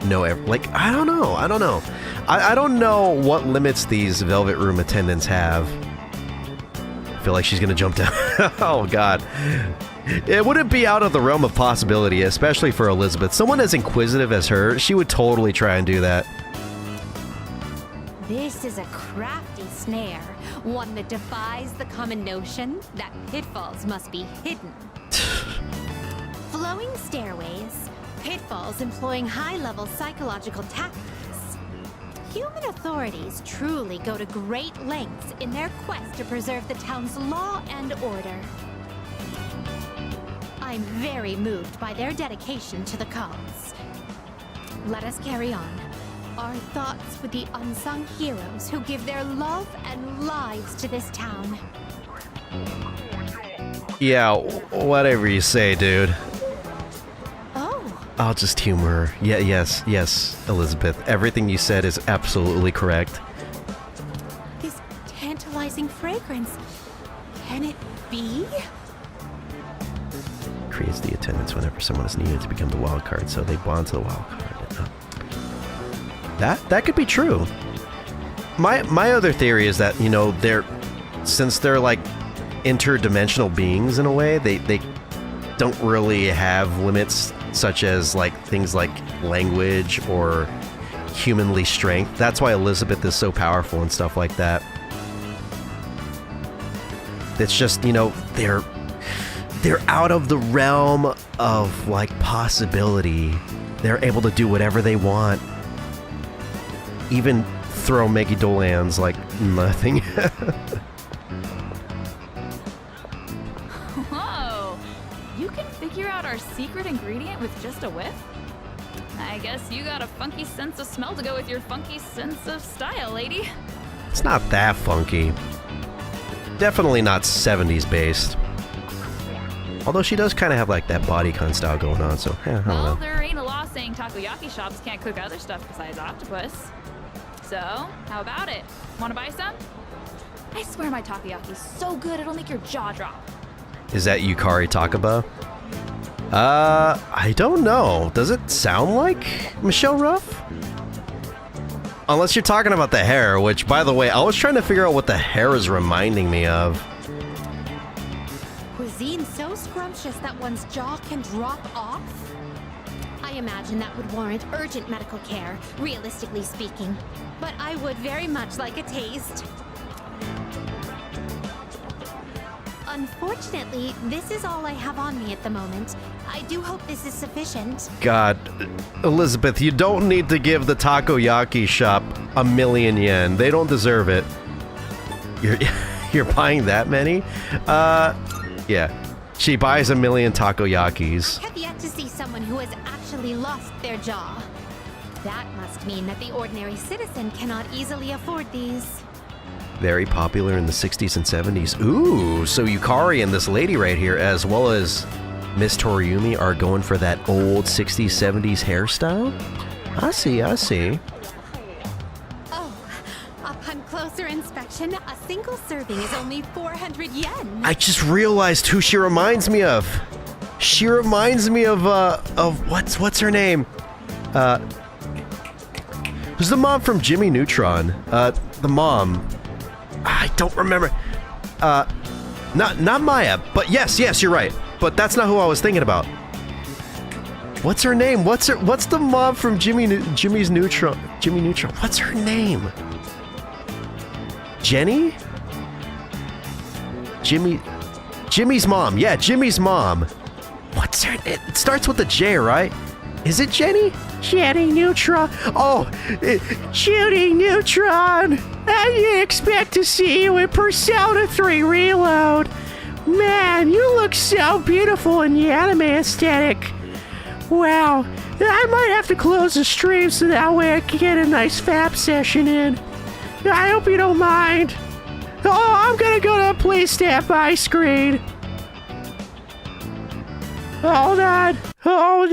know I don't know. I don't know. I don't know what limits these Velvet Room attendants have. I feel like she's gonna jump down. Oh, God. It wouldn't be out of the realm of possibility, especially for Elizabeth. Someone as inquisitive as her, she would totally try and do that. This is a crafty snare, one that defies the common notion that pitfalls must be hidden. Flowing stairways, pitfalls employing high-level psychological tactics. Human authorities truly go to great lengths in their quest to preserve the town's law and order. I'm very moved by their dedication to the cause. Let us carry on. Our thoughts with the unsung heroes who give their love and lives to this town. Yeah, whatever you say, dude. Oh. I'll just humor her. Yeah, yes, Elizabeth. Everything you said is absolutely correct. This tantalizing fragrance. Can it be? Creates the attendance whenever someone is needed to become the wild card, so they bond to the wild card. That could be true. My other theory is that, you know, since they're like interdimensional beings in a way, they don't really have limits such as like things like language or humanly strength. That's why Elizabeth is so powerful and stuff like that. It's just, you know, they're out of the realm of like possibility. They're able to do whatever they want. Even throw Megidolans like nothing. Whoa! You can figure out our secret ingredient with just a whiff? I guess you got a funky sense of smell to go with your funky sense of style, lady. It's not that funky. Definitely not 70s based. Although she does kind of have like that bodycon style going on, so I don't Well, know. there ain't a law saying takoyaki shops can't cook other stuff besides octopus. So, how about it? Want to buy some? I swear my takoyaki's so good it'll make your jaw drop. Is that Yukari Takaba? I don't know. Does it sound like Michelle Ruff? Unless you're talking about the hair, which, by the way, I was trying to figure out what the hair is reminding me of. Cuisine so scrumptious that one's jaw can drop off? I imagine that would warrant urgent medical care, realistically speaking. But I would very much like a taste. Unfortunately, this is all I have on me at the moment. I do hope this is sufficient. God, Elizabeth, you don't need to give the takoyaki shop 1,000,000 yen. They don't deserve it. You're buying that many? Yeah. She buys 1,000,000 takoyakis. Have yet to see someone who has actually lost their jaw. That must mean that the ordinary citizen cannot easily afford these. Very popular in the 60s and 70s. Ooh, so Yukari and this lady right here, as well as Miss Toriumi, are going for that old 60s, 70s hairstyle? I see. Oh, upon closer inspection, a single serving is only 400 yen. I just realized who she reminds me of. She reminds me of what's her name? Who's the mom from Jimmy Neutron? The mom. I don't remember. Not Maya, but yes, you're right. But that's not who I was thinking about. What's her name? What's the mom from Jimmy's Neutron? Jimmy Neutron. What's her name? Jenny? Jimmy's mom. Yeah, Jimmy's mom. What's her name? It starts with a J, right? Is it Jenny? Jenny Neutron. Oh, Judy Neutron. I didn't expect to see you in Persona 3 Reload. Man, you look so beautiful in the anime aesthetic. Wow, I might have to close the stream so that way I can get a nice FAP session in. I hope you don't mind. Oh, I'm gonna go to a Please Stand By screen. Hold on. Oh,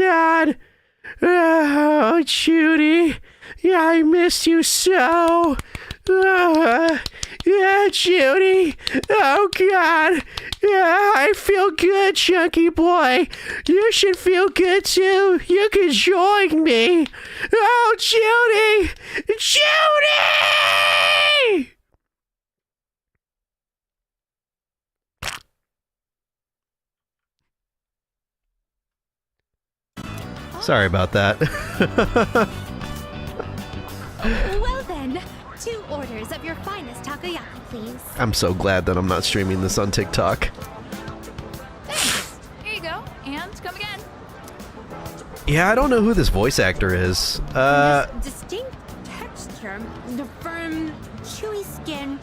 Judy. Yeah, I missed you so. Yeah, Judy. Oh, God. Yeah, I feel good, chunky boy. You should feel good, too. You can join me. Oh, Judy. Judy! Sorry about that. Well then, to takoyaki, please. I'm so glad that I'm not streaming this on TikTok. Here you go, and come again. Yeah, I don't know who this voice actor is. Distinct texture, the firm, chewy skin.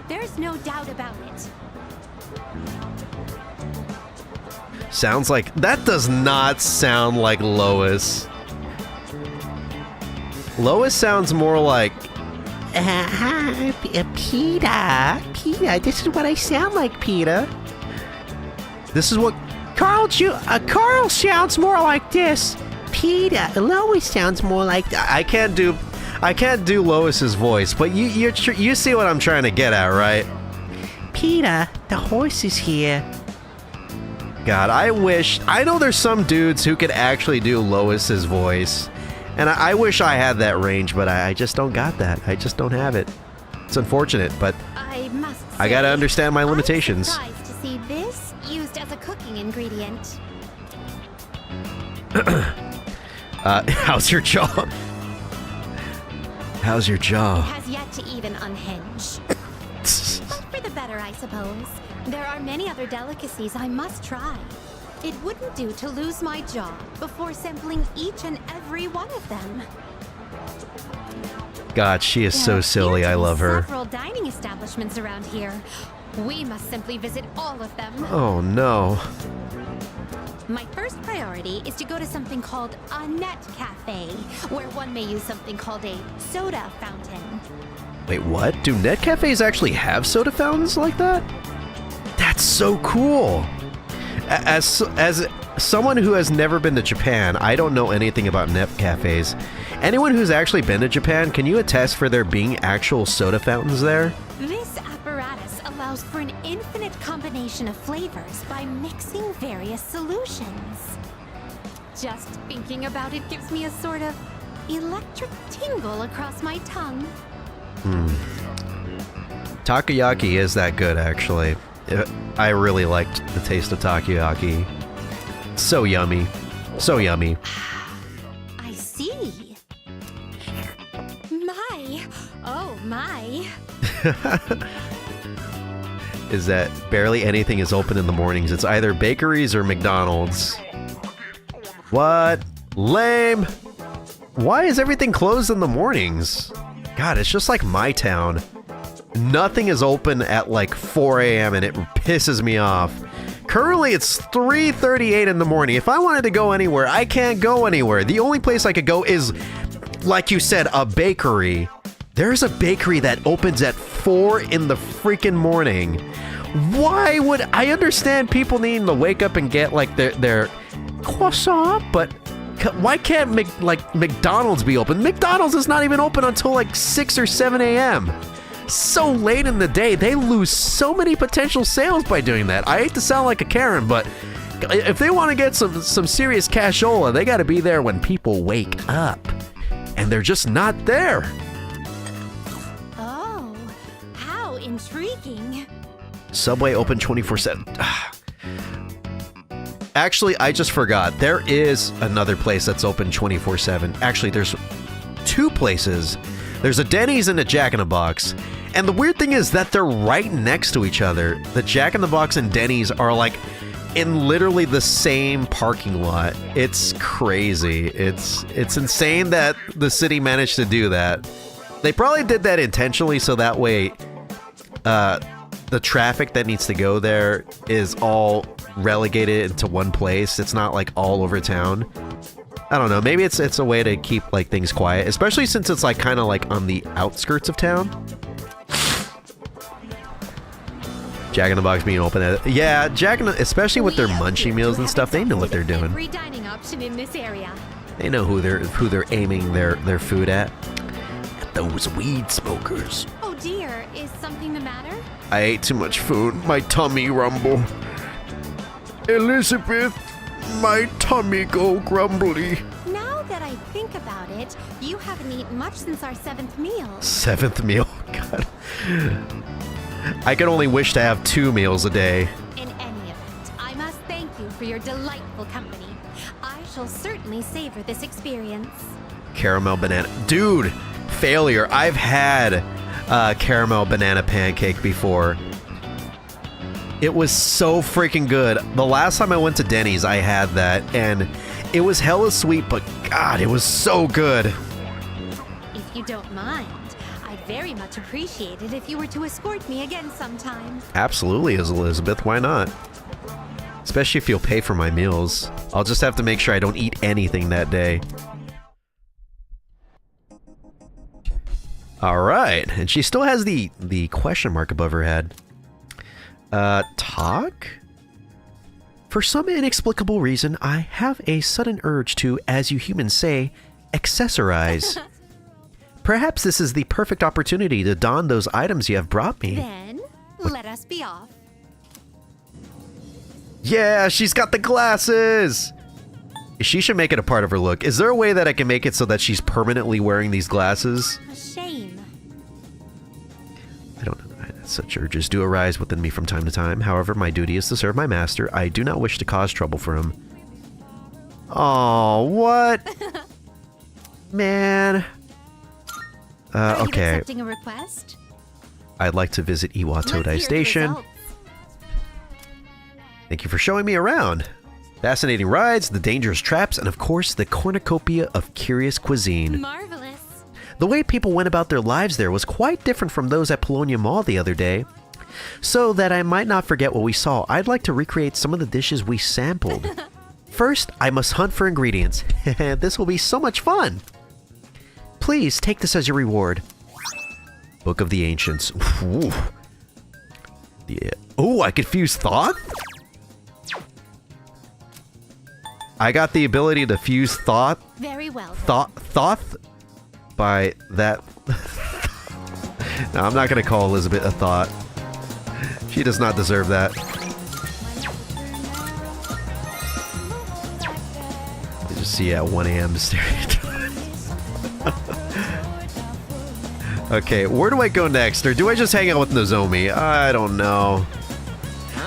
There's no doubt about it. Sounds like... That does not sound like Lois. Lois sounds more like... Hi, Peter. Peter, this is what I sound like, Peter. This is what... Carl sounds more like this. Peter, Lois sounds more like... I can't do Lois's voice, but you see what I'm trying to get at, right? Peter, the horse is here. God, I know there's some dudes who could actually do Lois's voice, and I wish I had that range, but I just don't got that. I just don't have it. It's unfortunate, but I gotta understand my limitations. I'm surprised to see this used as a cooking ingredient. How's your jaw? How's your jaw? It has yet to even unhinge. But for the better, I suppose. There are many other delicacies I must try. It wouldn't do to lose my jaw before sampling each and every one of them. God, she is so silly. I love her. Several dining establishments around here. We must simply visit all of them. Oh no. My first priority is to go to something called a net cafe, where one may use something called a soda fountain. Wait, what? Do net cafes actually have soda fountains like that? That's so cool. As someone who has never been to Japan, I don't know anything about net cafes. Anyone who's actually been to Japan, can you attest for there being actual soda fountains there? This apparatus allows for an infinite combination of flavors by mixing various solutions. Just thinking about it gives me a sort of electric tingle across my tongue. Takoyaki is that good, actually. I really liked the taste of takoyaki. So yummy. So yummy. I see. My. Oh, my. Is that barely anything is open in the mornings. It's either bakeries or McDonald's. What? Lame. Why is everything closed in the mornings? God, it's just like my town. Nothing is open at like 4 a.m. and it pisses me off. Currently, it's 3:38 in the morning. If I wanted to go anywhere, I can't go anywhere. The only place I could go is, like you said, a bakery. There's a bakery that opens at 4 in the freaking morning. Why would... I understand people needing to wake up and get like their croissant, but why can't McDonald's be open? McDonald's is not even open until like 6 or 7 a.m. So late in the day, they lose so many potential sales by doing that. I hate to sound like a Karen, but if they want to get some serious cashola, they got to be there when people wake up. And they're just not there. Oh, how intriguing. Subway open 24/7. Actually, I just forgot. There is another place that's open 24/7. Actually, there's two places. There's a Denny's and a Jack in the Box. And the weird thing is that they're right next to each other. The Jack in the Box and Denny's are like in literally the same parking lot. It's crazy. It's insane that the city managed to do that. They probably did that intentionally so that way the traffic that needs to go there is all relegated into one place. It's not like all over town. I don't know. Maybe it's a way to keep like things quiet, especially since it's like kind of like on the outskirts of town. Jack in the Box being open. Yeah, especially with their munchie meals and stuff, they know what they're doing. Every dining option in this area. They know who they're aiming their food at. At those weed smokers. Oh dear, is something the matter? I ate too much food. My tummy rumble. Elizabeth, my tummy go grumbly. Now that I think about it, you haven't eaten much since our 7th meal. 7th meal? God. I could only wish to have 2 meals a day. In any event, I must thank you for your delightful company. I shall certainly savor this experience. Caramel banana. Dude, failure. I've had caramel banana pancake before. It was so freaking good. The last time I went to Denny's, I had that, and it was hella sweet, but God, it was so good. If you don't mind, I'd very much appreciate it if you were to escort me again sometime. Absolutely, Elizabeth. Why not? Especially if you'll pay for my meals. I'll just have to make sure I don't eat anything that day. Alright, and she still has the question mark above her head. Talk? For some inexplicable reason, I have a sudden urge to, as you humans say, accessorize. Perhaps this is the perfect opportunity to don those items you have brought me. Then, let us be off. Yeah, she's got the glasses! She should make it a part of her look. Is there a way that I can make it so that she's permanently wearing these glasses? A shame. I don't know. Such urges do arise within me from time to time. However, my duty is to serve my master. I do not wish to cause trouble for him. Oh, what? Man. Are you okay. accepting a request? I'd like to visit Iwa Let's hear Todai the Station. results. Thank you for showing me around. Fascinating rides, the dangerous traps, and of course, the cornucopia of curious cuisine. Marvelous. The way people went about their lives there was quite different from those at Paulownia Mall the other day. So that I might not forget what we saw, I'd like to recreate some of the dishes we sampled. First, I must hunt for ingredients. This will be so much fun. Please take this as your reward. Book of the Ancients. Ooh. Yeah. Oh, I could fuse thought? I got the ability to fuse thought. Very well. Thought by that. No, I'm not going to call Elizabeth a thought. She does not deserve that. I just see at 1 a.m. Okay, where do I go next? Or do I just hang out with Nozomi? I don't know.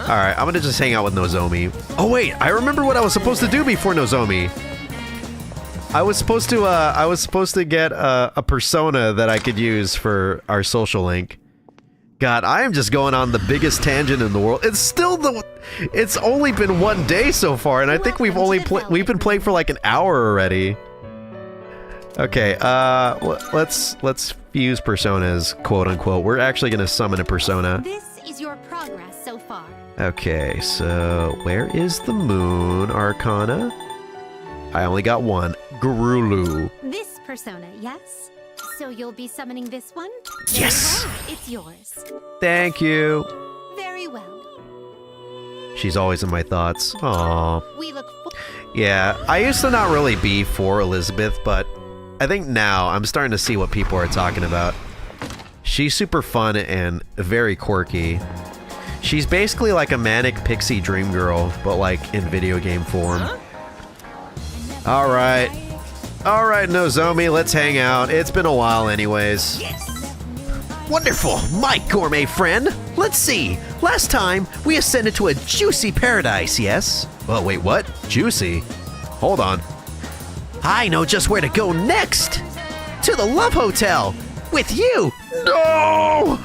Alright, I'm gonna just hang out with Nozomi. Oh wait, I remember what I was supposed to do before Nozomi. I was supposed to get a persona that I could use for our social link. God, I am just going on the biggest tangent in the world. It's only been 1 day so far, and I think we've been playing for like an hour already. Okay, let's fuse personas, quote unquote. We're actually gonna summon a persona. This is your progress so far. Okay, so where is the Moon Arcana? I only got one. Garulu. This persona, yes? So you'll be summoning this one? Yes! Very well. It's yours. Thank you. Very well. She's always in my thoughts. Aww. We look Yeah, I used to not really be for Elizabeth, but I think now I'm starting to see what people are talking about. She's super fun and very quirky. She's basically like a manic pixie dream girl, but like in video game form. Alright. Alright, Nozomi, let's hang out. It's been a while anyways. Yes! Wonderful, my gourmet friend! Let's see, last time we ascended to a juicy paradise, yes? Oh, wait, what? Juicy? Hold on. I know just where to go next! To the Love Hotel! With you! No!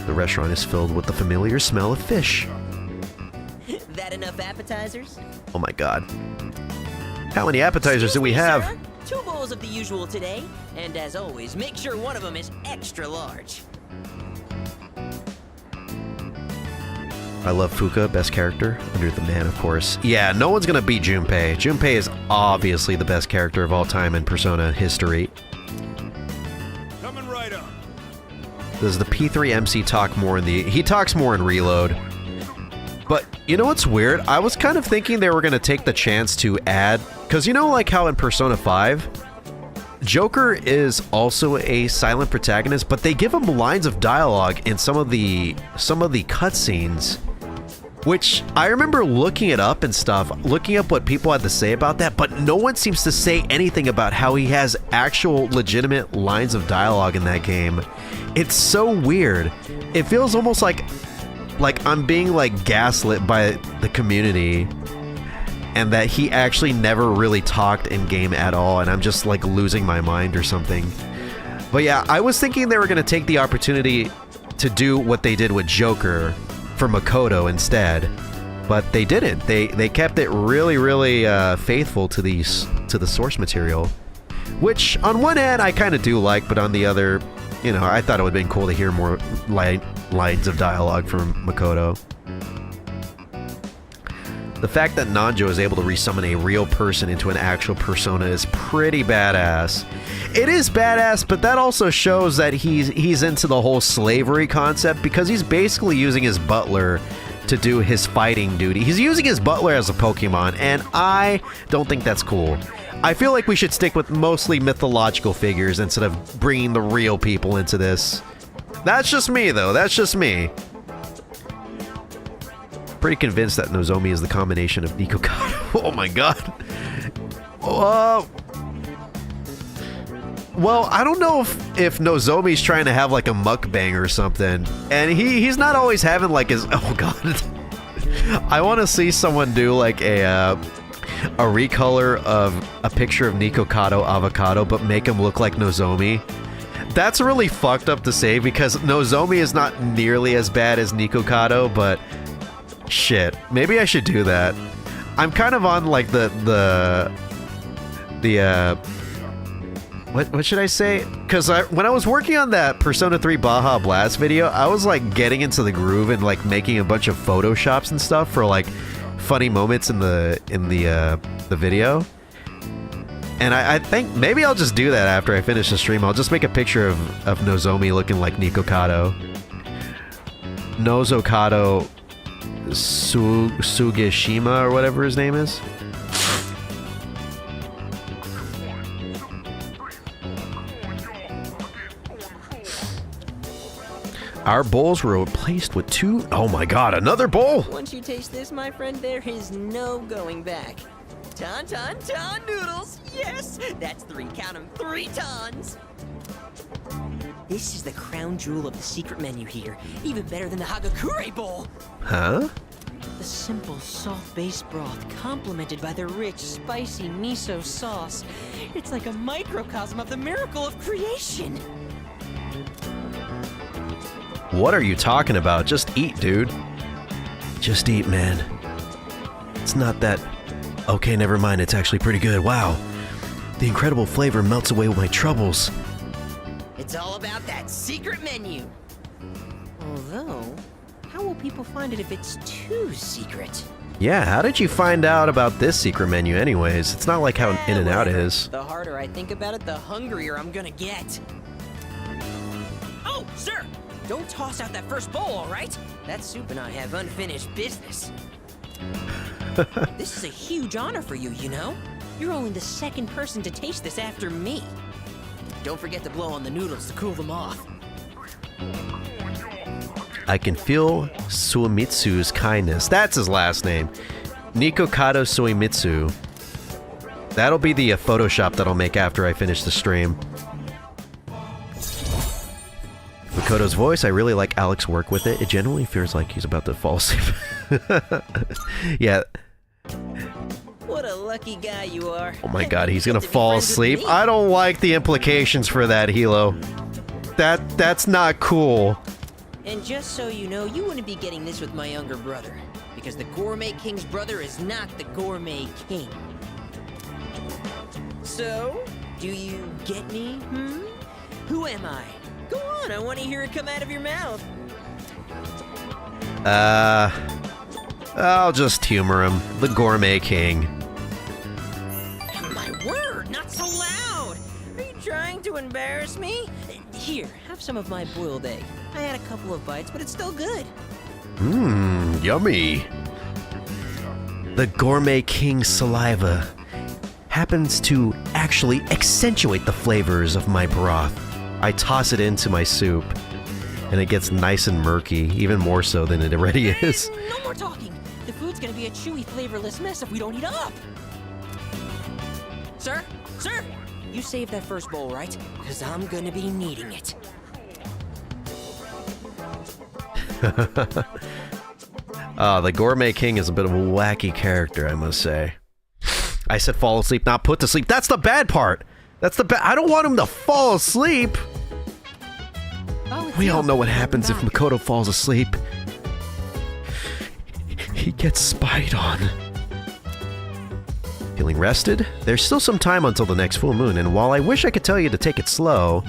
The restaurant is filled with the familiar smell of fish. That enough appetizers? Oh my god. How many appetizers do we have? Sir, 2 bowls of the usual today, and as always, make sure one of them is extra large. I love Fuka, best character, under the man, of course. Yeah, no one's gonna beat Junpei. Junpei is obviously the best character of all time in Persona history. Coming right up. Does the P3 MC talk more in the... He talks more in Reload. But, you know what's weird? I was kind of thinking they were gonna take the chance to add... Because you know like how in Persona 5, Joker is also a silent protagonist, but they give him lines of dialogue in some of the cutscenes, which I remember looking it up and stuff, looking up what people had to say about that, but no one seems to say anything about how he has actual legitimate lines of dialogue in that game. It's so weird. It feels almost like I'm being like gaslit by the community, and that he actually never really talked in game at all, and I'm just like losing my mind or something. But yeah, I was thinking they were going to take the opportunity to do what they did with Joker for Makoto instead. But they didn't. They kept it really, really faithful to the source material. Which, on one hand, I kind of do like, but on the other, you know, I thought it would have been cool to hear more lines of dialogue from Makoto. The fact that Nanjo is able to resummon a real person into an actual persona is pretty badass. It is badass, but that also shows that he's into the whole slavery concept, because he's basically using his butler to do his fighting duty. He's using his butler as a Pokemon, and I don't think that's cool. I feel like we should stick with mostly mythological figures instead of bringing the real people into this. That's just me, though. That's just me. Pretty convinced that Nozomi is the combination of Nico Kato. Oh my god. Well, I don't know if Nozomi's trying to have like a mukbang or something. And he's not always having like his... Oh god. I want to see someone do like a recolor of a picture of Nico Kato Avocado, but make him look like Nozomi. That's really fucked up to say, because Nozomi is not nearly as bad as Nico Kato, but shit, maybe I should do that. I'm kind of on like the what should I say? Because when I was working on that Persona 3 Baja Blast video, I was like getting into the groove and like making a bunch of photoshops and stuff for like funny moments in the video. And I think maybe I'll just do that after I finish the stream. I'll just make a picture of Nozomi looking like Nico Kato. Nozokato Sugeshima or whatever his name is. Our bowls were replaced with 2... Oh my god, another bowl! Once you taste this, my friend, there is no going back. Ton noodles! Yes! That's 3, count 'em, 3 tons! This is the crown jewel of the secret menu here. Even better than the Hagakure bowl! Huh? The simple, soft-based broth, complemented by the rich, spicy miso sauce. It's like a microcosm of the miracle of creation! What are you talking about? Just eat, dude. Just eat, man. It's not that... Okay, never mind. It's actually pretty good. Wow. The incredible flavor melts away my troubles. It's all about that secret menu. Although, how will people find it if it's too secret? Yeah, how did you find out about this secret menu anyways? It's not like how In-N-Out is. The harder I think about it, the hungrier I'm gonna get. Oh, sir! Don't toss out that first bowl, all right? That soup and I have unfinished business. This is a huge honor for you, you know? You're only the second person to taste this after me. Don't forget to blow on the noodles to cool them off. I can feel Suemitsu's kindness. That's his last name. Nico Kato Suemitsu. That'll be the Photoshop that I'll make after I finish the stream. Makoto's voice, I really like Alex's work with it. It genuinely feels like he's about to fall asleep. Yeah. What a lucky guy you are. Oh my god, he's gonna fall asleep. I don't like the implications for that, Hilo. That's not cool. And just so you know, you wouldn't be getting this with my younger brother. Because the Gourmet King's brother is not the Gourmet King. So, do you get me, Who am I? Go on, I want to hear it come out of your mouth. I'll just humor him. The Gourmet King. My word, not so loud! Are you trying to embarrass me? Here, have some of my boiled egg. I had a couple of bites, but it's still good. Yummy. The Gourmet King's saliva happens to actually accentuate the flavors of my broth. I toss it into my soup, and it gets nice and murky, even more so than it already is. No more talking! The food's gonna be a chewy, flavorless mess if we don't eat up! Sir? Sir! You saved that first bowl, right? Because I'm gonna be needing it. The Gourmet King is a bit of a wacky character, I must say. I said fall asleep, not put to sleep. That's the bad part! I don't want him to fall asleep! We all know what happens if Makoto falls asleep. He gets spied on. Feeling rested? There's still some time until the next full moon, and while I wish I could tell you to take it slow,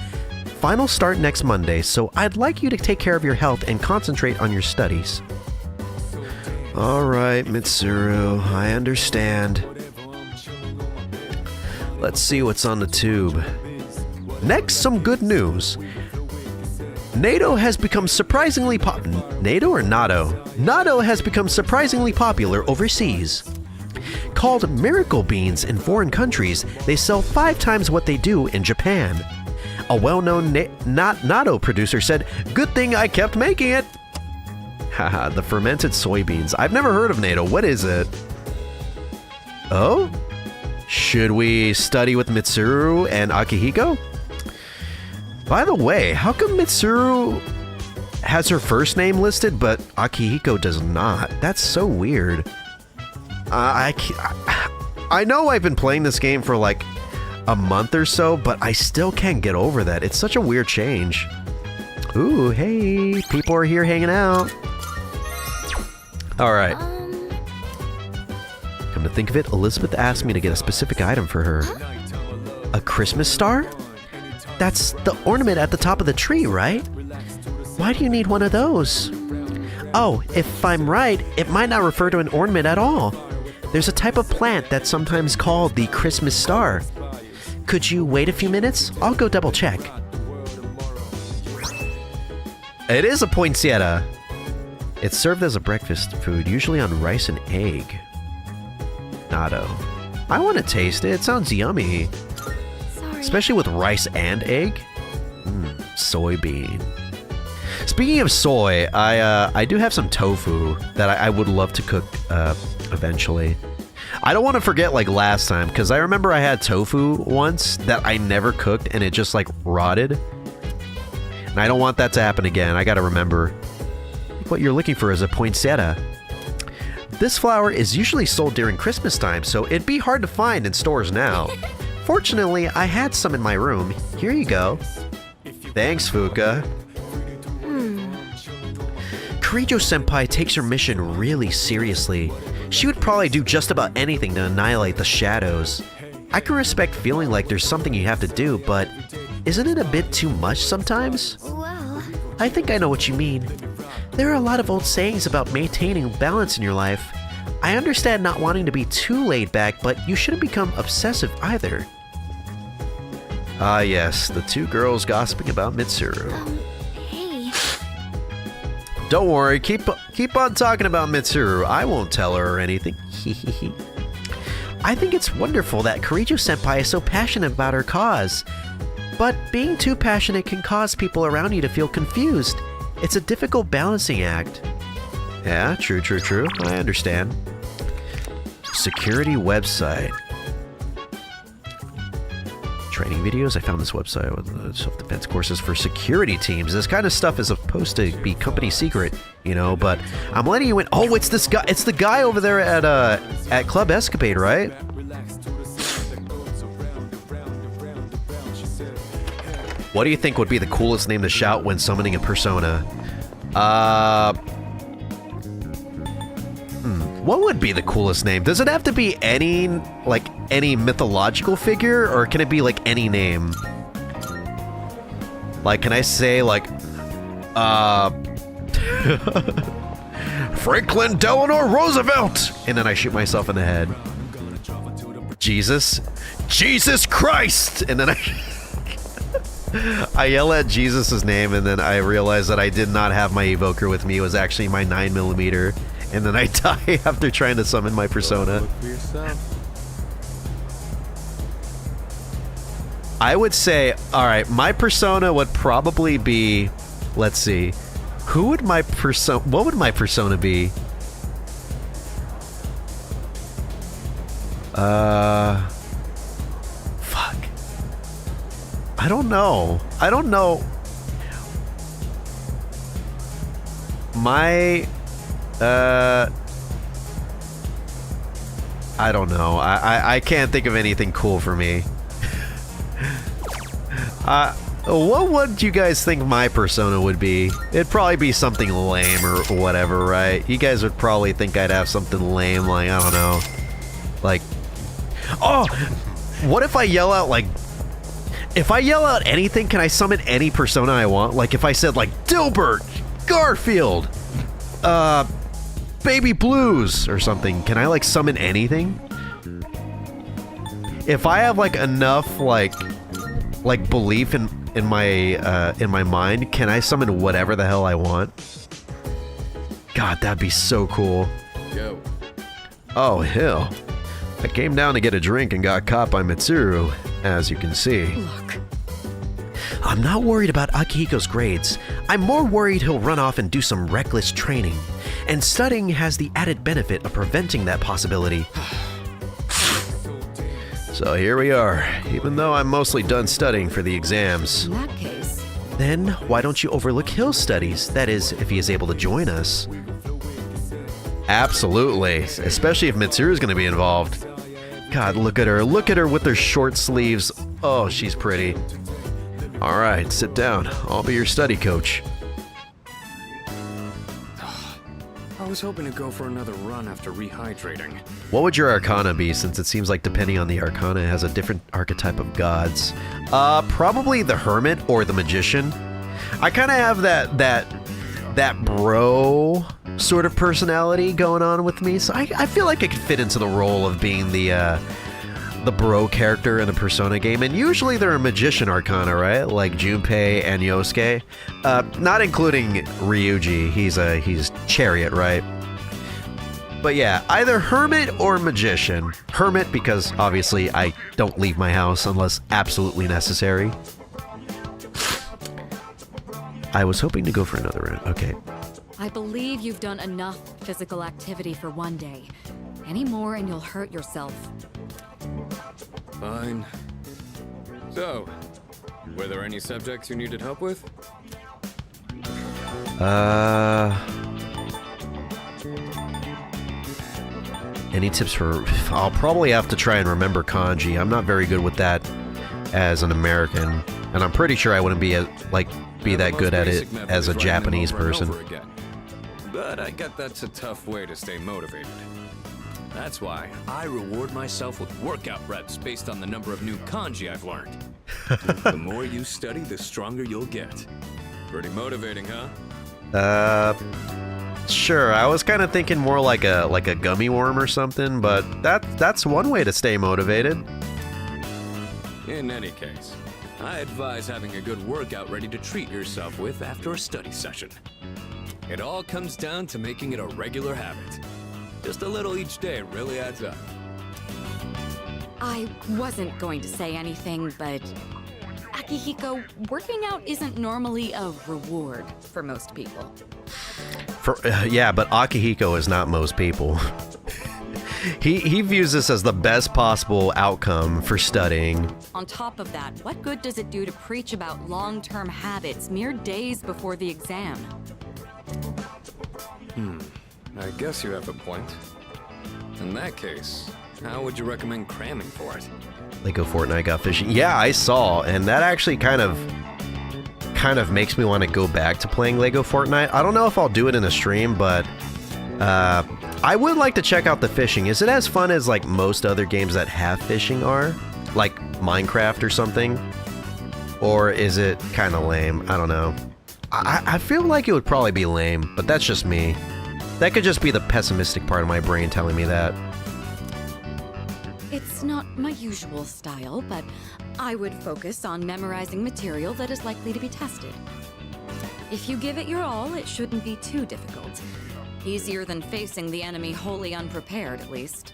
finals start next Monday, so I'd like you to take care of your health and concentrate on your studies. Alright, Mitsuru, I understand. Let's see what's on the tube. Next, some good news. NATO has become surprisingly NATO or NATO? NATO has become surprisingly popular overseas. Called miracle beans in foreign countries, they sell 5 times what they do in Japan. A well-known natto producer said, "Good thing I kept making it." Haha, the fermented soybeans. I've never heard of natto. What is it? Oh? Should we study with Mitsuru and Akihiko? By the way, how come Mitsuru has her first name listed, but Akihiko does not? That's so weird. I know I've been playing this game for like a month or so, but I still can't get over that. It's such a weird change. Ooh, hey, people are here hanging out. All right. Come to think of it, Elizabeth asked me to get a specific item for her. A Christmas star? That's the ornament at the top of the tree, right? Why do you need one of those? Oh, if I'm right, it might not refer to an ornament at all. There's a type of plant that's sometimes called the Christmas star. Could you wait a few minutes? I'll go double check. It is a poinsettia. It's served as a breakfast food, usually on rice and egg. Natto. I want to taste it. It sounds yummy. Sorry. Especially with rice and egg. Soybean. Speaking of soy, I do have some tofu that I would love to cook eventually. I don't want to forget like last time, because I remember I had tofu once that I never cooked and it just like rotted. And I don't want that to happen again. I gotta remember. What you're looking for is a poinsettia. This flower is usually sold during Christmas time, so it'd be hard to find in stores now. Fortunately, I had some in my room. Here you go. Thanks, Fuka. Kirijo-senpai takes her mission really seriously. She would probably do just about anything to annihilate the shadows. I can respect feeling like there's something you have to do, but isn't it a bit too much sometimes? Well, I think I know what you mean. There are a lot of old sayings about maintaining balance in your life. I understand not wanting to be too laid back, but you shouldn't become obsessive either. Ah yes, the two girls gossiping about Mitsuru. hey. Don't worry, keep on talking about Mitsuru. I won't tell her or anything. I think it's wonderful that Kirijo-senpai is so passionate about her cause. But being too passionate can cause people around you to feel confused. It's a difficult balancing act. Yeah, true. I understand. Security website. Training videos. I found this website with self-defense courses for security teams. This kind of stuff is supposed to be company secret, you know, but I'm letting you in. Oh, it's this guy. It's the guy over there at Club Escapade, right? What do you think would be the coolest name to shout when summoning a persona? What would be the coolest name? Does it have to be any mythological figure, or can it be like any name? Like, can I say like, Franklin Delano Roosevelt, and then I shoot myself in the head. Jesus Christ, and then I yell at Jesus' name, and then I realize that I did not have my evoker with me. It was actually my 9mm, and then I die after trying to summon my persona. I would say, alright, my persona would probably be, let's see, what would my persona be? Fuck. I don't know. My, I don't know. I can't think of anything cool for me. What would you guys think my persona would be? It'd probably be something lame or whatever, right? You guys would probably think I'd have something lame, like, I don't know. Like, oh! What if I yell out, like... If I yell out anything, can I summon any persona I want? Like, if I said, like, Dilbert, Garfield, Baby Blues, or something, can I, like, summon anything? If I have, like, enough, like belief in my mind, can I summon whatever the hell I want? God, that'd be so cool. Go. Oh, hell. I came down to get a drink and got caught by Mitsuru, as you can see. Look. I'm not worried about Akihiko's grades. I'm more worried he'll run off and do some reckless training. And studying has the added benefit of preventing that possibility. So here we are, even though I'm mostly done studying for the exams. In that case... Then, why don't you overlook Hill's studies? That is, if he is able to join us. Absolutely, especially if Mitsuru's gonna be involved. God, look at her with her short sleeves. Oh, she's pretty. Alright, sit down. I'll be your study coach. I was hoping to go for another run after rehydrating. What would your arcana be, since it seems like depending on the arcana it has a different archetype of gods? Probably the hermit or the magician. I kind of have that bro sort of personality going on with me, so I feel like I could fit into the role of being the bro character in a Persona game, and usually they're a magician arcana, right? Like Junpei and Yosuke. Not including Ryuji, he's chariot, right? But yeah, either hermit or magician. Hermit because obviously I don't leave my house unless absolutely necessary. I was hoping to go for another round. Okay. I believe you've done enough physical activity for one day. Any more and you'll hurt yourself. Fine. So, were there any subjects you needed help with? Any tips for... I'll probably have to try and remember kanji. I'm not very good with that as an American. And I'm pretty sure I wouldn't be that good at it as a Japanese person. But I get that's a tough way to stay motivated. That's why I reward myself with workout reps based on the number of new kanji I've learned. The more you study, the stronger you'll get. Pretty motivating, huh? Sure. I was kind of thinking more like a gummy worm or something, but that's one way to stay motivated. In any case, I advise having a good workout ready to treat yourself with after a study session. It all comes down to making it a regular habit. Just a little each day really adds up. I wasn't going to say anything, but... Akihiko, working out isn't normally a reward for most people. Yeah, but Akihiko is not most people. He views this as the best possible outcome for studying. On top of that, what good does it do to preach about long-term habits mere days before the exam? I guess you have a point. In that case, how would you recommend cramming for it? Lego Fortnite got fishing. Yeah, I saw, and that actually kind of makes me want to go back to playing Lego Fortnite. I don't know if I'll do it in a stream, but I would like to check out the fishing. Is it as fun as like most other games that have fishing are? Like Minecraft or something? Or is it kind of lame? I don't know. I feel like it would probably be lame, but that's just me. That could just be the pessimistic part of my brain telling me that. It's not my usual style, but I would focus on memorizing material that is likely to be tested. If you give it your all, it shouldn't be too difficult. Easier than facing the enemy wholly unprepared, at least.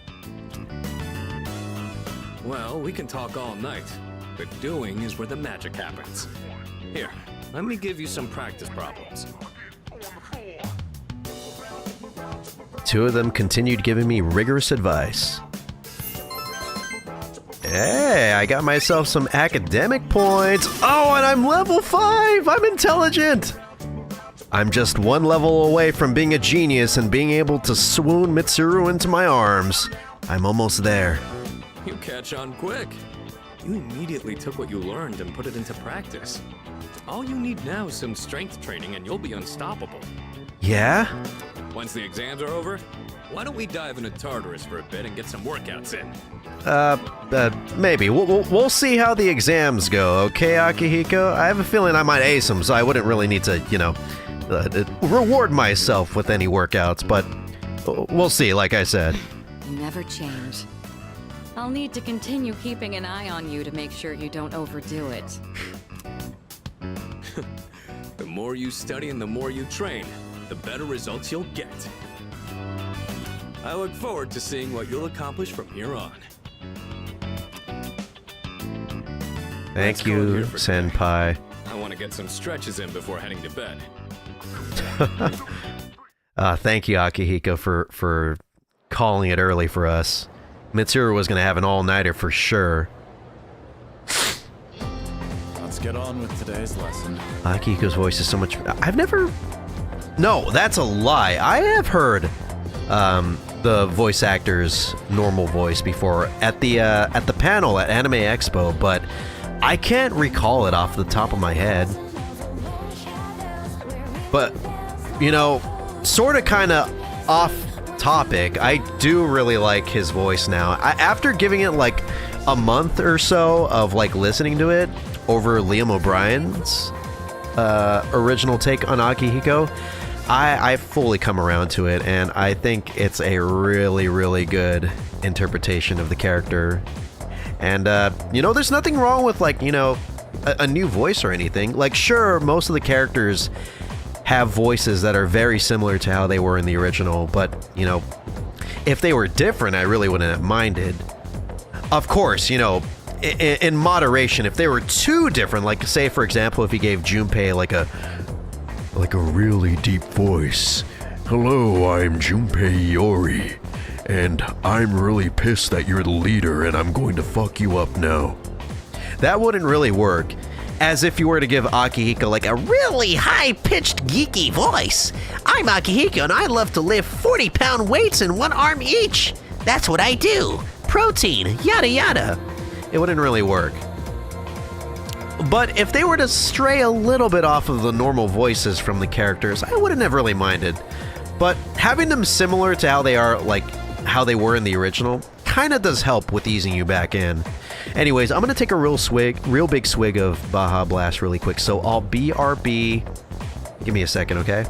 Well, we can talk all night, but doing is where the magic happens. Here, let me give you some practice problems. Two of them continued giving me rigorous advice. Hey, I got myself some academic points. Oh, and I'm level 5! I'm intelligent! I'm just one level away from being a genius and being able to swoon Mitsuru into my arms. I'm almost there. You catch on quick. You immediately took what you learned and put it into practice. All you need now is some strength training and you'll be unstoppable. Yeah? Once the exams are over, why don't we dive into Tartarus for a bit and get some workouts in? Maybe. We'll see how the exams go, okay, Akihiko? I have a feeling I might ace them, so I wouldn't really need to, reward myself with any workouts, but we'll see, like I said. You never change. I'll need to continue keeping an eye on you to make sure you don't overdo it. The more you study and the more you train, the better results you'll get. I look forward to seeing what you'll accomplish from here on. Thank you, Senpai. I want to get some stretches in before heading to bed. Thank you, Akihiko, for calling it early for us. Mitsuru was going to have an all-nighter for sure. Let's get on with today's lesson. Akihiko's voice is so much... I've never... No, that's a lie. I have heard the voice actor's normal voice before at the panel at Anime Expo, but I can't recall it off the top of my head. But, sort of kind of off topic, I do really like his voice now. After giving it like a month or so of like listening to it over Liam O'Brien's original take on Akihiko, I've fully come around to it, and I think it's a really, really good interpretation of the character. And, there's nothing wrong with, like, a new voice or anything. Like, sure, most of the characters have voices that are very similar to how they were in the original, but, if they were different, I really wouldn't have minded. Of course, in moderation, if they were too different, like, say, for example, if he gave Junpei, like a really deep voice. Hello, I'm Junpei Iori, and I'm really pissed that you're the leader and I'm going to fuck you up now. That wouldn't really work. As if you were to give Akihiko like a really high-pitched geeky voice. I'm Akihiko and I love to lift 40-pound weights in one arm each. That's what I do. Protein, yada yada. It wouldn't really work. But if they were to stray a little bit off of the normal voices from the characters, I wouldn't have really minded. But having them similar to how they are, like how they were in the original, kind of does help with easing you back in. Anyways, I'm going to take a real big swig of Baja Blast really quick, so I'll BRB. Give me a second, okay?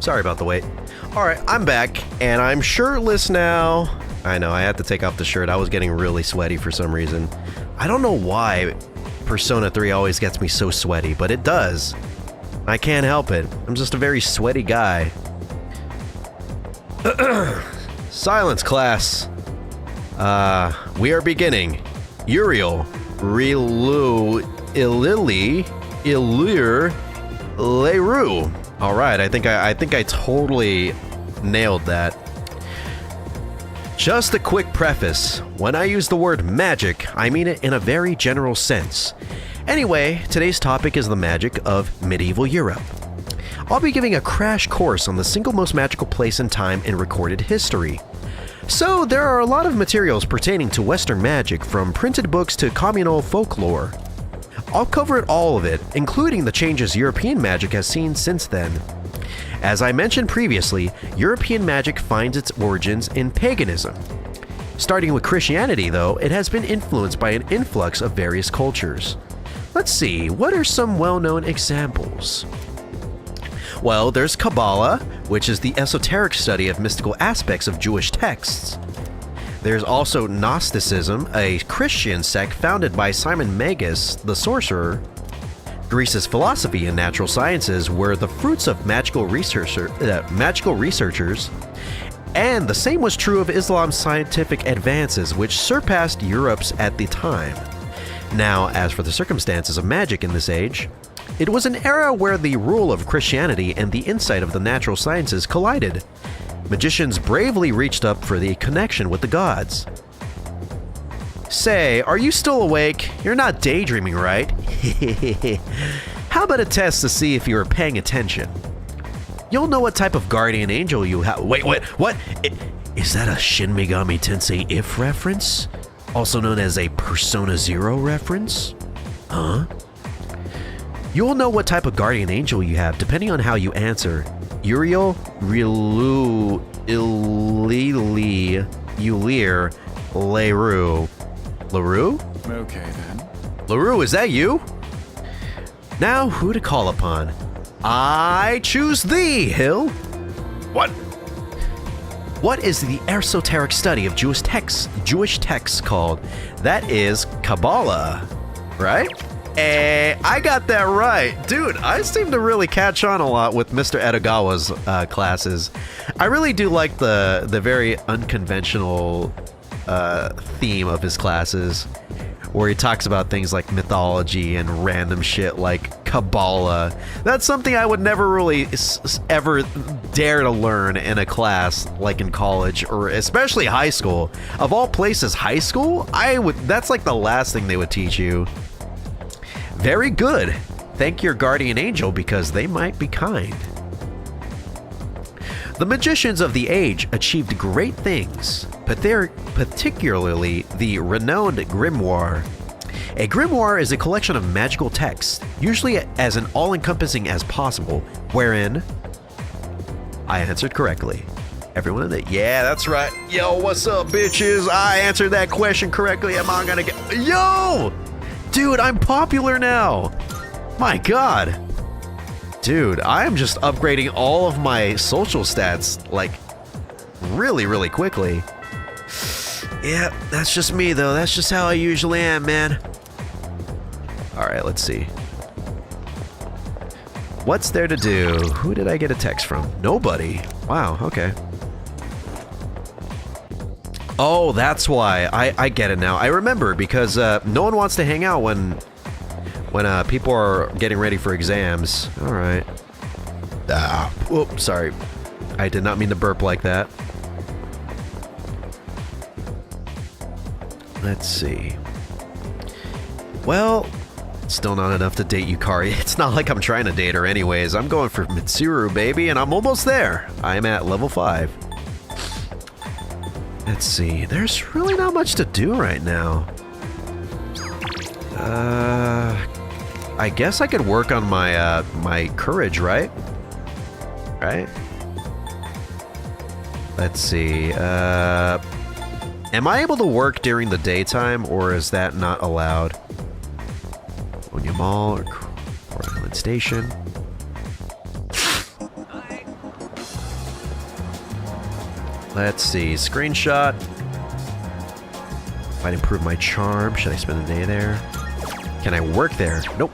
Sorry about the wait. Alright, I'm back, and I'm shirtless now. I know, I had to take off the shirt. I was getting really sweaty for some reason. I don't know why Persona 3 always gets me so sweaty, but it does. I can't help it. I'm just a very sweaty guy. Silence, class. We are beginning. Uriel, Rilu, Ilili, Illir, Leru. All right, I think I totally nailed that. Just a quick preface. When I use the word magic, I mean it in a very general sense. Anyway, today's topic is the magic of medieval Europe. I'll be giving a crash course on the single most magical place and time in recorded history. So, there are a lot of materials pertaining to Western magic, from printed books to communal folklore. I'll cover all of it, including the changes European magic has seen since then. As I mentioned previously, European magic finds its origins in paganism. Starting with Christianity, though, it has been influenced by an influx of various cultures. Let's see, what are some well-known examples? Well, there's Kabbalah, which is the esoteric study of mystical aspects of Jewish texts. There's also Gnosticism, a Christian sect founded by Simon Magus, the sorcerer. Greece's philosophy and natural sciences were the fruits of magical researchers, and the same was true of Islam's scientific advances, which surpassed Europe's at the time. Now, as for the circumstances of magic in this age, it was an era where the rule of Christianity and the insight of the natural sciences collided. Magicians bravely reached up for the connection with the gods. Say, are you still awake? You're not daydreaming, right? How about a test to see if you were paying attention? You'll know what type of guardian angel you have. Wait, what? Is that a Shin Megami Tensei If reference? Also known as a Persona Zero reference? Huh? You'll know what type of guardian angel you have depending on how you answer. Uriel, Rilu, Ilili, Ulir, Leru. LaRue? Okay then. LaRue, is that you? Now, who to call upon? I choose thee, Hill. What? What is the esoteric study of Jewish texts called? That is Kabbalah, right? I got that right. Dude, I seem to really catch on a lot with Mr. Edogawa's classes. I really do like the very unconventional theme of his classes, where he talks about things like mythology and random shit like Kabbalah. That's something I would never really ever dare to learn in a class like in college, or especially high school. Of all places, high school? That's like the last thing they would teach you. Very good. Thank your guardian angel, because they might be kind. The magicians of the age achieved great things, but they're particularly the renowned grimoire. A grimoire is a collection of magical texts, usually as an all-encompassing as possible, wherein I answered correctly. Everyone in it, yeah, that's right. Yo, what's up, bitches? I answered that question correctly. Am I gonna get... Yo! Dude, I'm popular now. My God. Dude, I am just upgrading all of my social stats, like, really, really quickly. Yeah, that's just me, though. That's just how I usually am, man. Alright, let's see. What's there to do? Who did I get a text from? Nobody. Wow, okay. Oh, that's why. I get it now. I remember, because no one wants to hang out when people are getting ready for exams. All right. Oops, sorry. I did not mean to burp like that. Let's see. Well, still not enough to date Yukari. It's not like I'm trying to date her anyways. I'm going for Mitsuru, baby, and I'm almost there. I'm at level 5. Let's see. There's really not much to do right now. I guess I could work on my my courage, right? Right? Let's see. Am I able to work during the daytime, or is that not allowed? Onya Mall or Island Station. Let's see. Screenshot. Might improve my charm. Should I spend a day there? Can I work there? Nope.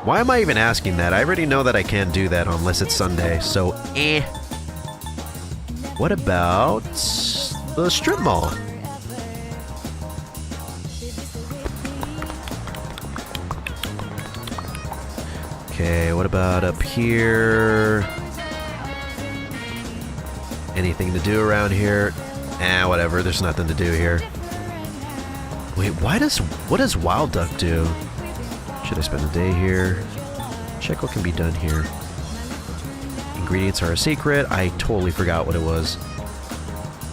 Why am I even asking that? I already know that I can't do that unless it's Sunday, so What about the strip mall? Okay, what about up here? Anything to do around here? Whatever, there's nothing to do here. Wait, what does Wild Duck do? Should I spend a day here? Check what can be done here. Ingredients are a secret. I totally forgot what it was.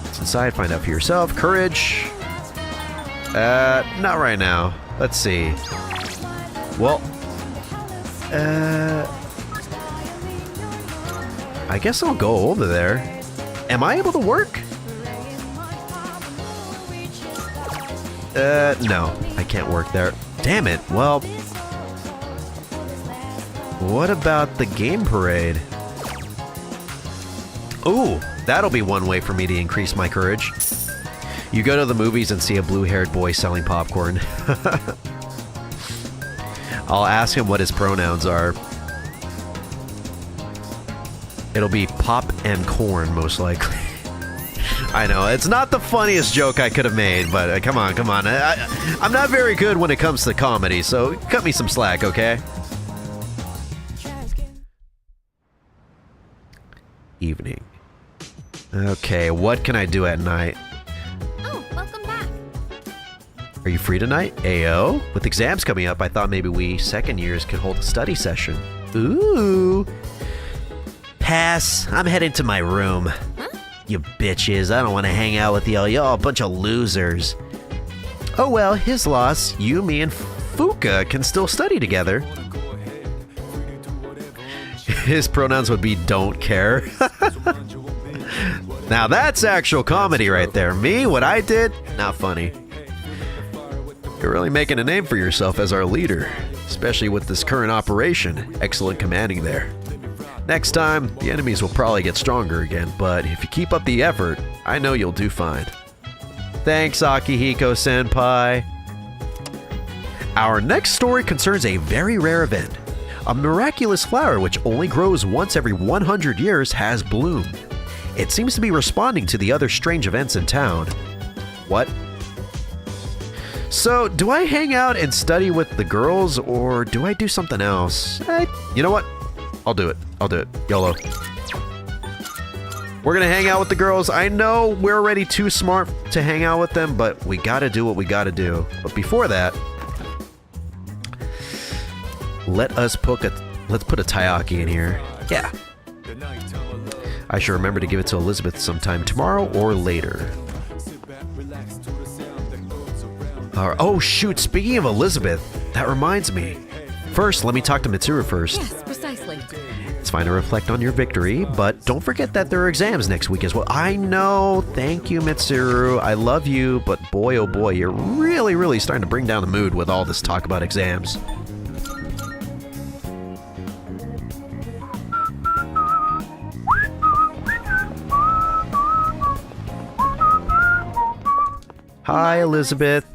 It's inside. Find out for yourself. Courage. Not right now. Let's see. Well, I guess I'll go over there. Am I able to work? No, I can't work there. Damn it. Well, what about the game parade? Ooh, that'll be one way for me to increase my courage. You go to the movies and see a blue-haired boy selling popcorn. I'll ask him what his pronouns are. It'll be pop and corn, most likely. I know, it's not the funniest joke I could have made, but come on. I'm not very good when it comes to comedy, so cut me some slack, okay? Evening. Okay, what can I do at night? Oh, welcome back. Are you free tonight? Ayo? With exams coming up, I thought maybe we second years could hold a study session. Ooh. Pass. I'm heading to my room. Huh? You bitches, I don't want to hang out with y'all. Y'all a bunch of losers. Oh well, his loss. You, me, and Fuka can still study together. His pronouns would be don't care. Now that's actual comedy right there. Me, what I did, not funny. You're really making a name for yourself as our leader, especially with this current operation. Excellent commanding there. Next time, the enemies will probably get stronger again, but if you keep up the effort, I know you'll do fine. Thanks, Akihiko-senpai. Our next story concerns a very rare event. A miraculous flower which only grows once every 100 years has bloomed. It seems to be responding to the other strange events in town. What? So, do I hang out and study with the girls, or do I do something else? You know what? I'll do it. YOLO. We're gonna hang out with the girls. I know we're already too smart to hang out with them, but we gotta do what we gotta do. But before that, let's put a taiyaki in here. Yeah. I should remember to give it to Elizabeth sometime tomorrow or later. Oh shoot, speaking of Elizabeth, that reminds me. First, let me talk to Mitsuru first. Yes, precisely. It's fine to reflect on your victory, but don't forget that there are exams next week as well. I know, thank you, Mitsuru. I love you, but boy, oh boy, you're really starting to bring down the mood with all this talk about exams. Hi, Elizabeth.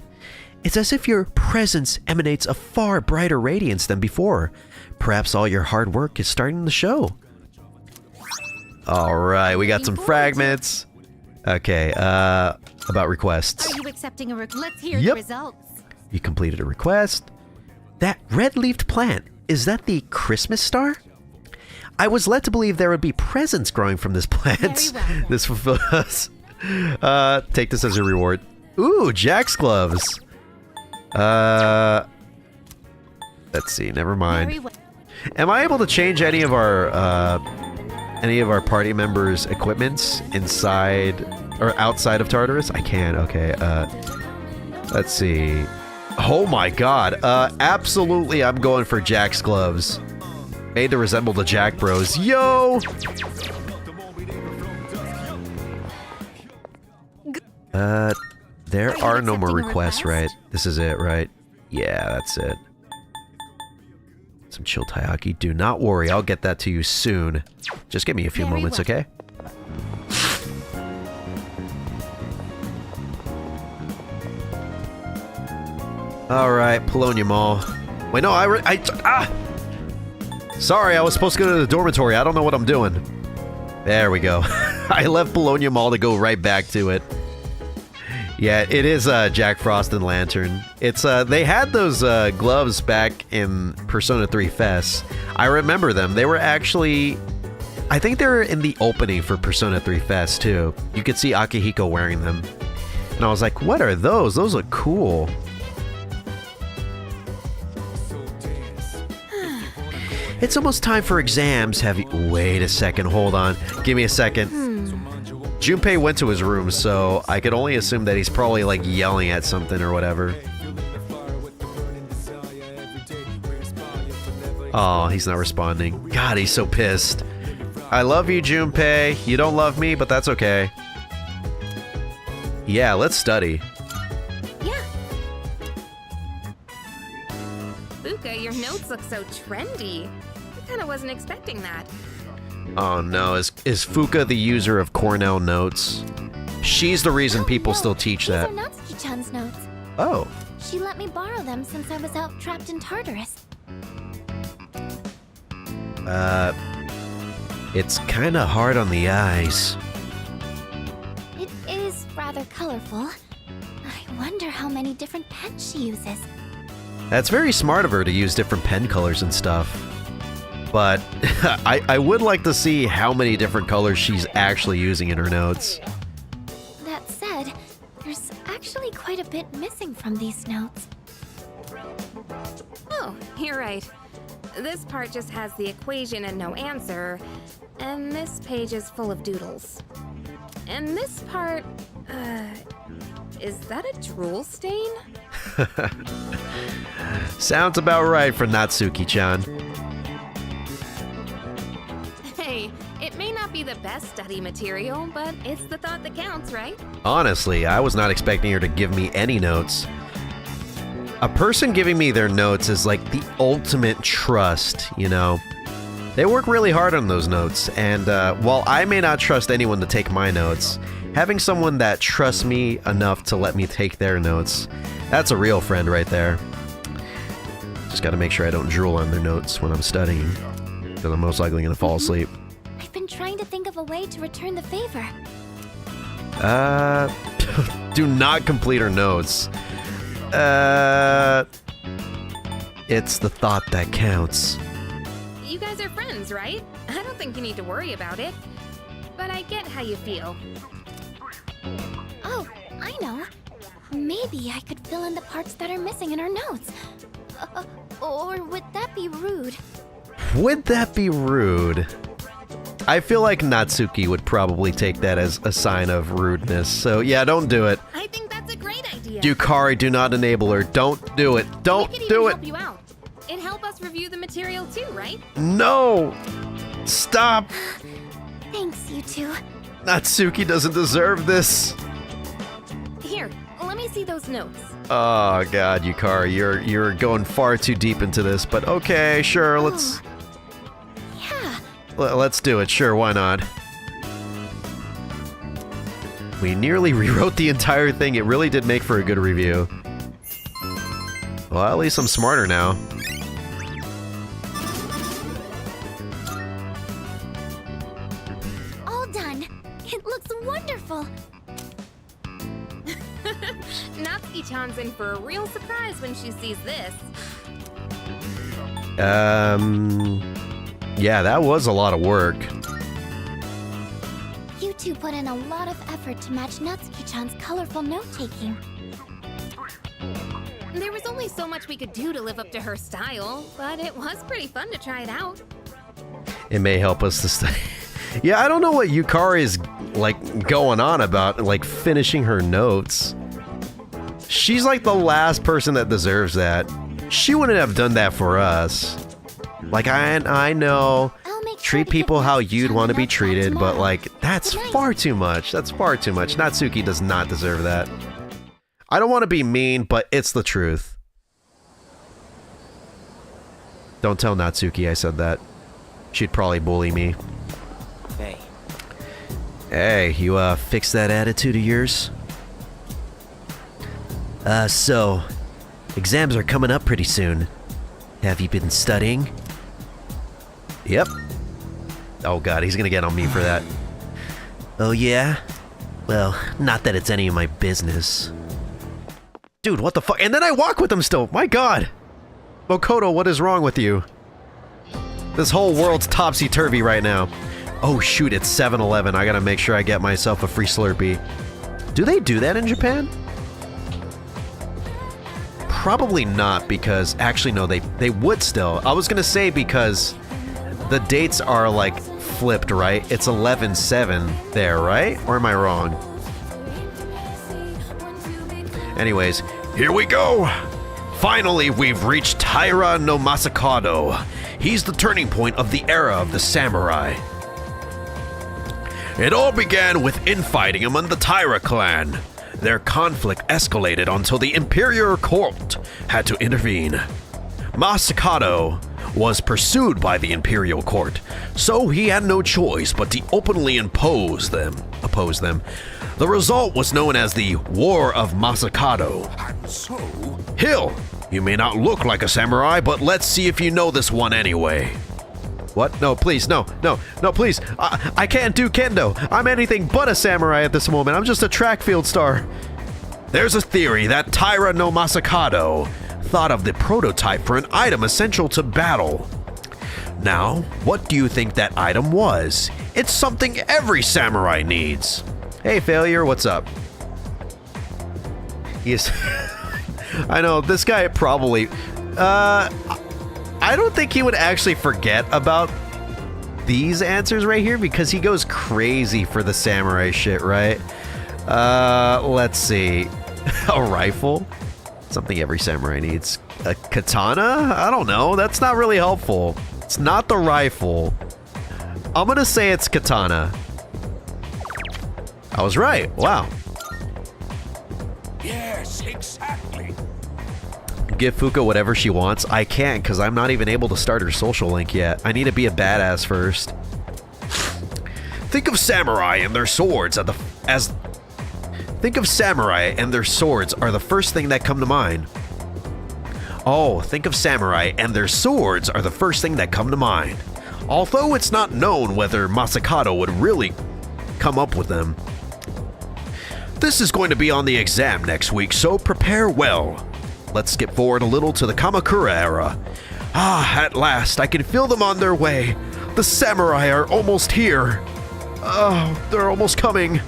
It's as if your presence emanates a far brighter radiance than before. Perhaps all your hard work is starting to show. Alright, we got some fragments. Okay, about requests. Are you accepting a Let's hear Yep. the results. You completed a request. That red-leafed plant, is that the Christmas star? I was led to believe there would be presents growing from this plant. Very well, This fulfills. Take this as a reward. Ooh, Jack's gloves. Let's see. Never mind. Very well. Am I able to change any of our party members' equipments inside or outside of Tartarus? I can. Okay. Let's see. Oh my God. Absolutely, I'm going for Jack's gloves. Made to resemble the Jack Bros. Yo. There are no more requests, right? This is it, right? Yeah, that's it. Some chill taiyaki. Do not worry, I'll get that to you soon. Just give me a few moments, okay? Alright, Paulownia Mall. Wait, no, Sorry, I was supposed to go to the dormitory. I don't know what I'm doing. There we go. I left Paulownia Mall to go right back to it. Yeah, it is Jack Frost and Lantern. It's they had those gloves back in Persona 3 Fest. I remember them. They were actually, I think they were in the opening for Persona 3 Fest too. You could see Akihiko wearing them. And I was like, what are those? Those look cool. It's almost time for exams. Have you... Wait a second, hold on. Give me a second. Junpei went to his room, so I could only assume that he's probably like yelling at something or whatever. Oh, he's not responding. God, he's so pissed. I love you, Junpei. You don't love me, but that's okay. Yeah, let's study. Yeah. Fuka, your notes look so trendy. I kind of wasn't expecting that. Oh no, is Fuka the user of Cornell Notes? She's the reason people still teach that. These are Natsuki-chan's notes. Oh. She let me borrow them since I was out trapped in Tartarus. It's kinda hard on the eyes. It is rather colorful. I wonder how many different pens she uses. That's very smart of her to use different pen colors and stuff. But I would like to see how many different colors she's actually using in her notes. That said, there's actually quite a bit missing from these notes. Oh, you're right. This part just has the equation and no answer, and this page is full of doodles. And this part, is that a drool stain? Sounds about right for Natsuki-chan. Hey, it may not be the best study material, but it's the thought that counts, right? Honestly, I was not expecting her to give me any notes. A person giving me their notes is like the ultimate trust, you know? They work really hard on those notes, and while I may not trust anyone to take my notes, having someone that trusts me enough to let me take their notes, that's a real friend right there. Just gotta make sure I don't drool on their notes when I'm studying, because I'm most likely gonna fall asleep. I've been trying to think of a way to return the favor. Do not complete her notes. It's the thought that counts. You guys are friends, right? I don't think you need to worry about it. But I get how you feel. Oh, I know. Maybe I could fill in the parts that are missing in our notes. Or would that be rude? Would that be rude? I feel like Natsuki would probably take that as a sign of rudeness, so yeah, don't do it. I think that's a great idea. Yukari, do not enable her. Don't do it. Don't do it. Help you out. It'd help us review the material too, right? No! Stop! Thanks, you two. Natsuki doesn't deserve this. Here, let me see those notes. Oh god, Yukari, you're going far too deep into this, but okay, sure, let's... Yeah. Let's do it, sure, why not? We nearly rewrote the entire thing. It really did make for a good review. Well, at least I'm smarter now. All done. It looks wonderful. Natsuki-chan's in for a real surprise when she sees this. Yeah, that was a lot of work. You two put in a lot of effort to match Natsuki-chan's colorful note-taking. There was only so much we could do to live up to her style, but it was pretty fun to try it out. It may help us to study. Yeah, I don't know what Yukari is, like, going on about, like, finishing her notes. She's like the last person that deserves that. She wouldn't have done that for us. Like, I know, treat people how you'd want to be treated, but, like, that's far too much. That's far too much. Natsuki does not deserve that. I don't want to be mean, but it's the truth. Don't tell Natsuki I said that. She'd probably bully me. Hey. Hey, you, fix that attitude of yours? So, exams are coming up pretty soon. Have you been studying? Yep. Oh god, he's gonna get on me for that. Oh yeah? Well, not that it's any of my business. Dude, what the fuck? And then I walk with him still! My god! Makoto, what is wrong with you? This whole world's topsy-turvy right now. Oh shoot, it's 7-Eleven. I gotta make sure I get myself a free Slurpee. Do they do that in Japan? Probably not, because... Actually, no, they would still. I was gonna say because the dates are like flipped, right? It's 11/7 there, right? Or am I wrong? Anyways, Here we go! Finally, we've reached Taira no Masakado. He's the turning point of the era of the samurai. It all began with infighting among the Taira clan. Their conflict escalated until the Imperial Court had to intervene. Masakado was pursued by the Imperial Court, so he had no choice but to openly oppose them. The result was known as the War of Masakado. Hill, you may not look like a samurai, but let's see if you know this one anyway. what? No, please, no, please. I can't do kendo. I'm anything but a samurai at this moment. I'm just a track field star. There's a theory that Taira no Masakado thought of the prototype for an item essential to battle. Now, what do you think that item was? It's something every samurai needs. Hey, failure, what's up? Yes. I know, this guy probably... I don't think he would actually forget about these answers right here because he goes crazy for the samurai shit, right? Let's see. A rifle? Something every samurai needs. A katana? I don't know. That's not really helpful. It's not the rifle. I'm gonna say it's katana. I was right. Wow. Yes, exactly. Give Fuka whatever she wants. I can't because I'm not even able to start her social link yet. I need to be a badass first. Think of samurai and their swords Think of samurai and their swords are the first thing that come to mind. Oh, think of samurai and their swords are the first thing that come to mind. Although it's not known whether Masakado would really come up with them. This is going to be on the exam next week, so prepare well. Let's skip forward a little to the Kamakura era. Ah, at last, I can feel them on their way. The samurai are almost here. Oh, they're almost coming.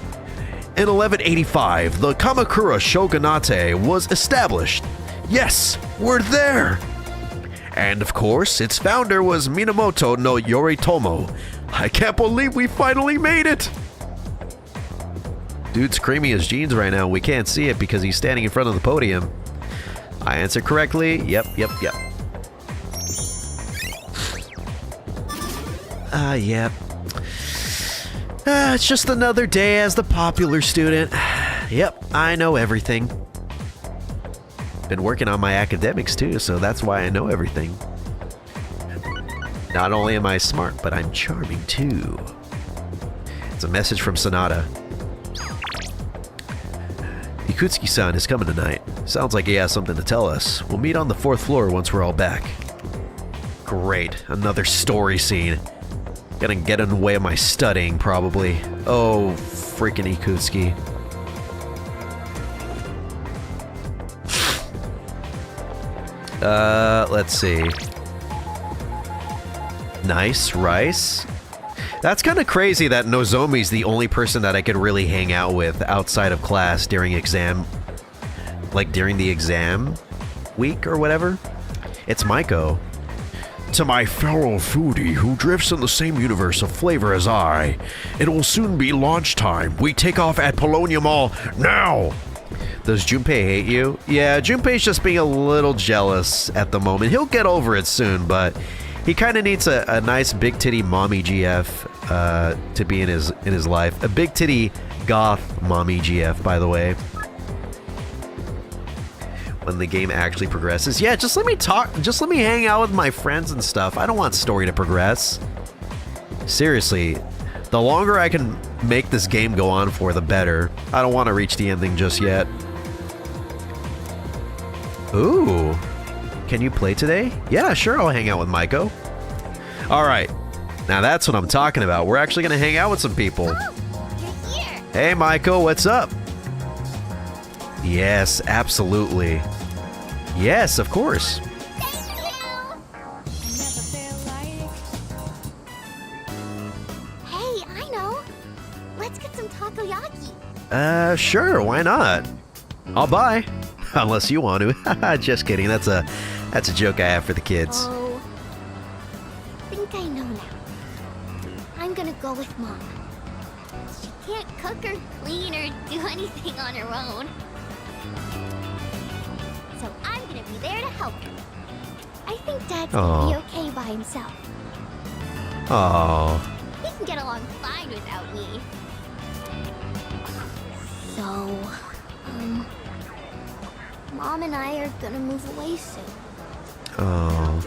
In 1185, the Kamakura shogunate was established. Yes, we're there. And of course, its founder was Minamoto no Yoritomo. I can't believe we finally made it. Dude's creaming his jeans right now. We can't see it because he's standing in front of the podium. I answered correctly. Yep. Yep. It's just another day as the popular student. Yep, I know everything. Been working on my academics too, so that's why I know everything. Not only am I smart, but I'm charming too. It's a message from Sonata. Ikutsuki-san is coming tonight. Sounds like he has something to tell us. We'll meet on the 4th floor once we're all back. Great, another story scene. Gonna get in the way of my studying, probably. Oh, freaking Ikutsuki. Let's see. Nice, rice. That's kind of crazy that Nozomi's the only person that I could really hang out with outside of class during exam. Like during the exam week or whatever. It's Maiko. To my fellow foodie who drifts in the same universe of flavor as I, it will soon be launch time. We take off at Polonia Mall now! Does Junpei hate you? Yeah, Junpei's just being a little jealous at the moment. He'll get over it soon, but he kind of needs a nice big titty mommy GF to be in his life. A big titty goth mommy GF, by the way. When the game actually progresses. Yeah, just let me talk. Just let me hang out with my friends and stuff. I don't want story to progress. Seriously, the longer I can make this game go on for, the better. I don't want to reach the ending just yet. Ooh. Can you play today? Yeah, sure, I'll hang out with Maiko. Alright. Now that's what I'm talking about. We're actually going to hang out with some people. Hey, Maiko, what's up? Yes, absolutely. Yes, of course. Hey, I know. Let's get some takoyaki. Sure, why not? I'll buy. Unless you want to. Just kidding. That's a joke I have for the kids. Oh. I think I know now. Mom. She can't cook or clean or do anything on her own. So I'm gonna be there to help her. I think Dad's gonna be okay by himself. Oh. He can get along fine without me. So, Mom and I are gonna move away soon. Oh.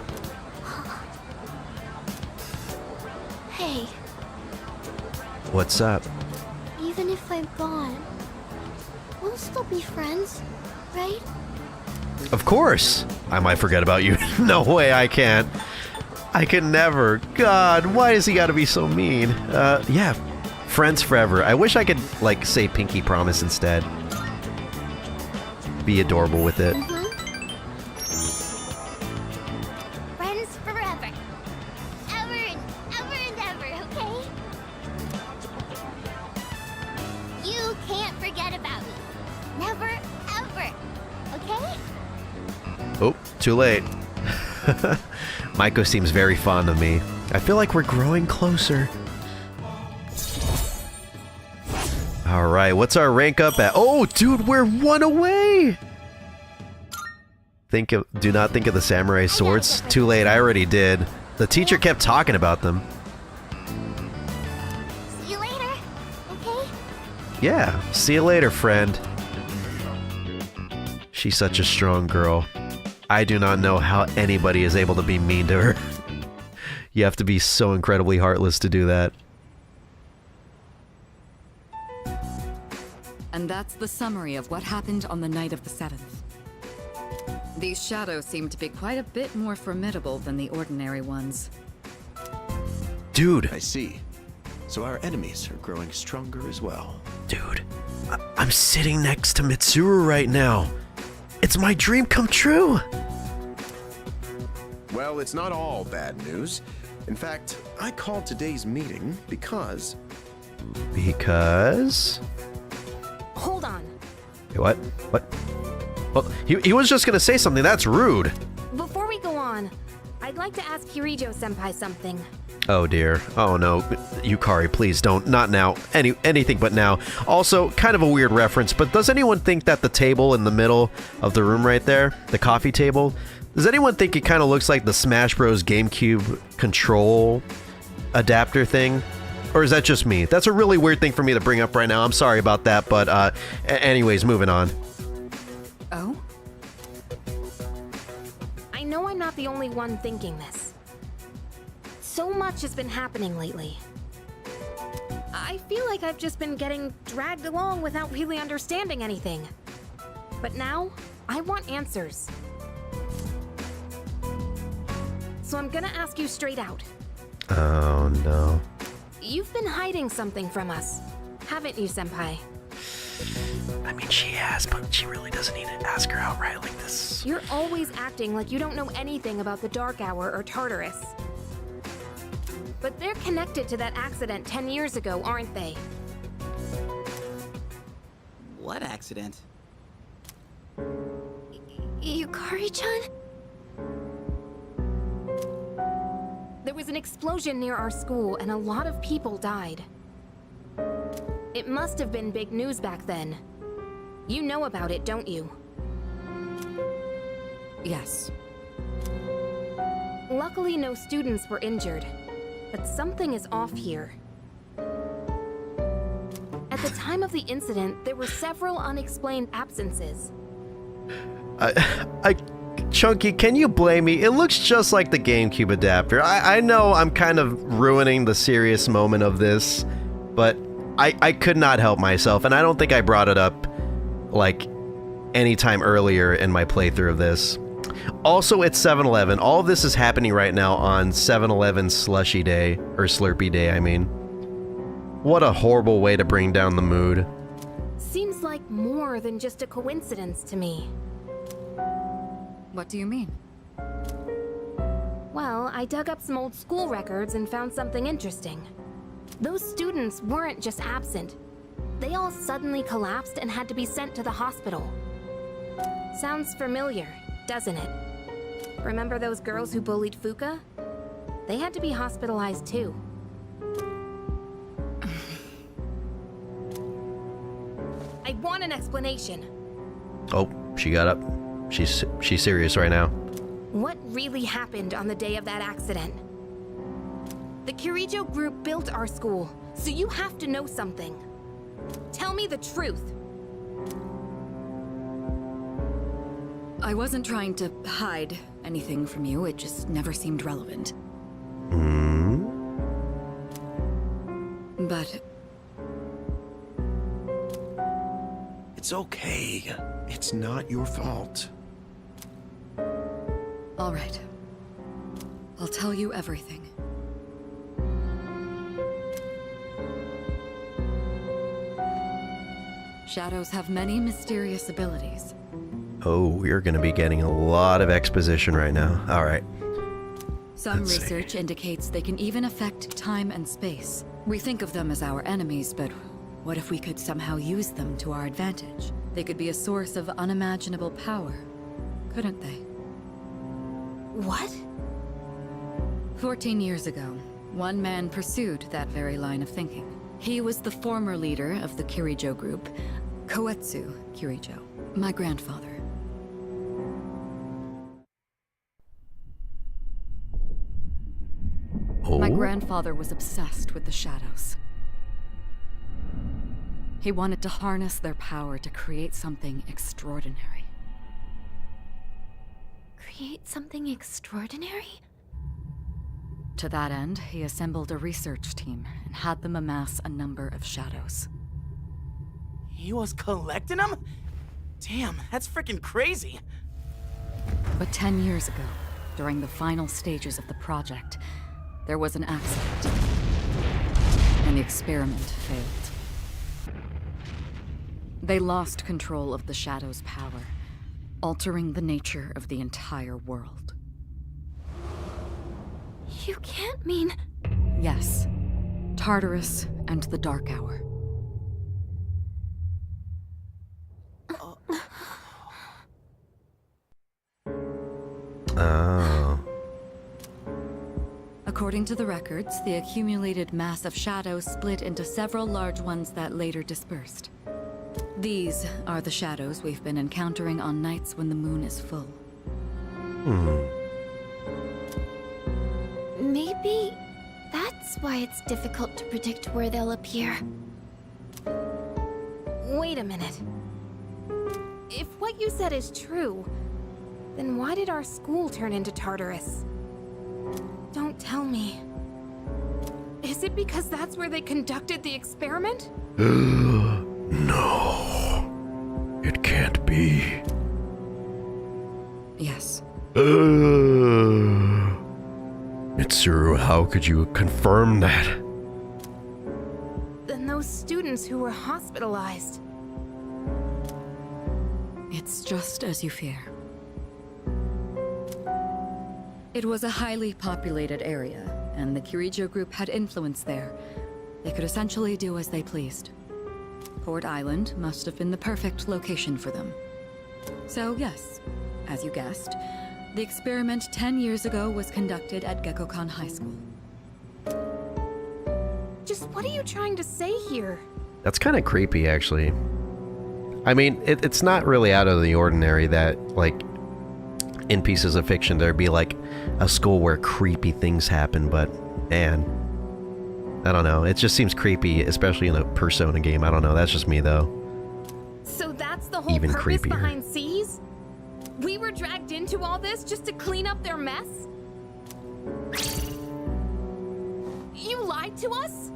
Hey, What's up? even if I'm gone, we'll still be friends, right? Of course. I might forget about you. No way, I can't. I can never. God, why does he gotta be so mean? Yeah. Friends forever. I wish I could, like, say pinky promise instead. Be adorable with it. Friends forever. Ever and ever, okay? You can't forget about me. Never, ever. Okay? Oh, too late. Maiko seems very fond of me. I feel like we're growing closer. Alright, what's our rank up at? Oh, dude, we're 1 away! Do not think of the samurai swords. Too late, I already did. The teacher kept talking about them. See you later, okay? Yeah, see you later, friend. She's such a strong girl. I do not know how anybody is able to be mean to her. You have to be so incredibly heartless to do that. And that's the summary of what happened on the night of the 7th. These shadows seem to be quite a bit more formidable than the ordinary ones. Dude. I see. So our enemies are growing stronger as well. Dude, I'm sitting next to Mitsuru right now. It's my dream come true. Well, it's not all bad news. In fact, I called today's meeting because... Because? Hold on. What? What? Well, he was just gonna say something. That's rude. Before we go on, I'd like to ask Kirijo-senpai something. Oh dear. Oh no. Yukari, please don't. Not now. Anything but now. Also, kind of a weird reference, but does anyone think that the table in the middle of the room right there, the coffee table, does anyone think it kind of looks like the Smash Bros. GameCube control adapter thing? Or is that just me? That's a really weird thing for me to bring up right now. I'm sorry about that, but anyways, moving on. Oh? I know I'm not the only one thinking this. So much has been happening lately. I feel like I've just been getting dragged along without really understanding anything. But now, I want answers. So I'm gonna ask you straight out. Oh no. You've been hiding something from us, haven't you, Senpai? I mean, she has, but she really doesn't need to ask her outright like this. You're always acting like you don't know anything about the Dark Hour or Tartarus. But they're connected to that accident 10 years ago, aren't they? What accident? Yukari-chan? There was an explosion near our school and a lot of people died. It must have been big news back then. You know about it, don't you? Yes. Luckily, no students were injured, but something is off here. At the time of the incident, there were several unexplained absences. Chunky, can you blame me? It looks just like the GameCube adapter. I know I'm kind of ruining the serious moment of this, but I could not help myself, and I don't think I brought it up, like, any time earlier in my playthrough of this. Also, it's 7-Eleven. All of this is happening right now on 7-Eleven Slushy Day, or Slurpee Day, I mean. What a horrible way to bring down the mood. Seems like more than just a coincidence to me. What do you mean? Well, I dug up some old school records and found something interesting. Those students weren't just absent. They all suddenly collapsed and had to be sent to the hospital. Sounds familiar, doesn't it? Remember those girls who bullied Fuka? They had to be hospitalized too. I want an explanation. Oh, she got up. She's serious right now. What really happened on the day of that accident? The Kirijo group built our school, so you have to know something. Tell me the truth. I wasn't trying to hide anything from you, it just never seemed relevant. But... It's okay. It's not your fault. all right. I'll tell you everything. Shadows have many mysterious abilities. Oh, we're gonna be getting a lot of exposition right now. Alright. Some research indicates they can even affect time and space. We think of them as our enemies, but what if we could somehow use them to our advantage? They could be a source of unimaginable power, couldn't they? What? 14 years ago, one man pursued that very line of thinking. He was the former leader of the Kirijo group, Koetsu Kirijo, my grandfather. Oh? My grandfather was obsessed with the shadows. He wanted to harness their power to create something extraordinary. Create something extraordinary? To that end, he assembled a research team and had them amass a number of shadows. He was collecting them? Damn, that's freaking crazy. But 10 years ago, during the final stages of the project, there was an accident, and the experiment failed. They lost control of the Shadow's power, altering the nature of the entire world. You can't mean... Yes. Tartarus and the Dark Hour. Oh. According to the records, the accumulated mass of shadows split into several large ones that later dispersed. These are the shadows we've been encountering on nights when the moon is full. Maybe that's why it's difficult to predict where they'll appear. Wait a minute. If what you said is true, then why did our school turn into Tartarus? Don't tell me. Is it because that's where they conducted the experiment? No. It can't be. Yes. Mitsuru, how could you confirm that? Then those students who were hospitalized. It's just as you fear. It was a highly populated area, and the Kirijo group had influence there. They could essentially do as they pleased. Port Island must have been the perfect location for them. So yes, as you guessed, the experiment 10 years ago was conducted at Gekkoukan High School. Just what are you trying to say here? That's kind of creepy, actually. I mean, it's not really out of the ordinary that, like, in pieces of fiction there'd be, like, a school where creepy things happen, but, man, I don't know. It just seems creepy, especially in a Persona game. I don't know. That's just me, though. So that's the whole Even purpose creepier. behind Seas? We were dragged into all this just to clean up their mess? You lied to us?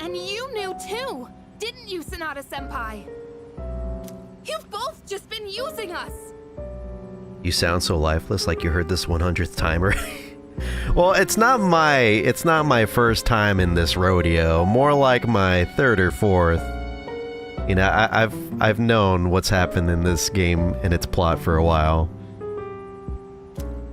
And you knew too, didn't you, Sanada-senpai? You've both just been using us! You sound so lifeless, like you heard this 100th timer. Well, it's not my first time in this rodeo. More like my third or fourth. You know, I've known what's happened in this game and its plot for a while.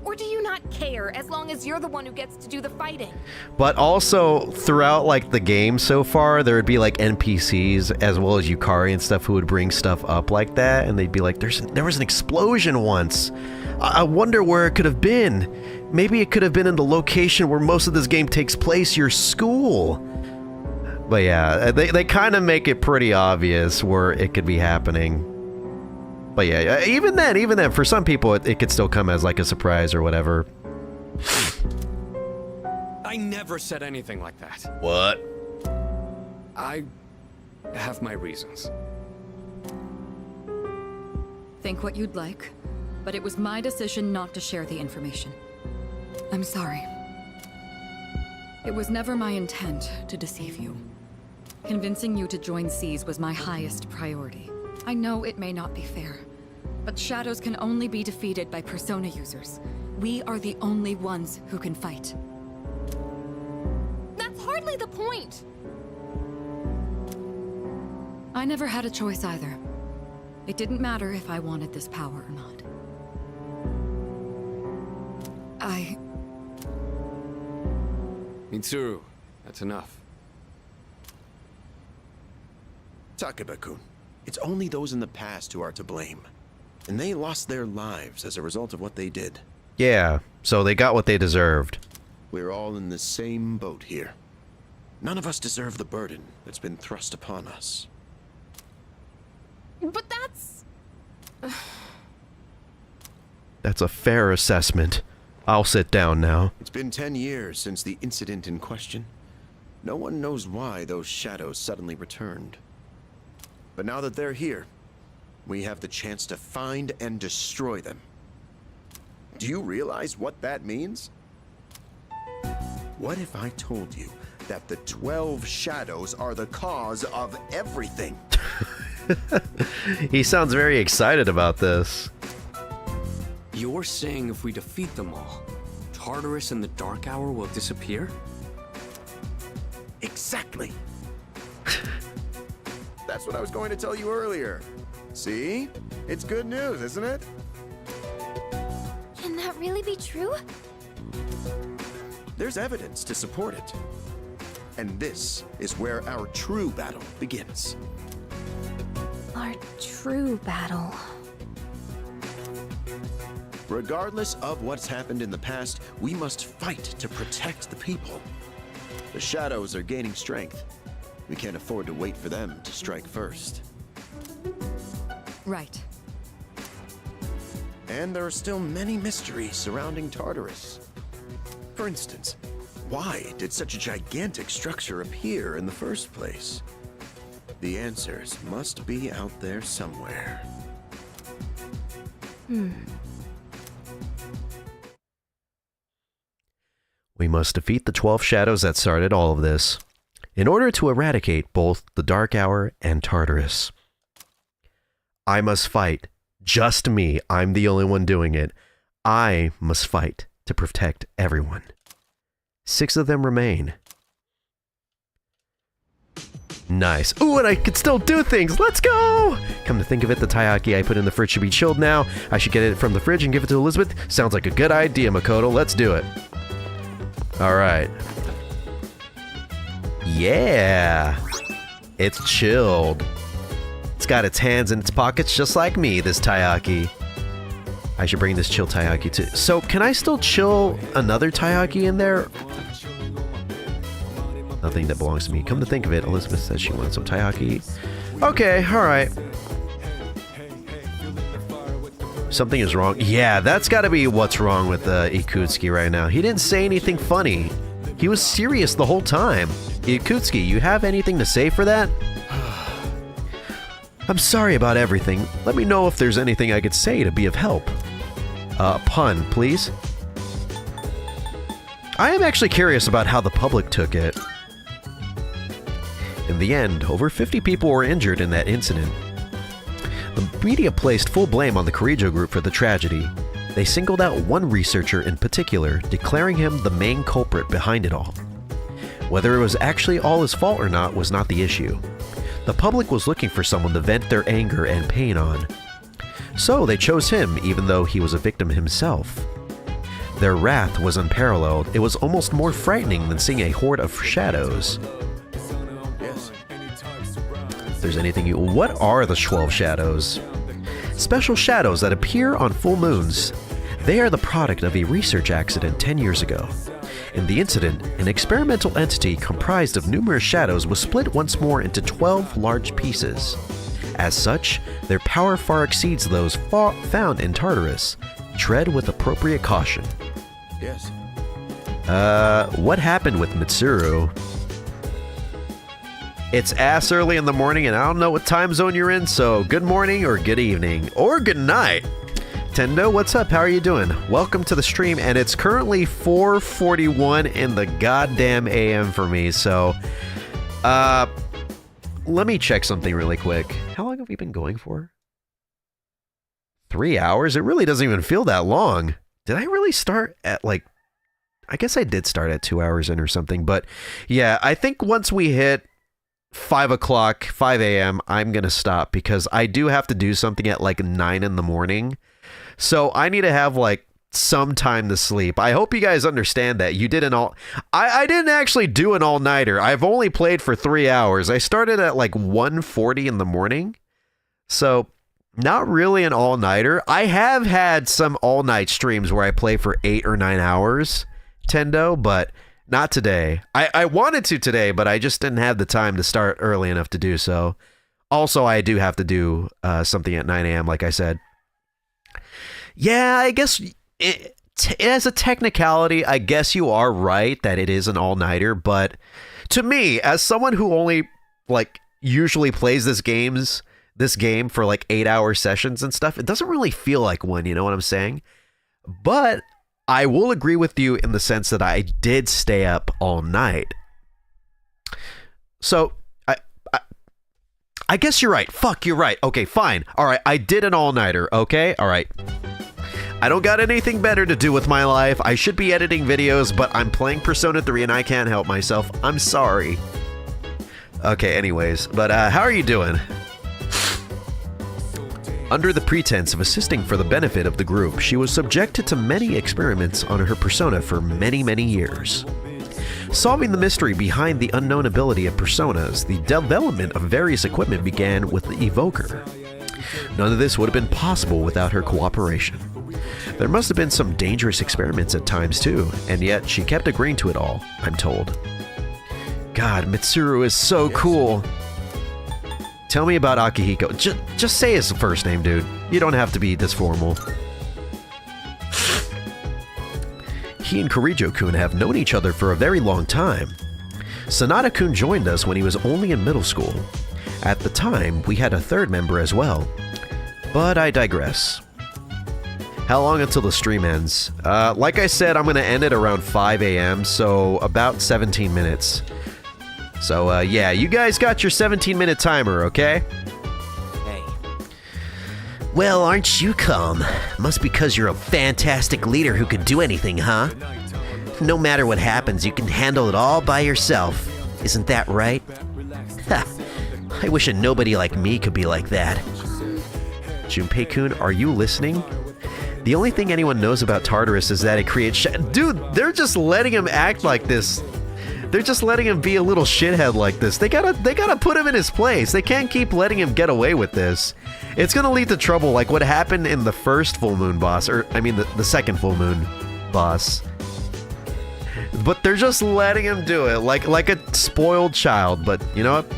Or do you not care as long as you're the one who gets to do the fighting? But also, throughout, like, the game so far, there would be, like, NPCs, as well as Yukari and stuff, who would bring stuff up like that, and they'd be like, there was an explosion once. I wonder where it could have been. Maybe it could have been in the location where most of this game takes place, your school. But yeah, they kind of make it pretty obvious where it could be happening. But yeah, even then, for some people, it could still come as like a surprise or whatever. I never said anything like that. What? I have my reasons. Think what you'd like, but it was my decision not to share the information. I'm sorry. It was never my intent to deceive you. Convincing you to join SEAS was my highest priority. I know it may not be fair, but shadows can only be defeated by Persona users. We are the only ones who can fight. That's hardly the point! I never had a choice either. It didn't matter if I wanted this power or not. Mitsuru, that's enough. Takeba-kun, it's only those in the past who are to blame. And they lost their lives as a result of what they did. Yeah, so they got what they deserved. We're all in the same boat here. None of us deserve the burden that's been thrust upon us. But that's... That's a fair assessment. I'll sit down now. It's been 10 years since the incident in question. No one knows why those shadows suddenly returned. But now that they're here, we have the chance to find and destroy them. Do you realize what that means? What if I told you that the 12 shadows are the cause of everything? He sounds very excited about this. You're saying if we defeat them all, Tartarus and the Dark Hour will disappear? Exactly. That's what I was going to tell you earlier. See? It's good news, isn't it? Can that really be true? There's evidence to support it. And this is where our true battle begins. Our true battle. Regardless of what's happened in the past, we must fight to protect the people. The shadows are gaining strength. We can't afford to wait for them to strike first. Right. And there are still many mysteries surrounding Tartarus. For instance, why did such a gigantic structure appear in the first place? The answers must be out there somewhere. We must defeat the 12 shadows that started all of this, in order to eradicate both the Dark Hour and Tartarus. I must fight. Just me. I'm the only one doing it. I must fight to protect everyone. 6 of them remain. Nice. Ooh, and I can still do things. Let's go! Come to think of it, the taiyaki I put in the fridge should be chilled now. I should get it from the fridge and give it to Elizabeth. Sounds like a good idea, Makoto. Let's do it. Alright. Yeah! It's chilled. It's got its hands in its pockets just like me, this taiyaki. I should bring this chill taiyaki too. So, can I still chill another taiyaki in there? Nothing that belongs to me. Come to think of it, Elizabeth says she wants some taiyaki. Okay, alright. Something is wrong. Yeah, that's gotta be what's wrong with Ikutsuki right now. He didn't say anything funny. He was serious the whole time. Ikutsuki, you have anything to say for that? I'm sorry about everything. Let me know if there's anything I could say to be of help. Pun, please. I am actually curious about how the public took it. In the end, over 50 people were injured in that incident. The media placed full blame on the Kirijo group for the tragedy. They singled out one researcher in particular, declaring him the main culprit behind it all. Whether it was actually all his fault or not was not the issue. The public was looking for someone to vent their anger and pain on. So they chose him, even though he was a victim himself. Their wrath was unparalleled. It was almost more frightening than seeing a horde of shadows. Yes. If there's anything you... What are the 12 shadows? Special shadows that appear on full moons. They are the product of a research accident 10 years ago. In the incident, an experimental entity comprised of numerous shadows was split once more into 12 large pieces. As such, their power far exceeds those found in Tartarus. Tread with appropriate caution. Yes. What happened with Mitsuru? It's ass early in the morning and I don't know what time zone you're in, so good morning or good evening or good night. Tendo, what's up? How are you doing? Welcome to the stream, and it's currently 4:41 in the goddamn AM for me, so let me check something really quick. How long have we been going for? 3 hours? It really doesn't even feel that long. Did I really start at like, I guess I did start at 2 hours in or something, but yeah, I think once we hit 5 o'clock, 5 a.m., I'm going to stop because I do have to do something at like 9 in the morning. So I need to have like some time to sleep. I hope you guys understand that. You did an all... I didn't actually do an all-nighter. I've only played for 3 hours. I started at like 1:40 in the morning. So not really an all-nighter. I have had some all-night streams where I play for 8 or 9 hours, Tendo, but not today. I wanted to today, but I just didn't have the time to start early enough to do so. Also, I do have to do something at 9 a.m., like I said. Yeah, I guess as a technicality, I guess you are right that it is an all-nighter, but to me, as someone who only like usually plays this game for like 8-hour sessions and stuff, it doesn't really feel like one, you know what I'm saying? But I will agree with you in the sense that I did stay up all night. So, I guess you're right. Fuck, you're right. Okay, fine. All right, I did an all-nighter, okay? All right. I don't got anything better to do with my life. I should be editing videos, but I'm playing Persona 3 and I can't help myself. I'm sorry. Okay, anyways, but how are you doing? Under the pretense of assisting for the benefit of the group, she was subjected to many experiments on her persona for many, many years. Solving the mystery behind the unknown ability of personas, the development of various equipment began with the Evoker. None of this would have been possible without her cooperation. There must have been some dangerous experiments at times too, and yet she kept agreeing to it all, I'm told. God, Mitsuru is so cool. Tell me about Akihiko. Just say his first name, dude. You don't have to be this formal. He and Kirijo-kun have known each other for a very long time. Sanada-kun joined us when he was only in middle school. At the time, we had a third member as well. But I digress. How long until the stream ends? Like I said, I'm going to end it around 5 a.m., so about 17 minutes. So, yeah, you guys got your 17-minute timer, okay? Hey. Well, aren't you calm? Must be because you're a fantastic leader who can do anything, huh? No matter what happens, you can handle it all by yourself. Isn't that right? Ha! I wish a nobody like me could be like that. Junpei-kun, are you listening? The only thing anyone knows about Tartarus is that it creates Dude, they're just letting him act like this. They're just letting him be a little shithead like this. They gotta put him in his place. They can't keep letting him get away with this. It's gonna lead to trouble like what happened in the first full moon boss, or I mean the second full moon boss. But they're just letting him do it like a spoiled child. But you know what?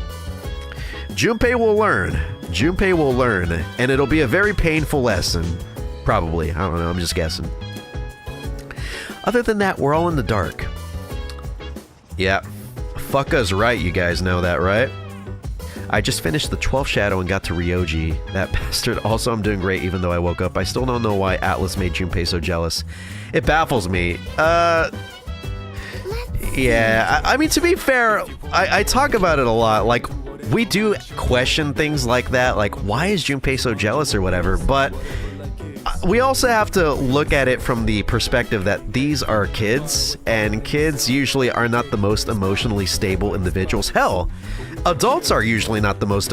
Junpei will learn. Junpei will learn, and it'll be a very painful lesson. Probably. I don't know. I'm just guessing. Other than that, we're all in the dark. Yeah, fuck us right, you guys know that, right? I just finished the 12th Shadow and got to Ryoji. That bastard. Also, I'm doing great even though I woke up. I still don't know why Atlas made Junpei so jealous. It baffles me. Yeah, I mean, to be fair, I talk about it a lot. Like, we do question things like that, like, why is Junpei so jealous or whatever, but we also have to look at it from the perspective that these are kids, and kids usually are not the most emotionally stable individuals. Hell, adults are usually not the most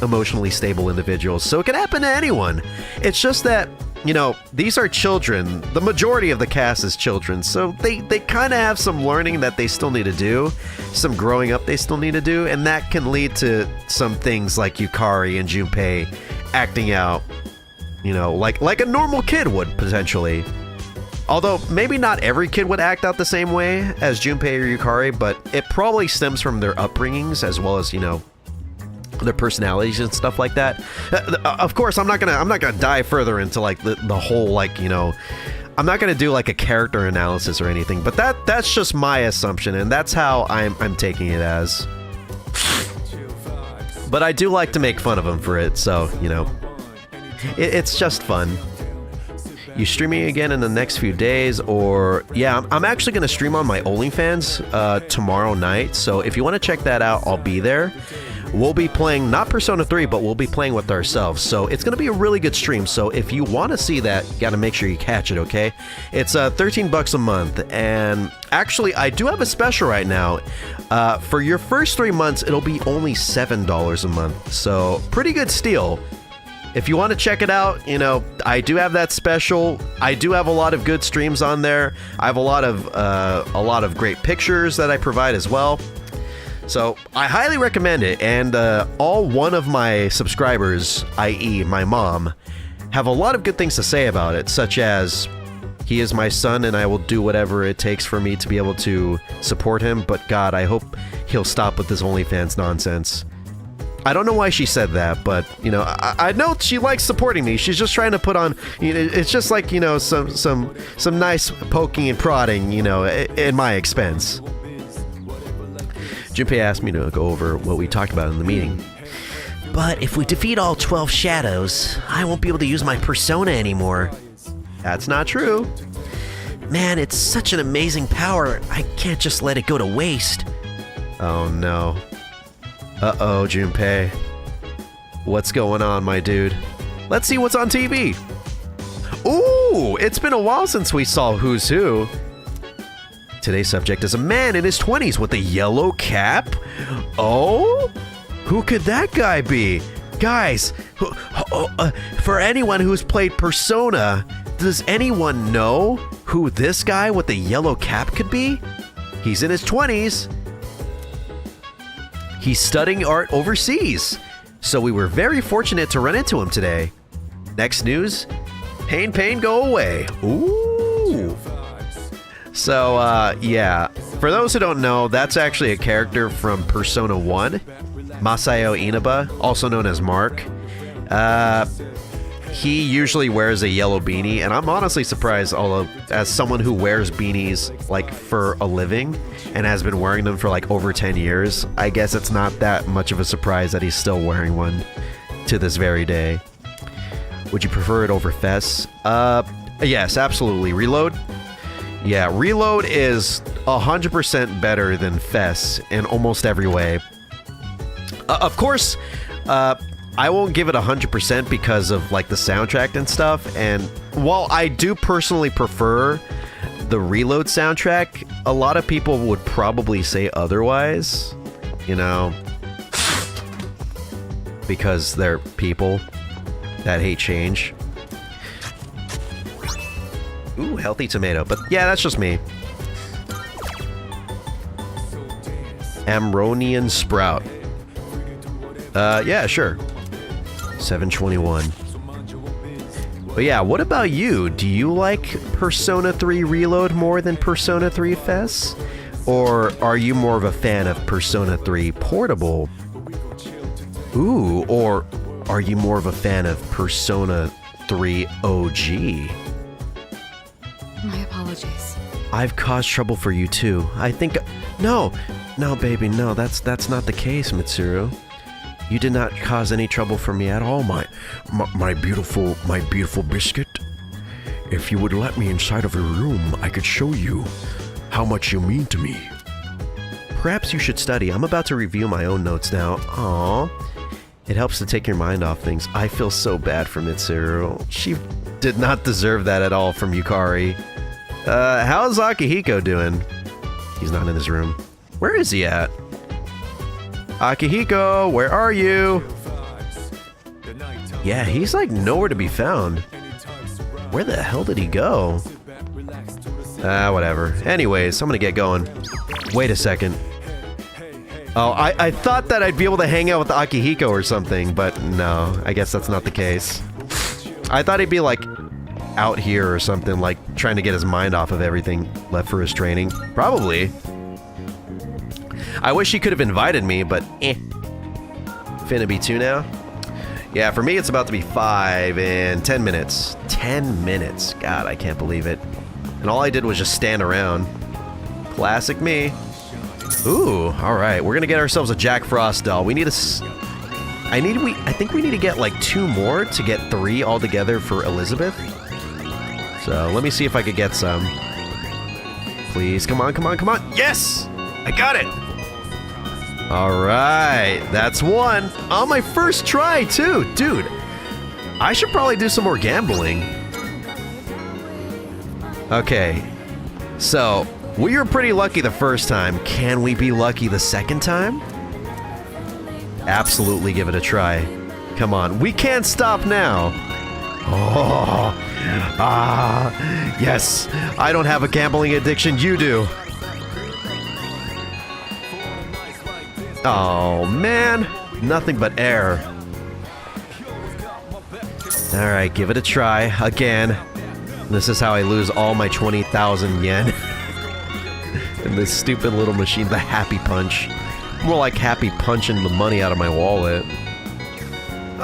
emotionally stable individuals, so it can happen to anyone. It's just that, you know, these are children. The majority of the cast is children, so they kind of have some learning that they still need to do, some growing up they still need to do, and that can lead to some things like Yukari and Junpei acting out, you know, like a normal kid would, potentially. Although, maybe not every kid would act out the same way as Junpei or Yukari, but it probably stems from their upbringings as well as, you know, their personalities and stuff like that. Of course, I'm not gonna dive further into like the whole, like, you know, I'm not gonna do like a character analysis or anything, but that's just my assumption, and that's how I'm taking it as. But I do like to make fun of them for it, so, you know, it's just fun. You streaming again in the next few days, or yeah, I'm actually gonna stream on my OnlyFans tomorrow night, so if you want to check that out, I'll be there. We'll be playing not Persona 3, but we'll be playing with ourselves, so it's gonna be a really good stream. So if you want to see that, you gotta make sure you catch it, okay? It's $13 a month, and actually I do have a special right now. For your first 3 months, it'll be only $7 a month, so pretty good steal. If you want to check it out, you know, I do have that special. I do have a lot of good streams on there. I have a lot of great pictures that I provide as well. So I highly recommend it. And all one of my subscribers, i.e. my mom, have a lot of good things to say about it, such as, he is my son and I will do whatever it takes for me to be able to support him, but God, I hope he'll stop with this OnlyFans nonsense. I don't know why she said that, but, you know, I know she likes supporting me. She's just trying to put on, you know, it's just like, you know, some nice poking and prodding, you know, in my expense. Junpei asked me to go over what we talked about in the meeting. But if we defeat all 12 shadows, I won't be able to use my persona anymore. That's not true. Man, it's such an amazing power. I can't just let it go to waste. Oh no. Uh-oh, Junpei. What's going on, my dude? Let's see what's on TV. Ooh, it's been a while since we saw Who's Who. Today's subject is a man in his 20s with a yellow cap. Oh? Who could that guy be? Guys, for anyone who's played Persona, does anyone know who this guy with the yellow cap could be? He's in his 20s. He's studying art overseas, so we were very fortunate to run into him today. Next news, pain, go away. Ooh. So, yeah, for those who don't know, that's actually a character from Persona 1, Masayo Inaba, also known as Mark. He usually wears a yellow beanie, and I'm honestly surprised, although as someone who wears beanies like for a living and has been wearing them for like over 10 years, I guess it's not that much of a surprise that he's still wearing one to this very day. Would you prefer it over Fess? Yes, absolutely. Reload? Yeah, Reload is 100% better than Fess in almost every way. Of course, I won't give it 100% because of like the soundtrack and stuff, and while I do personally prefer the Reload soundtrack, a lot of people would probably say otherwise, you know, because they're people that hate change. Ooh, healthy tomato, but yeah, that's just me. Amronian Sprout. Yeah, sure. 721. But yeah, what about you? Do you like Persona 3 Reload more than Persona 3 Fess? Or are you more of a fan of Persona 3 Portable? Ooh, or are you more of a fan of Persona 3 OG? My apologies. I've caused trouble for you too. I think... No, baby, no, that's not the case, Mitsuru. You did not cause any trouble for me at all, my beautiful biscuit. If you would let me inside of your room, I could show you how much you mean to me. Perhaps you should study. I'm about to review my own notes now. Aww. It helps to take your mind off things. I feel so bad for Mitsuru. She did not deserve that at all from Yukari. How's Akihiko doing? He's not in his room. Where is he at? Akihiko, where are you? Yeah, he's like nowhere to be found. Where the hell did he go? Whatever. Anyways, I'm gonna get going. Wait a second. Oh, I thought that I'd be able to hang out with Akihiko or something, but no, I guess that's not the case. I thought he'd be like out here or something, like trying to get his mind off of everything, left for his training. Probably. I wish he could have invited me, but eh. Finna be 2 now? Yeah, for me it's about to be 5 in 10 minutes. 10 minutes. God, I can't believe it. And all I did was just stand around. Classic me. Ooh, alright. We're gonna get ourselves a Jack Frost doll. We need a... I think we need to get like 2 more to get 3 altogether for Elizabeth. So let me see if I could get some. Please, come on, come on, come on. Yes! I got it! Alright, that's 1. On my first try, too. Dude, I should probably do some more gambling. Okay, so we were pretty lucky the first time. Can we be lucky the second time? Absolutely give it a try. Come on, we can't stop now. Oh, yes. I don't have a gambling addiction, you do. Oh, man. Nothing but air. Alright, give it a try. Again. This is how I lose all my 20,000 yen. In this stupid little machine, the Happy Punch. More like Happy punching the money out of my wallet.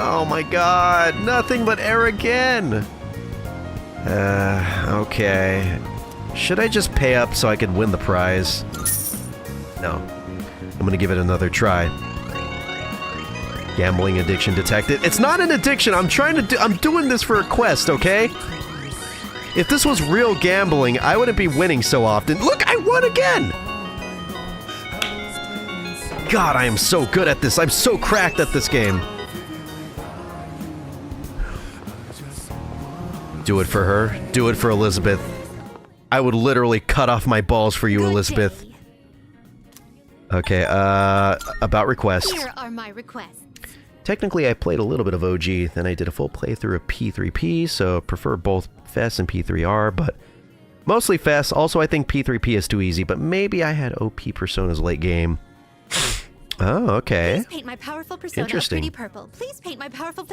Oh my god, nothing but air again! Okay. Should I just pay up so I can win the prize? No. I'm gonna give it another try. Gambling addiction detected. It's not an addiction, I'm doing this for a quest, okay? If this was real gambling, I wouldn't be winning so often. Look, I won again! God, I am so good at this. I'm so cracked at this game. Do it for her. Do it for Elizabeth. I would literally cut off my balls for you, Elizabeth. Okay, about requests. Here are my requests. Technically, I played a little bit of OG, then I did a full playthrough of P3P, so prefer both FES and P3R, but mostly FES. Also, I think P3P is too easy, but maybe I had OP Personas late game. Oh, okay. Please paint my powerful persona a pretty purple. Please paint my powerful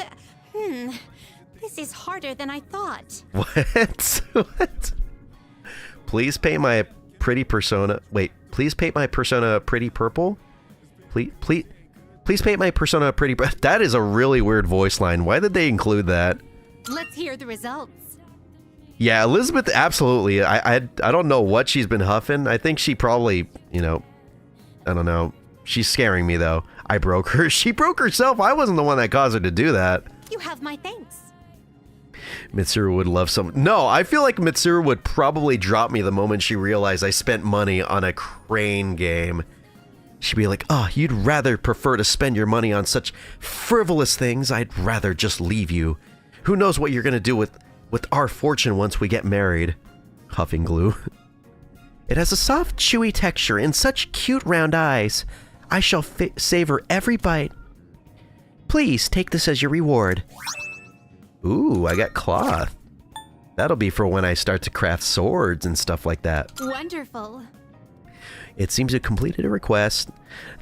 This is harder than I thought. What? What? Please paint my pretty persona. Wait, please paint my persona pretty purple? Please paint my persona pretty. That is a really weird voice line. Why did they include that? Let's hear the results. Yeah, Elizabeth, absolutely. I don't know what she's been huffing. I think she probably, you know, I don't know. She's scaring me, though. I broke her. She broke herself. I wasn't the one that caused her to do that. You have my thanks. Mitsuru would love some... No, I feel like Mitsuru would probably drop me the moment she realized I spent money on a Crane game. She'd be like, oh, you'd rather prefer to spend your money on such frivolous things? I'd rather just leave you. Who knows what you're going to do with our fortune once we get married? Huffing glue. It has a soft, chewy texture and such cute round eyes. I shall savor every bite. Please take this as your reward. Ooh, I got cloth. That'll be for when I start to craft swords and stuff like that. Wonderful. It seems you completed a request.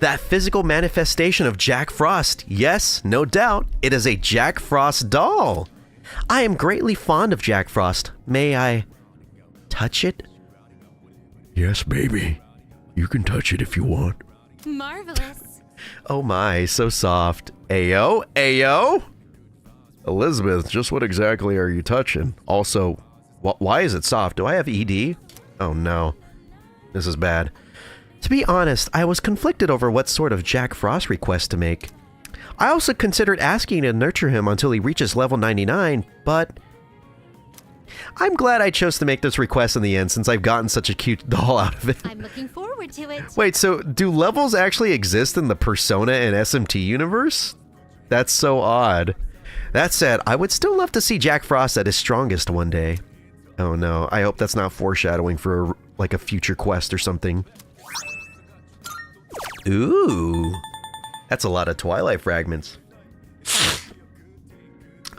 That physical manifestation of Jack Frost. Yes, no doubt, it is a Jack Frost doll. I am greatly fond of Jack Frost. May I touch it? Yes, baby. You can touch it if you want. Marvelous. Oh my, so soft. Ayo, ayo. Elizabeth, just what exactly are you touching? Also, why is it soft? Do I have ED? Oh no. This is bad. To be honest, I was conflicted over what sort of Jack Frost request to make. I also considered asking to nurture him until he reaches level 99, but I'm glad I chose to make this request in the end since I've gotten such a cute doll out of it. I'm looking forward to it. Wait, so do levels actually exist in the Persona and SMT universe? That's so odd. That said, I would still love to see Jack Frost at his strongest one day. Oh no, I hope that's not foreshadowing for like a future quest or something. Ooh, that's a lot of Twilight fragments.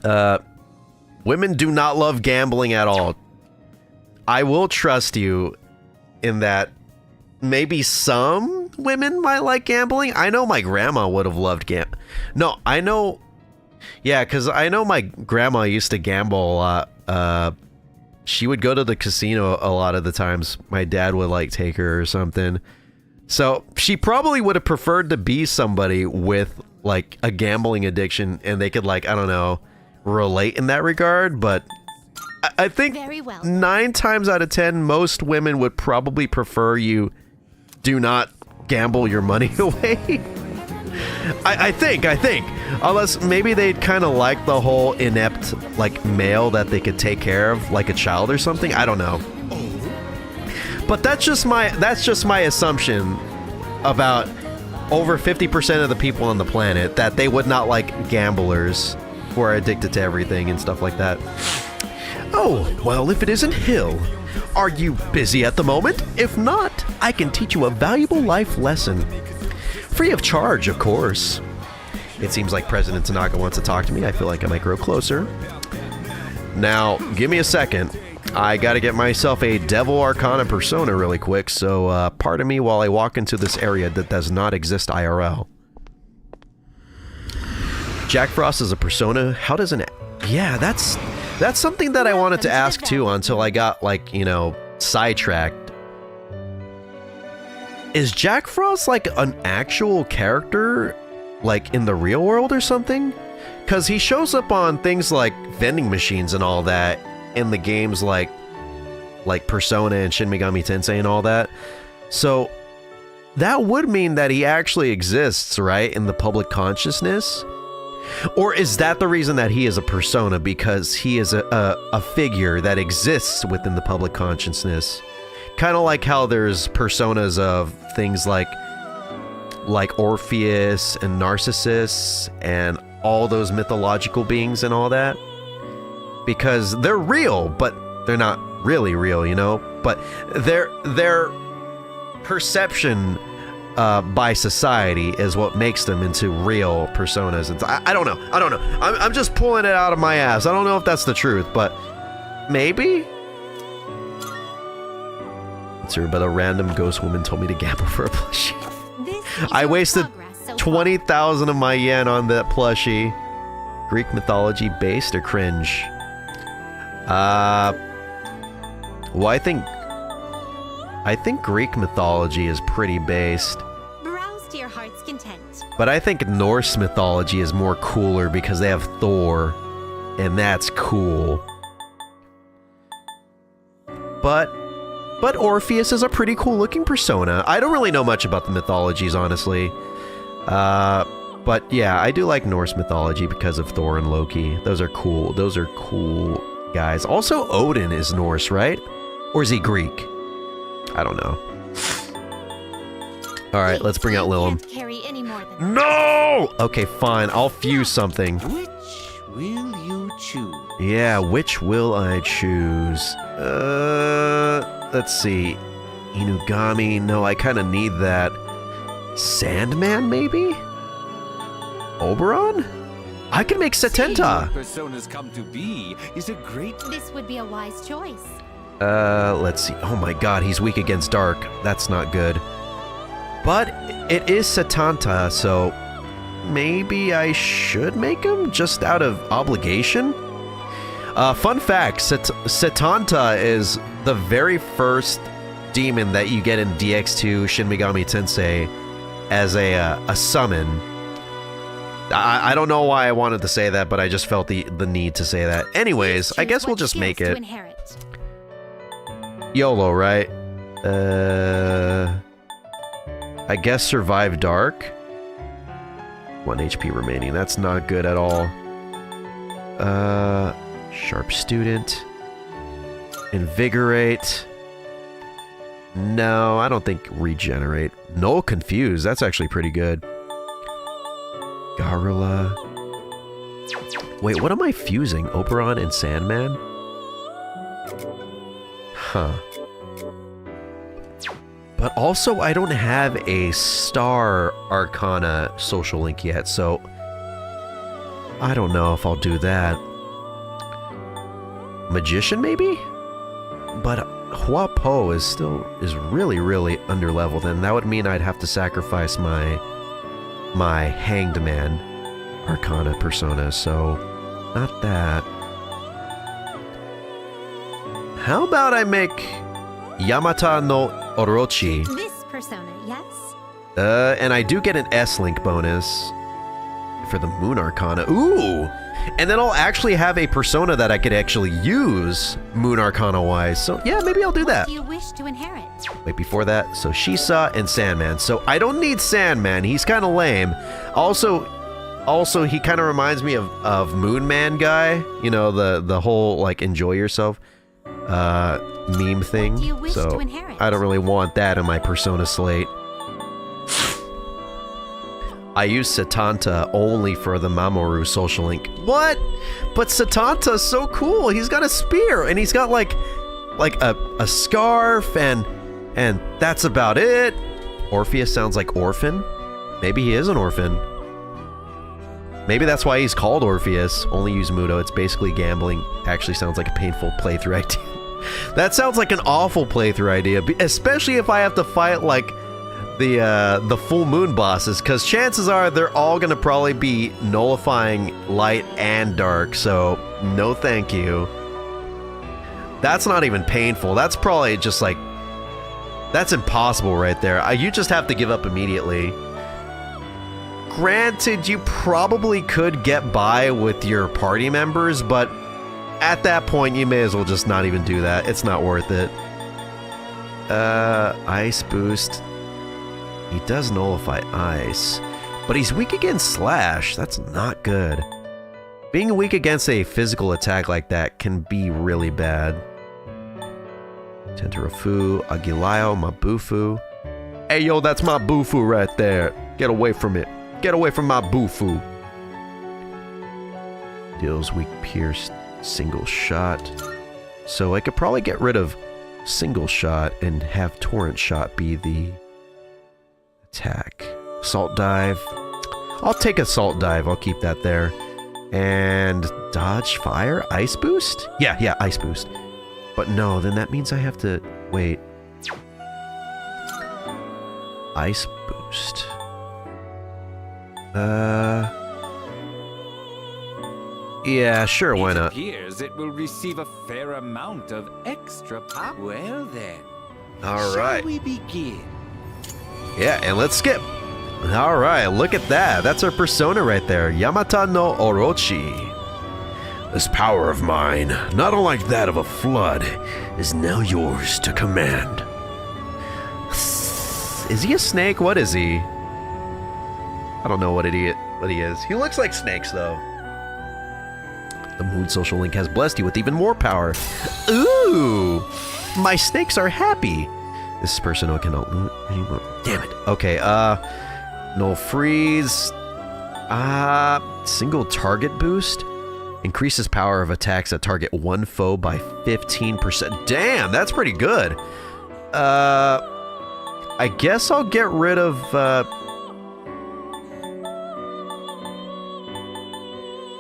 Women do not love gambling at all. I will trust you in that maybe some women might like gambling. I know my grandma would have loved Yeah, because I know my grandma used to gamble a lot she would go to the casino a lot of the times. My dad would like take her or something. So she probably would have preferred to be somebody with like a gambling addiction and they could like, I don't know, relate in that regard. But I think 9 times out of 10, most women would probably prefer you do not gamble your money away. I think. Unless maybe they'd kind of like the whole inept, like, male that they could take care of, like a child or something. I don't know. But that's just my assumption about over 50% of the people on the planet, that they would not like gamblers who are addicted to everything and stuff like that. Oh, well, if it isn't Hill. Are you busy at the moment? If not, I can teach you a valuable life lesson. Free of charge, of course. It seems like President Tanaka wants to talk to me. I feel like I might grow closer. Now, give me a second. I gotta get myself a Devil Arcana persona really quick, so pardon me while I walk into this area that does not exist IRL. Jack Frost is a persona. How does an... Yeah, that's something that I wanted to ask too until I got, like, you know, sidetracked. Is Jack Frost like an actual character, like in the real world or something? Because he shows up on things like vending machines and all that in the games like Persona and Shin Megami Tensei and all that. So that would mean that he actually exists, right, in the public consciousness? Or is that the reason that he is a persona, because he is a figure that exists within the public consciousness? Kind of like how there's personas of things like Orpheus and Narcissus and all those mythological beings and all that. Because they're real, but they're not really real, you know? But their perception by society is what makes them into real personas. And I don't know. I'm just pulling it out of my ass. I don't know if that's the truth, but maybe? It's here, but a random ghost woman told me to gamble for a plushie. I wasted 20,000 of my yen on that plushie. Greek mythology based or cringe? Well, I think Greek mythology is pretty based. Browse to your heart's content. But I think Norse mythology is more cooler because they have Thor, and that's cool. But Orpheus is a pretty cool looking persona. I don't really know much about the mythologies, honestly. But yeah, I do like Norse mythology because of Thor and Loki. Those are cool. Those are cool guys. Also, Odin is Norse, right? Or is he Greek? I don't know. Alright, let's bring out Lilum. No! Okay, fine. I'll fuse something. Which will you choose? Yeah, which will I choose? Let's see. Inugami. No, I kind of need that. Sandman, maybe? Oberon? I can make Setenta. Personas come to be is a great... This would be a wise choice. Let's see. Oh my god, he's weak against dark. That's not good. But it is Setanta, so maybe I should make him just out of obligation? Fun fact, Setanta is the very first demon that you get in DX2 Shin Megami Tensei as a summon. I don't know why I wanted to say that, but I just felt the need to say that. Anyways, I guess we'll just make it. YOLO, right? I guess survive dark. 1 HP remaining. That's not good at all. Sharp student. Invigorate. No, I don't think regenerate. No confuse. That's actually pretty good. Garula. Wait, what am I fusing? Oberon and Sandman? Huh. But also, I don't have a Star Arcana social link yet, so I don't know if I'll do that. Magician, maybe? But Hua Po is really, really underleveled, and that would mean I'd have to sacrifice my Hanged Man Arcana persona, so not that. How about I make Yamata no Orochi? This persona, yes? And I do get an S-Link bonus for the Moon Arcana. Ooh! And then I'll actually have a persona that I could actually use Moon Arcana-wise. So yeah, maybe I'll do that. Do you wish to inherit? Wait, before that, so Shisa and Sandman. So I don't need Sandman. He's kind of lame. Also, he kind of reminds me of Moon Man guy. You know, the whole, like, enjoy yourself meme thing. Do you wish so to inherit? I don't really want that in my persona slate. I use Satanta only for the Mamoru social link. What? But Satanta's so cool. He's got a spear and he's got like a scarf and that's about it. Orpheus sounds like orphan. Maybe he is an orphan. Maybe that's why he's called Orpheus. Only use Muto. It's basically gambling. Actually sounds like a painful playthrough idea. That sounds like an awful playthrough idea, especially if I have to fight like the full moon bosses, because chances are they're all gonna probably be nullifying light and dark, so no thank you. That's not even painful. That's probably just like, that's impossible right there. You just have to give up immediately. Granted, you probably could get by with your party members, but at that point you may as well just not even do that. It's not worth it. Ice boost. He does nullify ice, but he's weak against slash. That's not good. Being weak against a physical attack like that can be really bad. Tentarafu, Agilayo, Mabufu. Hey yo, that's my Bufu right there. Get away from it. Get away from my Bufu. Deals weak pierce, single shot. So I could probably get rid of single shot and have torrent shot be the attack. Salt dive. I'll take a salt dive. I'll keep that there. And dodge fire? Ice boost? Yeah, ice boost. But no, then that means I have to wait. Ice boost. Yeah, sure, why not? It appears it will receive a fair amount of extra power. Well then. All right. Shall we begin? Yeah, and let's skip. All right, look at that. That's our persona right there. Yamata no Orochi. This power of mine, not unlike that of a flood, is now yours to command. Is he a snake? What is he? I don't know what he is. He looks like snakes, though. The Moon Social Link has blessed you with even more power. Ooh! My snakes are happy. This person cannot loot anymore. Damn it. Okay, no freeze. Single target boost. Increases power of attacks that target one foe by 15%. Damn, that's pretty good. I guess I'll get rid of,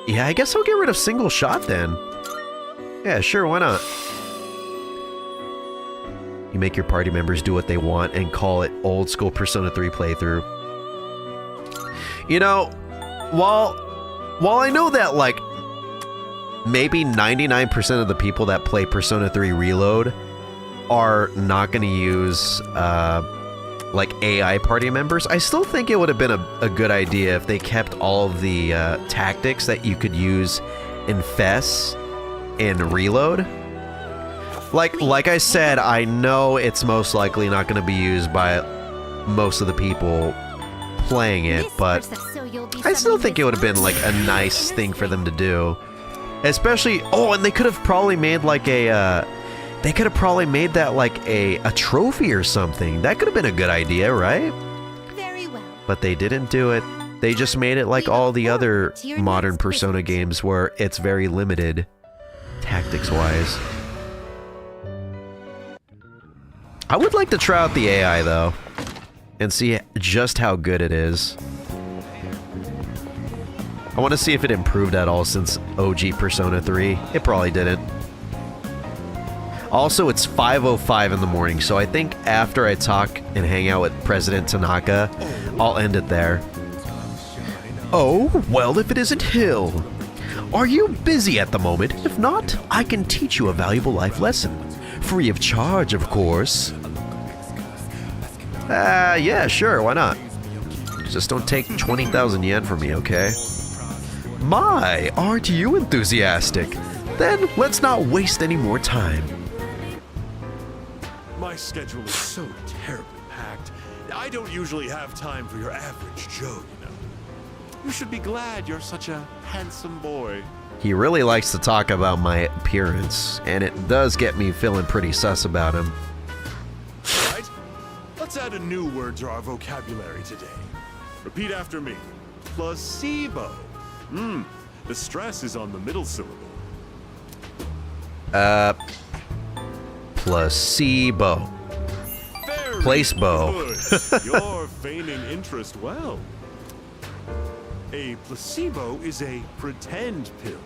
yeah, I guess I'll get rid of single shot then. Yeah, sure, why not? You make your party members do what they want and call it old school Persona 3 playthrough. You know, while I know that, like, maybe 99% of the people that play Persona 3 Reload are not going to use, like, AI party members, I still think it would have been a good idea if they kept all of the tactics that you could use in FES in Reload. Like I said, I know it's most likely not going to be used by most of the people playing it, but I still think it would have been like a nice thing for them to do. Especially, oh, and they could have probably made like a, they could have probably made that like a trophy or something. That could have been a good idea, right? Very well. But they didn't do it. They just made it like all the other modern Persona games where it's very limited, tactics-wise. I would like to try out the AI, though, and see just how good it is. I want to see if it improved at all since OG Persona 3. It probably didn't. Also, it's 5:05 in the morning, so I think after I talk and hang out with President Tanaka, I'll end it there. Oh, well, if it isn't Hill. Are you busy at the moment? If not, I can teach you a valuable life lesson. Free of charge, of course. Yeah, sure, why not? Just don't take 20,000 yen from me, okay? My, aren't you enthusiastic? Then let's not waste any more time. My schedule is so terribly packed. I don't usually have time for your average Joe, you know. You should be glad you're such a handsome boy. He really likes to talk about my appearance, and it does get me feeling pretty sus about him. Right? Let's add a new word to our vocabulary today. Repeat after me. Placebo. The stress is on the middle syllable. Placebo. Very Placebo. good. You're feigning interest well. A placebo is a pretend pill.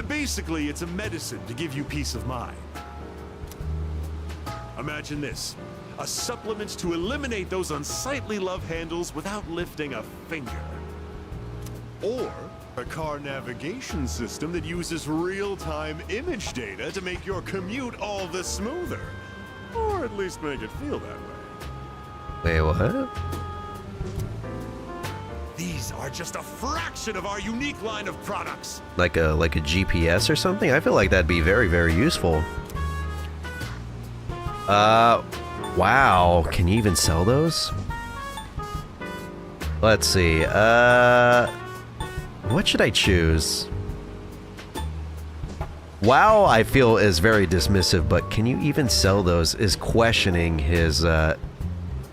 Basically, it's a medicine to give you peace of mind. Imagine this. A supplement to eliminate those unsightly love handles without lifting a finger. Or a car navigation system that uses real-time image data to make your commute all the smoother. Or at least make it feel that way. Wait, what? These are just a fraction of our unique line of products. Like a GPS or something? I feel like that'd be very, very useful. Wow. Can you even sell those? Let's see. What should I choose? Wow, I feel is very dismissive, but can you even sell those is questioning his,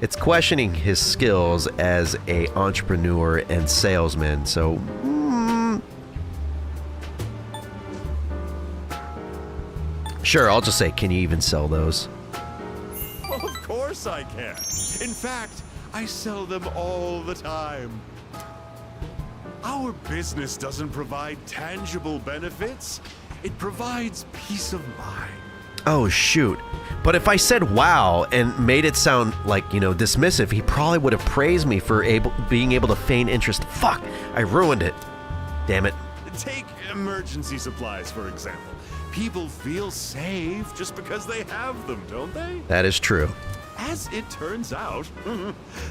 it's questioning his skills as a entrepreneur and salesman, so... Sure, I'll just say, can you even sell those? Well, of course I can. In fact, I sell them all the time. Our business doesn't provide tangible benefits. It provides peace of mind. Oh, shoot. But if I said wow and made it sound like, you know, dismissive, he probably would have praised me for being able to feign interest. Fuck, I ruined it. Damn it. Take emergency supplies, for example. People feel safe just because they have them, don't they? That is true. As it turns out,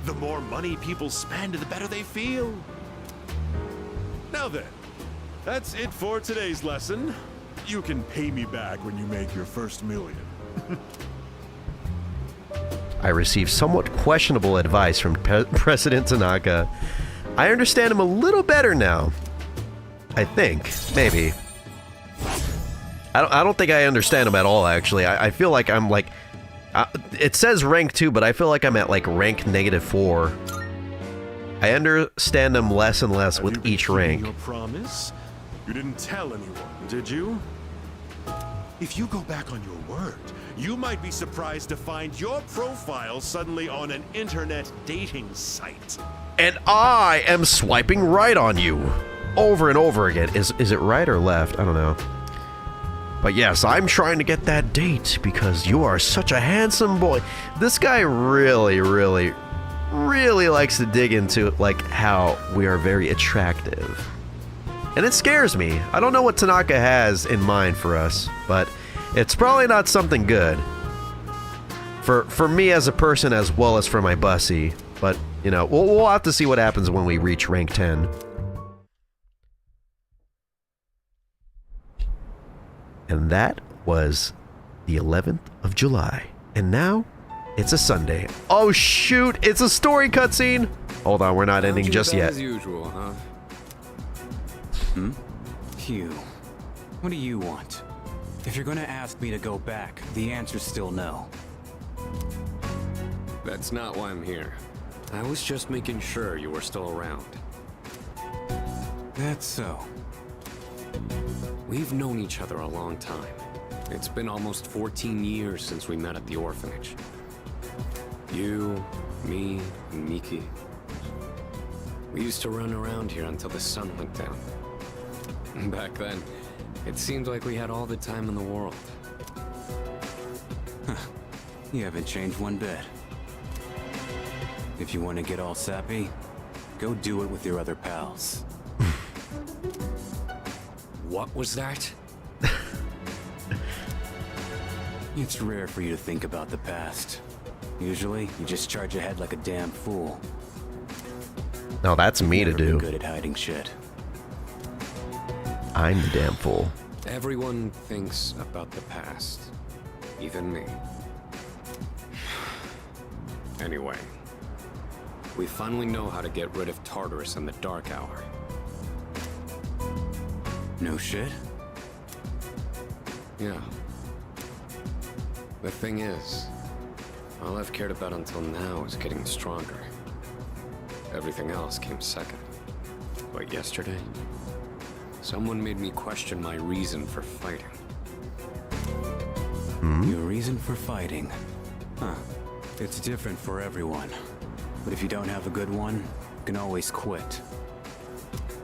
the more money people spend, the better they feel. Now then, that's it for today's lesson. You can pay me back when you make your first million. I received somewhat questionable advice from President Tanaka. I understand him a little better now. I think. Maybe. I don't think I understand him at all, actually. I feel like I'm like... it says rank 2, but I feel like I'm at like rank -4. I understand him less and less with each rank. Your promise? You didn't tell anyone, did you? If you go back on your word, you might be surprised to find your profile suddenly on an internet dating site. And I am swiping right on you. Over and over again. Is it right or left? I don't know. But yes, I'm trying to get that date because you are such a handsome boy. This guy really likes to dig into like how we are very attractive. And it scares me. I don't know what Tanaka has in mind for us, but it's probably not something good. For me as a person as well as for my bussy. But, you know, we'll have to see what happens when we reach rank 10. And that was the 11th of July. And now, it's a Sunday. Oh shoot, it's a story cutscene! Hold on, we're not ending just yet. As usual, huh? Hugh, what do you want? If you're gonna ask me to go back, the answer's still no. That's not why I'm here. I was just making sure you were still around. That's so. We've known each other a long time. It's been almost 14 years since we met at the orphanage. You, me, and Miki. We used to run around here until the sun went down. Back then, it seemed like we had all the time in the world. You haven't changed one bit. If you want to get all sappy, go do it with your other pals. What was that? It's rare for you to think about the past. Usually, you just charge ahead like a damn fool. No, that's me to Never been do. good at hiding shit. I'm the damn fool. Everyone thinks about the past. Even me. Anyway. We finally know how to get rid of Tartarus in the Dark Hour. No shit? Yeah. The thing is, all I've cared about until now is getting stronger. Everything else came second. But yesterday, someone made me question my reason for fighting. Your reason for fighting? Huh. It's different for everyone. But if you don't have a good one, you can always quit.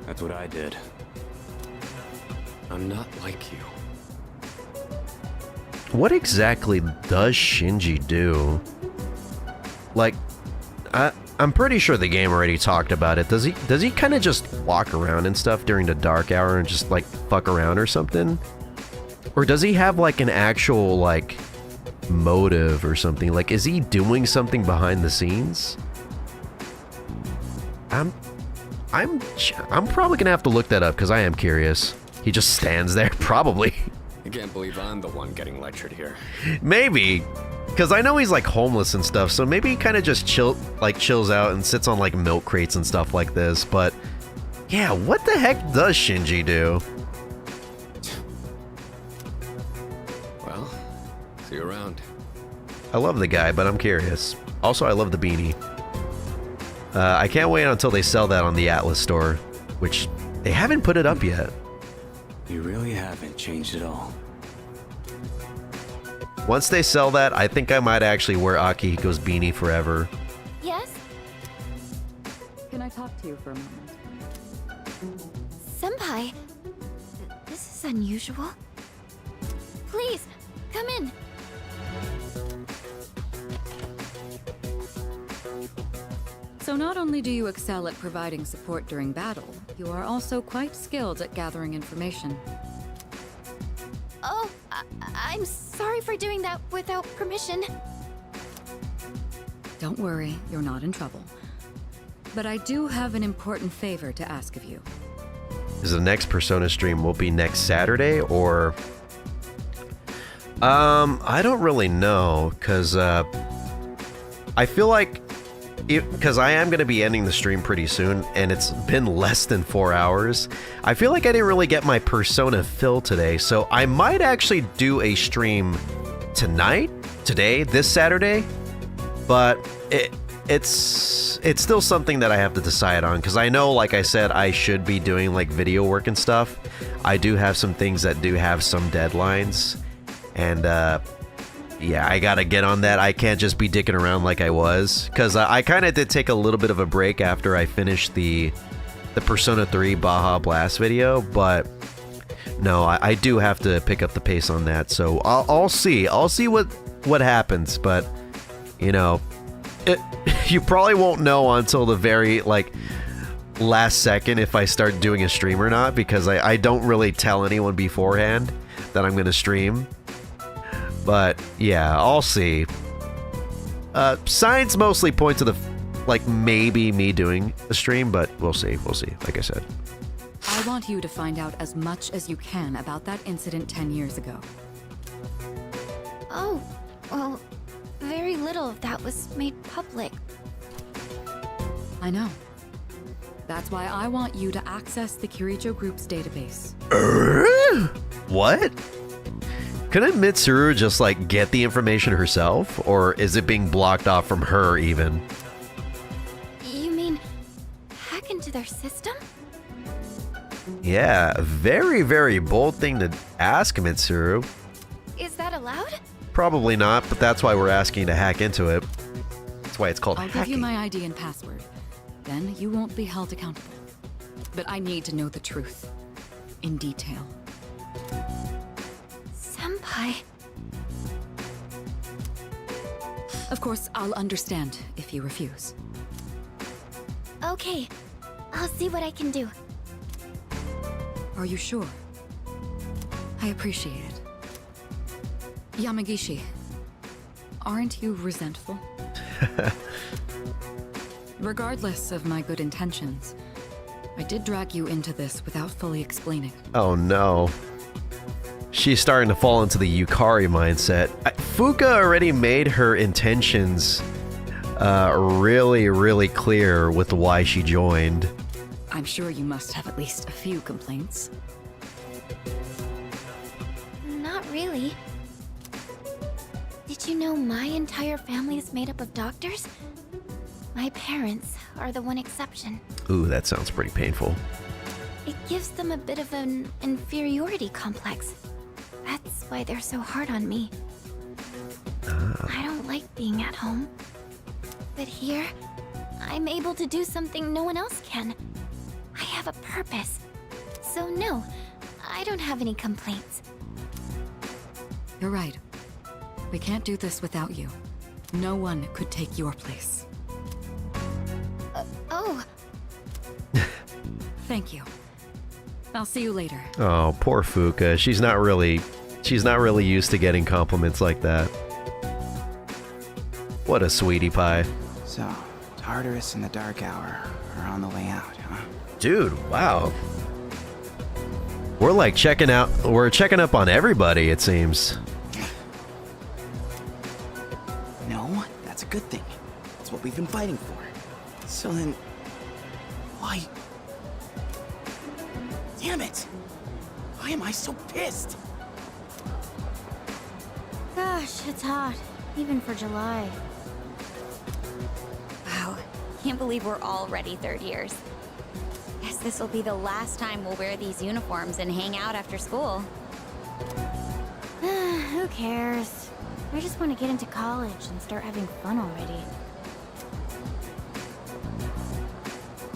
That's what I did. I'm not like you. What exactly does Shinji do? Like, I'm pretty sure the game already talked about it. Does he kind of just walk around and stuff during the dark hour and just like fuck around or something? Or does he have like an actual like motive or something? Like, is he doing something behind the scenes? I'm probably gonna have to look that up because I am curious. He just stands there, probably. I can't believe I'm the one getting lectured here. Maybe, because I know he's like homeless and stuff, so maybe he kind of just chills out and sits on like milk crates and stuff like this. But yeah, what the heck does Shinji do? Well, see you around. I love the guy, but I'm curious. Also, I love the beanie. I can't wait until they sell that on the Atlas store, which they haven't put it up yet. You really haven't changed at all. Once they sell that, I think I might actually wear Akihiko's beanie forever. Yes? Can I talk to you for a moment? Senpai, this is unusual. Please, come in. So not only do you excel at providing support during battle, you are also quite skilled at gathering information. Oh, I'm sorry for doing that without permission. Don't worry, you're not in trouble. But I do have an important favor to ask of you. Is the next Persona stream will be next Saturday or... I don't really know, because I feel like because I am going to be ending the stream pretty soon, and it's been less than 4 hours. I feel like I didn't really get my Persona fill today, so I might actually do a stream today, this Saturday, but it's still something that I have to decide on, because I know, like I said, I should be doing like video work and stuff. I do have some things that do have some deadlines, and yeah, I gotta get on that. I can't just be dicking around like I was, because I kind of did take a little bit of a break after I finished the Persona 3 Baja Blast video, but no, I do have to pick up the pace on that. So I'll see what happens, but you know, you probably won't know until the very like last second if I start doing a stream or not, because I don't really tell anyone beforehand that I'm gonna stream. But yeah, I'll see. Signs mostly point to the like maybe me doing a stream, but we'll see. Like I said. I want you to find out as much as you can about that incident 10 years ago. Oh, well, very little of that was made public. I know. That's why I want you to access the Kirijo Group's database. What? Couldn't Mitsuru just like get the information herself, or is it being blocked off from her even? You mean hack into their system? Yeah, very, very bold thing to ask, Mitsuru. Is that allowed? Probably not, but that's why we're asking to hack into it. That's why it's called I'll hacking. give you my ID and password. Then you won't be held accountable. But I need to know the truth. In detail. Senpai. Of course, I'll understand if you refuse. Okay, I'll see what I can do. Are you sure? I appreciate it. Yamagishi, aren't you resentful? Regardless of my good intentions, I did drag you into this without fully explaining. Oh no. She's starting to fall into the Yukari mindset. Fuka already made her intentions really, really clear with why she joined. I'm sure you must have at least a few complaints. Not really. Did you know my entire family is made up of doctors? My parents are the one exception. Ooh, that sounds pretty painful. It gives them a bit of an inferiority complex. That's why they're so hard on me. I don't like being at home. But here, I'm able to do something no one else can. I have a purpose. So no, I don't have any complaints. You're right. We can't do this without you. No one could take your place. Oh. Thank you. I'll see you later. Oh, poor Fuka. She's not really used to getting compliments like that. What a sweetie pie. So, Tartarus and the Dark Hour are on the way out, huh? Dude, wow. We're checking up on everybody, it seems. No, that's a good thing. That's what we've been fighting for. So then, why? Damn it! Why am I so pissed? Gosh, it's hot. Even for July. Wow. Can't believe we're already third years. Guess this will be the last time we'll wear these uniforms and hang out after school. Who cares? I just want to get into college and start having fun already.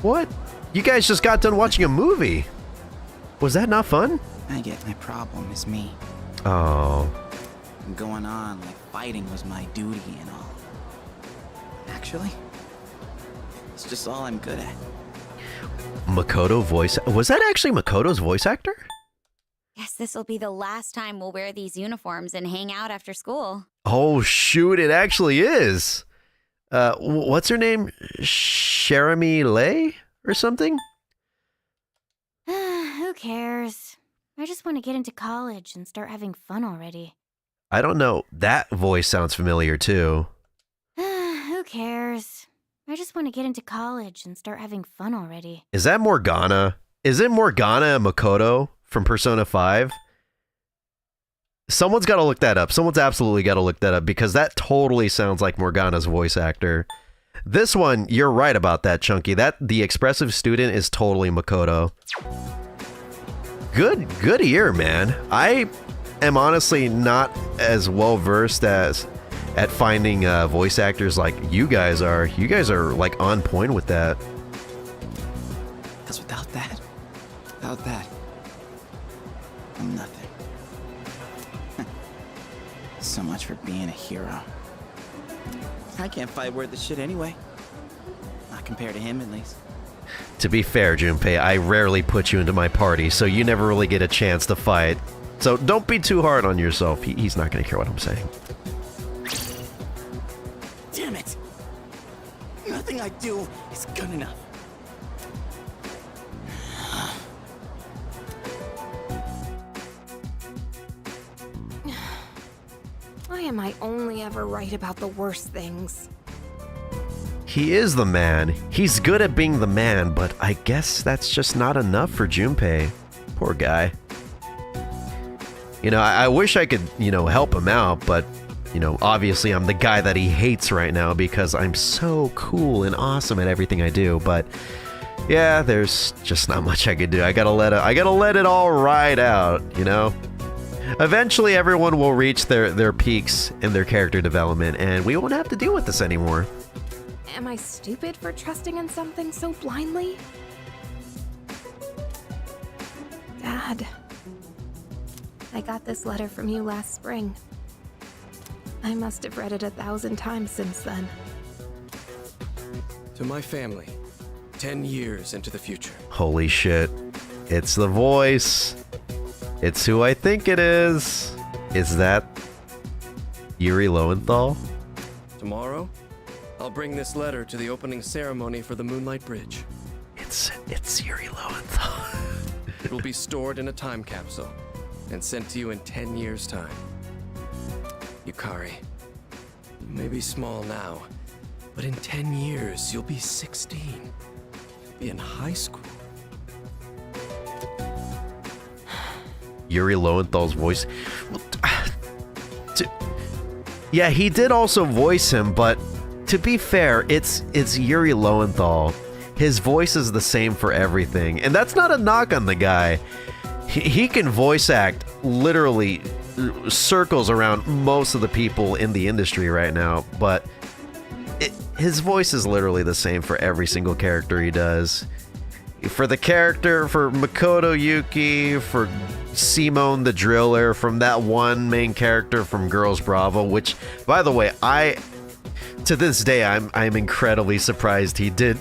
What? You guys just got done watching a movie. Was that not fun? I get my problem is me. Oh. Going on like fighting was my duty and all. Actually, it's just all I'm good at. Makoto voice... Was that actually Makoto's voice actor? Guess this will be the last time we'll wear these uniforms and hang out after school. Oh, shoot, it actually is. What's her name? Jeremy Lay or something? Who cares? I just want to get into college and start having fun already. I don't know. That voice sounds familiar too. Who cares? I just want to get into college and start having fun already. Is that Morgana? Is it Morgana and Makoto from Persona 5? Someone's got to look that up. Someone's absolutely got to look that up because that totally sounds like Morgana's voice actor. This one, you're right about that, Chunky. The expressive student is totally Makoto. Good ear, man. I am honestly not as well versed at finding voice actors like you guys are. You guys are like on point with that. Because without that, I'm nothing. So much for being a hero. I can't fight worth the shit anyway. Not compared to him, at least. To be fair, Junpei, I rarely put you into my party, so you never really get a chance to fight. So don't be too hard on yourself. He's not going to care what I'm saying. Damn it! Nothing I do is good enough. Why am I only ever right about the worst things? He is the man. He's good at being the man, but I guess that's just not enough for Junpei. Poor guy. You know, I wish I could, help him out, but, obviously I'm the guy that he hates right now because I'm so cool and awesome at everything I do, but yeah, there's just not much I could do. I gotta let it all ride out, Eventually everyone will reach their peaks in their character development and we won't have to deal with this anymore. Am I stupid for trusting in something so blindly? Dad, I got this letter from you last spring. I must have read it 1,000 times since then. To my family, 10 years into the future. Holy shit. It's the voice. It's who I think it is. Is that Yuri Lowenthal? Tomorrow, I'll bring this letter to the opening ceremony for the Moonlight Bridge. It's Yuri Lowenthal. It will be stored in a time capsule and sent to you in 10 years' time. Yukari, you may be small now, but in 10 years, you'll be 16. You'll be in high school. Yuri Lowenthal's voice. Yeah, he did also voice him, but to be fair, it's Yuri Lowenthal. His voice is the same for everything, and that's not a knock on the guy. He can voice act literally circles around most of the people in the industry right now, but his voice is literally the same for every single character he does. For the character, for Makoto Yuki, for Simone the Driller, from that one main character from Girls Bravo, which, by the way, to this day, I'm incredibly surprised he did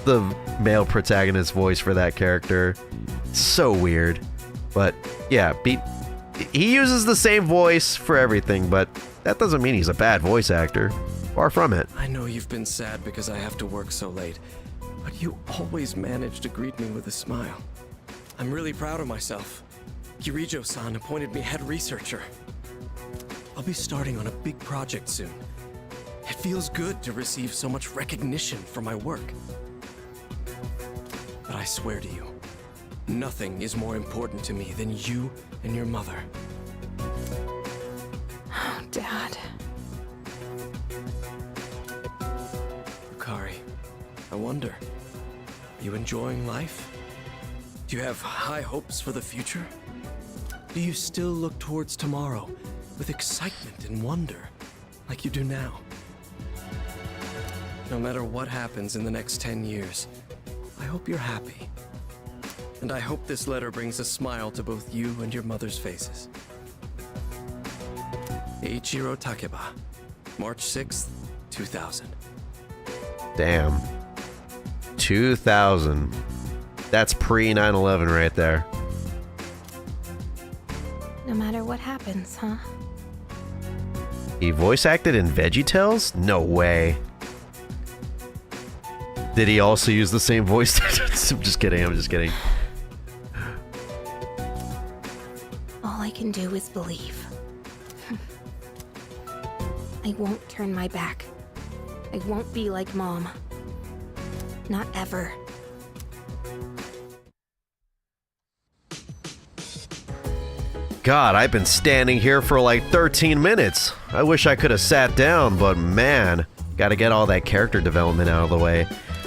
the male protagonist voice for that character. So weird. But yeah, he uses the same voice for everything, but that doesn't mean he's a bad voice actor. Far from it. I know you've been sad because I have to work so late, but you always manage to greet me with a smile. I'm really proud of myself. Kirijo-san appointed me head researcher. I'll be starting on a big project soon. It feels good to receive so much recognition for my work. But I swear to you, nothing is more important to me than you and your mother. Oh, Dad. Yukari, I wonder, are you enjoying life? Do you have high hopes for the future? Do you still look towards tomorrow with excitement and wonder, like you do now? No matter what happens in the next 10 years, I hope you're happy. And I hope this letter brings a smile to both you and your mother's faces. Eiichiro Takeba, March 6th, 2000. Damn. 2000. That's pre 9/11 right there. No matter what happens, huh? He voice acted in VeggieTales? No way. Did he also use the same voice? I'm just kidding. All I can do is believe. I won't turn my back. I won't be like Mom. Not ever. God, I've been standing here for like 13 minutes. I wish I could have sat down, but man, gotta get all that character development out of the way.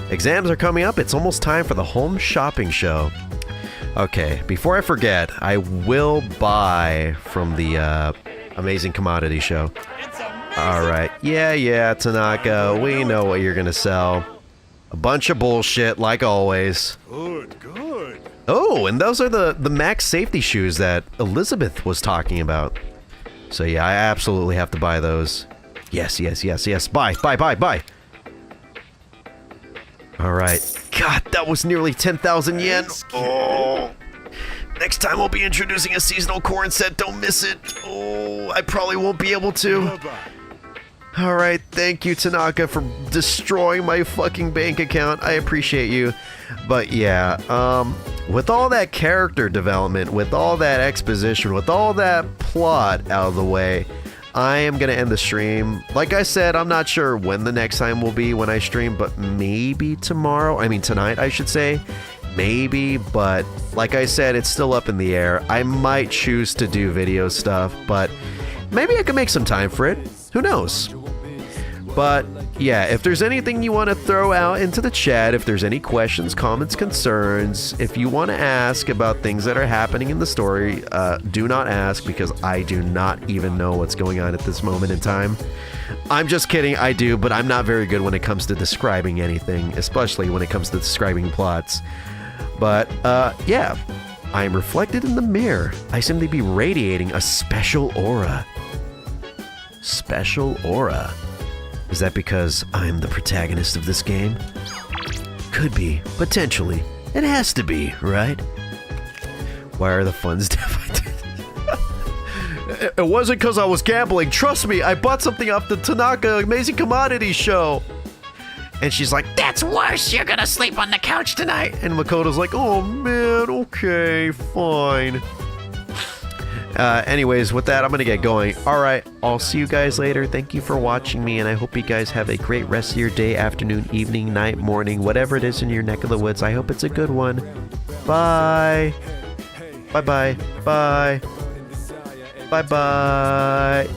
Exams are coming up. It's almost time for the home shopping show. Okay, before I forget, I will buy from the Amazing Commodity Show. Alright, yeah, Tanaka, we know what you're gonna sell. A bunch of bullshit, like always. Good. Oh, and those are the max safety shoes that Elizabeth was talking about. So yeah, I absolutely have to buy those. Yes. Buy. Alright. God, that was nearly 10,000 yen. Oh. Next time we'll be introducing a seasonal corn set. Don't miss it. Oh, I probably won't be able to. Alright, thank you, Tanaka, for destroying my fucking bank account. I appreciate you. But yeah, with all that character development, with all that exposition, with all that plot out of the way, I am going to end the stream. Like I said, I'm not sure when the next time will be when I stream, but maybe tomorrow. I mean, tonight, I should say. Maybe, but like I said, it's still up in the air. I might choose to do video stuff, but maybe I can make some time for it. Who knows? But yeah, if there's anything you want to throw out into the chat, if there's any questions, comments, concerns, if you want to ask about things that are happening in the story, do not ask, because I do not even know what's going on at this moment in time. I'm just kidding, I do, but I'm not very good when it comes to describing anything, especially when it comes to describing plots. But yeah, I am reflected in the mirror. I seem to be radiating a special aura. Special aura. Is that because I'm the protagonist of this game? Could be, potentially. It has to be, right? Why are the funds It wasn't because I was gambling. Trust me, I bought something off the Tanaka Amazing Commodities show. And she's like, that's worse. You're gonna sleep on the couch tonight. And Makoto's like, oh man, okay, fine. Anyways, with that, I'm gonna get going. All right, I'll see you guys later. Thank you for watching me, and I hope you guys have a great rest of your day, afternoon, evening, night, morning, whatever it is in your neck of the woods. I hope it's a good one. Bye. Bye-bye. Bye. Bye-bye.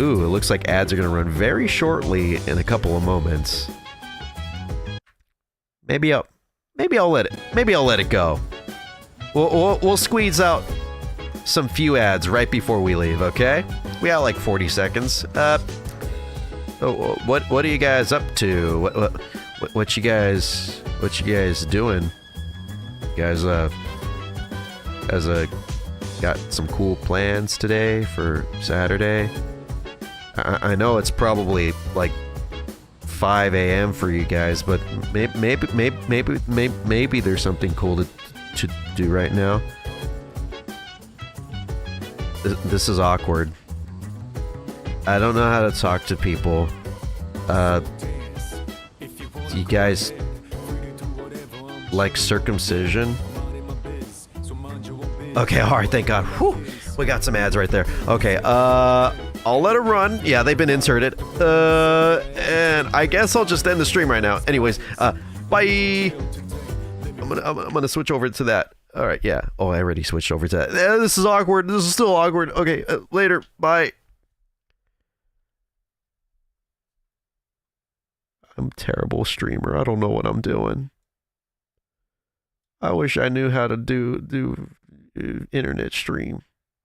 Ooh, it looks like ads are gonna run very shortly in a couple of moments. Maybe I'll let it go. We'll squeeze out some few ads right before we leave, okay? We got like 40 seconds. What are you guys up to? What you guys doing? You guys got some cool plans today for Saturday? I know it's probably like 5 a.m. for you guys, but maybe there's something cool to do right now. This is awkward. I don't know how to talk to people. You guys like circumcision? Okay, alright, thank God. Whew, we got some ads right there. Okay, I'll let it run. Yeah, they've been inserted. And I guess I'll just end the stream right now. Anyways, bye! I'm gonna switch over to that. All right, yeah. Oh, I already switched over to that. This is awkward. This is still awkward. Okay, later. Bye. I'm a terrible streamer. I don't know what I'm doing. I wish I knew how to do internet stream.